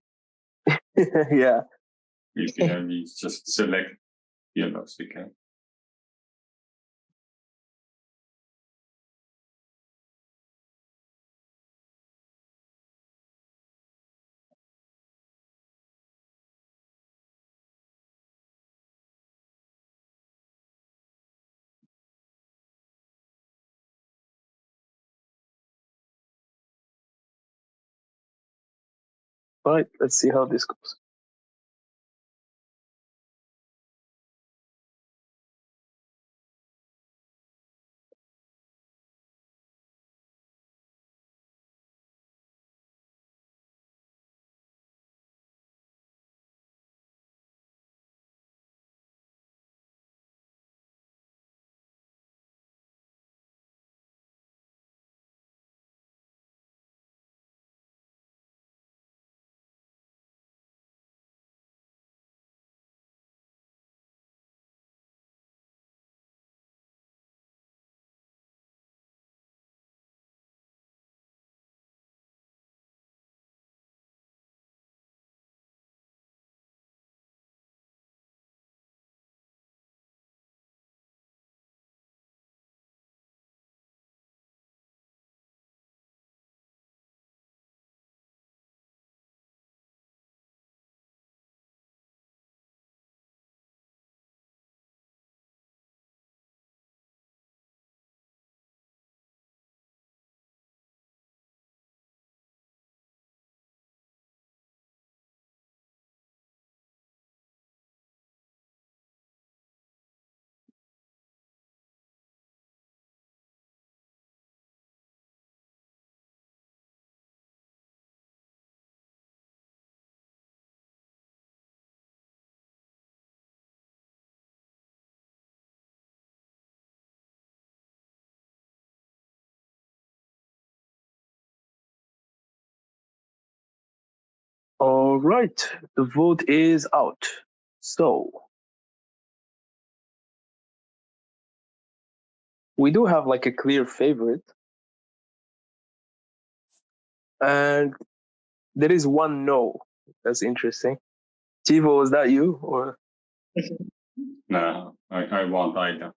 yeah. we just select yellows. We can. All right. Let's see how this goes. All right. The vote is out. So we do have like a clear favorite, and there is one no. That's interesting. Chivo, was that you or? No, I want either.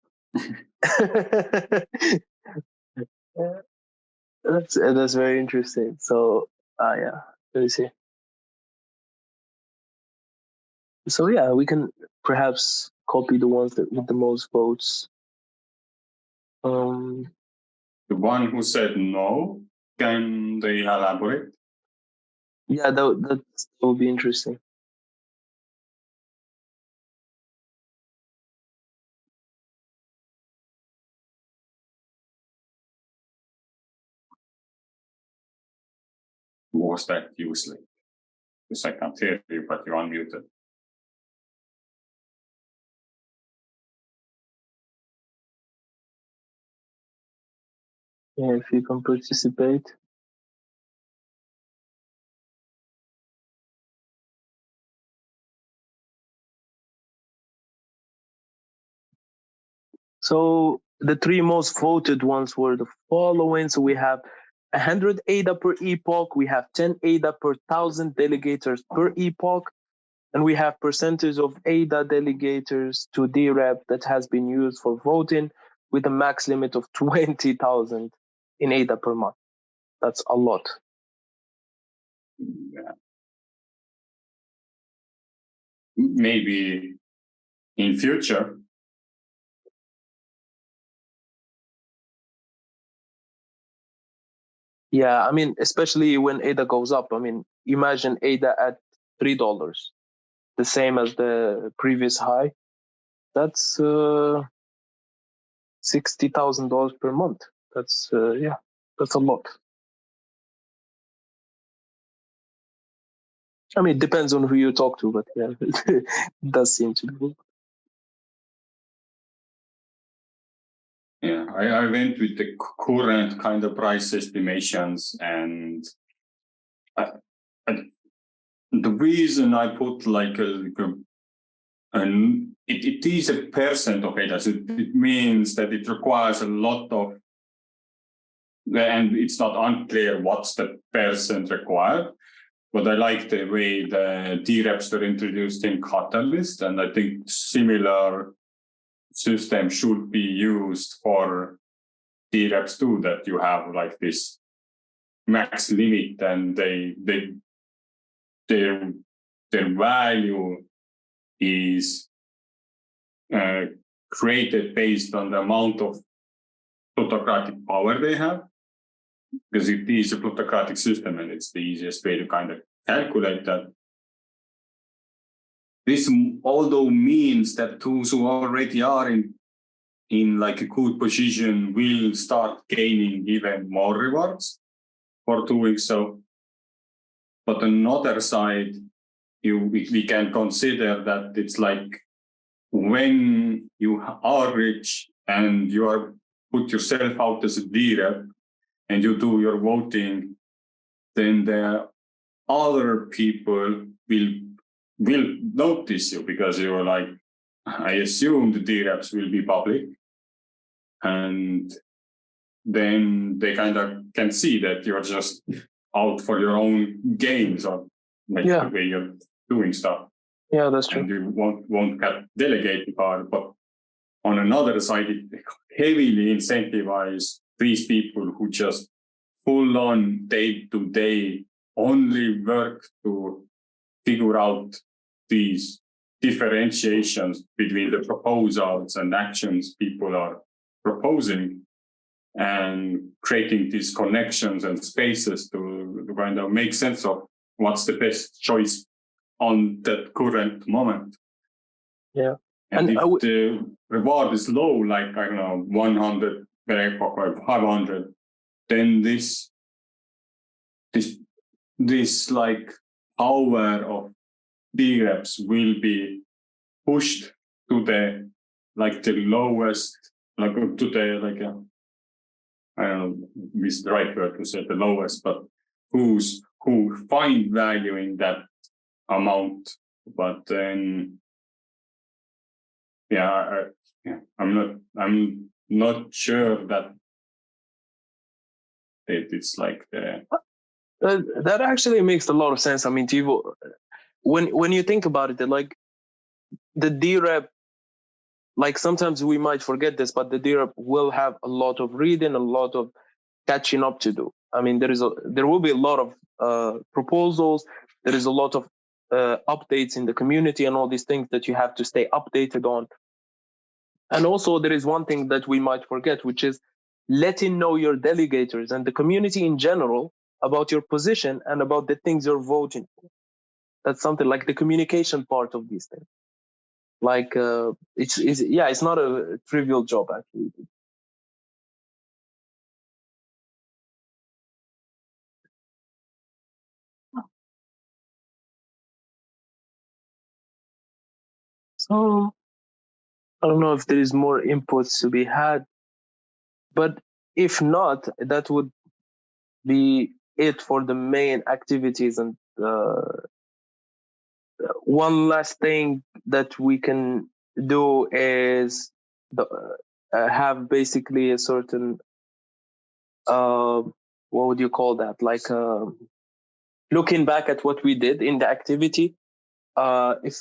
That's very interesting. So yeah, let me see. So yeah, we can perhaps copy the ones that with the most votes. The one who said no, can they elaborate? Yeah, that would be interesting. Was that useless? Because I can't hear you, but you're unmuted. Yeah, if you can participate. So the three most voted ones were the following. So we have 100 ADA per epoch, we have 10 ADA per 1,000 delegators per epoch, and we have percentage of ADA delegators to DREP that has been used for voting with a max limit of 20,000 in ADA per month. That's a lot. Yeah. Maybe in future. Yeah, I mean, especially when ADA goes up. I mean, imagine ADA at $3, the same as the previous high. That's $60,000 per month. That's that's a lot. I mean, it depends on who you talk to, but yeah, it does seem to be. Yeah, I went with the current kind of price estimations, and the reason I put like it is a percent of ADA. So it means that it requires a lot of, and it's not unclear what's the percent required. But I like the way the DREPs were introduced in Catalyst, and I think similar system should be used for DREPs too, that you have like this max limit, and their value is created based on the amount of plutocratic power they have, because it is a plutocratic system, and it's the easiest way to kind of calculate that. This although means that those who already are in like a good position will start gaining even more rewards for doing so. But on the other side, we can consider that it's like when you are rich and you are put yourself out as a DREP and you do your voting, then the other people will notice you, because you're like, I assume the DREPs will be public, and then they kind of can see that you're just out for your own gains, or like the way you're doing stuff. Yeah, that's true. And you won't get delegated power. But on another side, it heavily incentivizes these people who just full on day to day only work to figure out these differentiations between the proposals and actions people are proposing, and creating these connections and spaces to kind of make sense of what's the best choice on that current moment. Yeah. And if the reward is low, like, I don't know, 100 per epoch or 500, then this like power of DREPs will be pushed to the like the lowest, like to the like I don't know if it's the right word to say the lowest, but who find value in that amount. But then I'm not sure that it's like the that actually makes a lot of sense. I mean, when you think about it, like the DREP, like sometimes we might forget this, but the DREP will have a lot of reading, a lot of catching up to do. I mean, there will be a lot of proposals. There is a lot of updates in the community and all these things that you have to stay updated on. And also there is one thing that we might forget, which is letting know your delegators and the community in general about your position and about the things you're voting for. That's something like the communication part of these things. Like it's not a trivial job actually. So I don't know if there is more inputs to be had, but if not, that would be it for the main activities. And one last thing that we can do is have basically a certain what would you call that, like looking back at what we did in the activity. If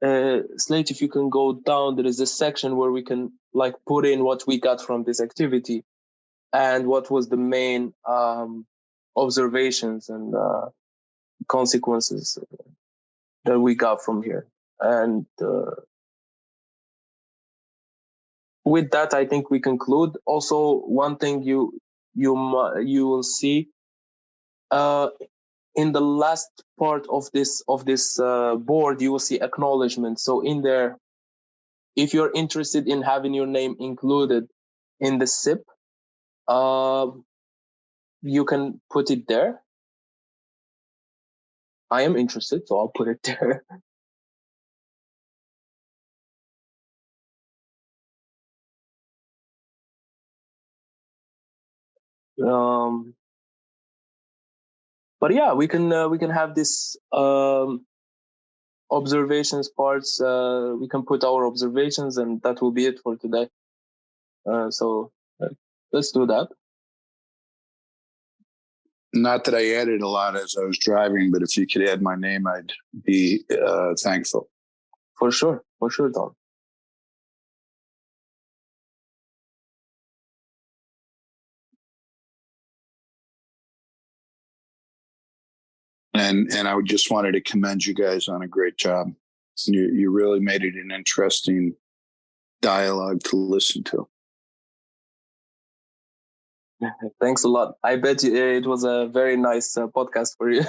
Slate, if you can go down, there is a section where we can like put in what we got from this activity and what was the main observations and consequences that we got from here. And with that, I think we conclude. Also, one thing you will see in the last part of this board, you will see acknowledgement. So in there, if you're interested in having your name included in the SIP, you can put it there. I am interested, so I'll put it there. But yeah, we can have this observations parts. We can put our observations, and that will be it for today. So let's do that. Not that I added a lot as I was driving, but if you could add my name, I'd be thankful. For sure, Don. And I just wanted to commend you guys on a great job. You really made it an interesting dialogue to listen to. Thanks a lot. I bet it was a very nice podcast for you.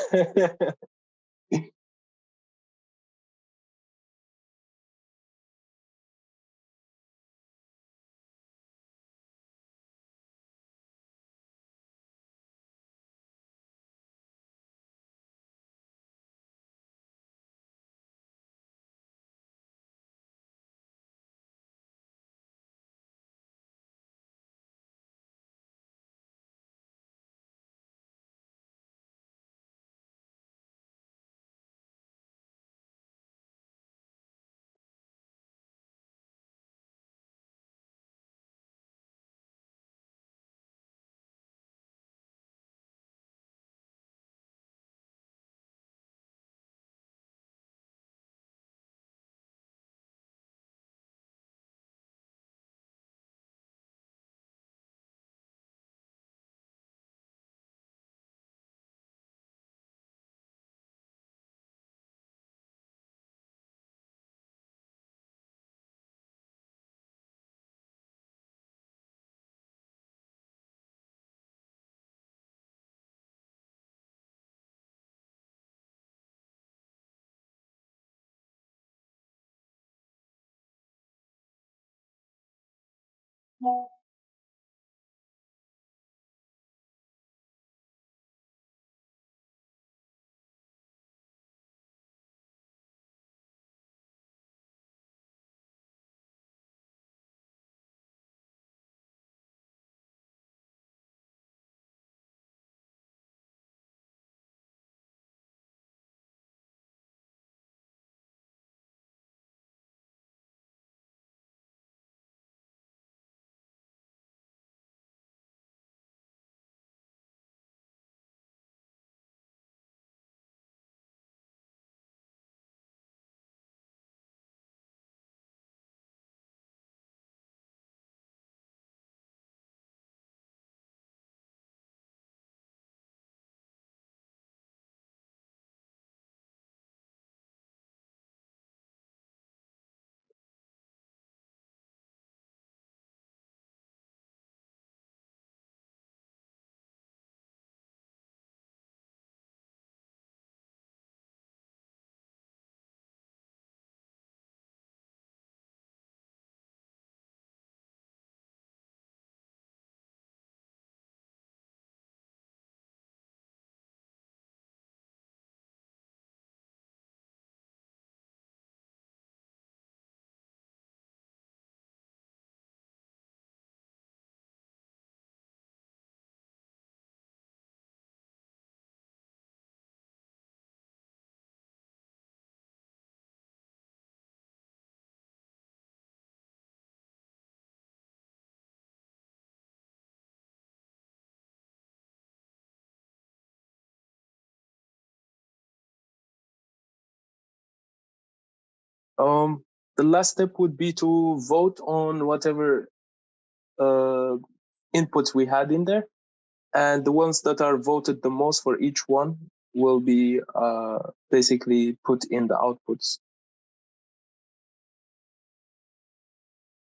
The last step would be to vote on whatever inputs we had in there, and the ones that are voted the most for each one will be basically put in the outputs.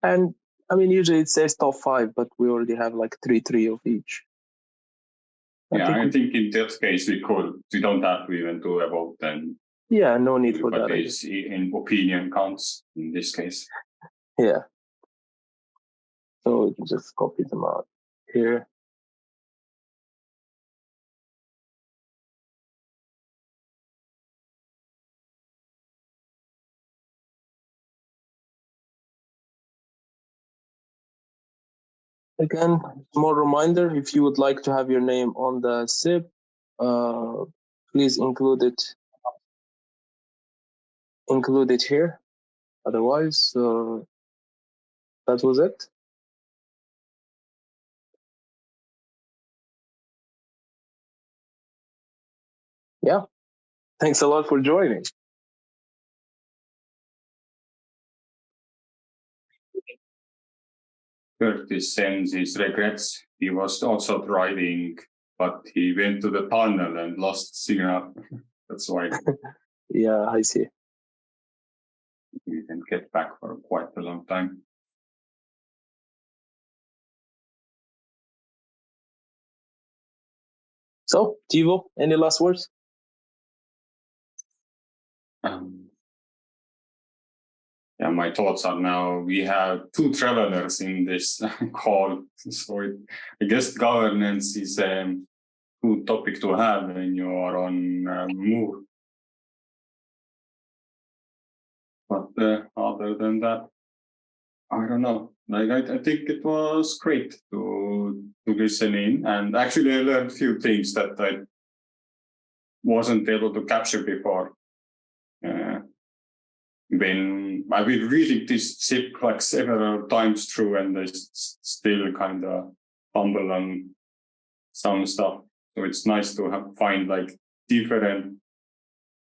And I mean, usually it says top 5, but we already have like 3 of each. I think in that case we don't have to even do a vote then. Yeah, no need for that. Everybody's in opinion counts in this case. Yeah. So we can just copy them out here. Again, small reminder, if you would like to have your name on the SIP, please include it here. Otherwise, that was it. Yeah. Thanks a lot for joining. Curtis sends his regrets. He was also driving, but he went to the tunnel and lost signal. That's why. Yeah, I see. He didn't get back for quite a long time. So, Tivo, any last words? Yeah, my thoughts are now we have 2 travelers in this call. So I guess governance is a good topic to have when you are on move. But other than that, I don't know. Like I think it was great to listen in, and actually I learned a few things that I wasn't able to capture before. When I've been reading this SIP like several times through, and I still kind of fumble on some stuff. So it's nice to find like different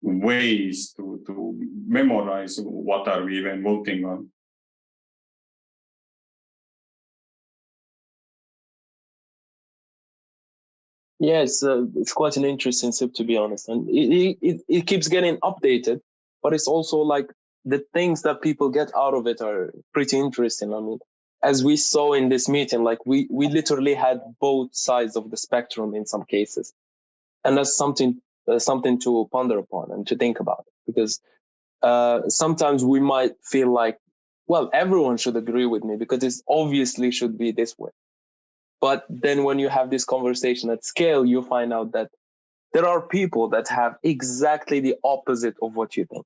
ways to memorize what are we even voting on. Yeah, it's quite an interesting SIP, to be honest, and it keeps getting updated, but it's also like the things that people get out of it are pretty interesting. I mean, as we saw in this meeting, like we literally had both sides of the spectrum in some cases, and that's something to ponder upon and to think about, because sometimes we might feel like, well, everyone should agree with me because it obviously should be this way. But then when you have this conversation at scale, you find out that there are people that have exactly the opposite of what you think.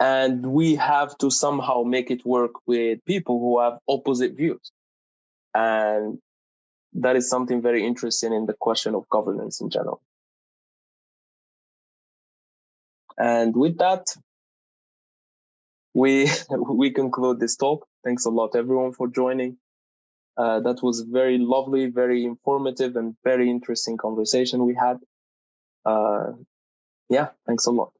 And we have to somehow make it work with people who have opposite views. And that is something very interesting in the question of governance in general. And with that, we conclude this talk. Thanks a lot, everyone, for joining. That was very lovely, very informative, and very interesting conversation we had. Yeah, thanks a lot.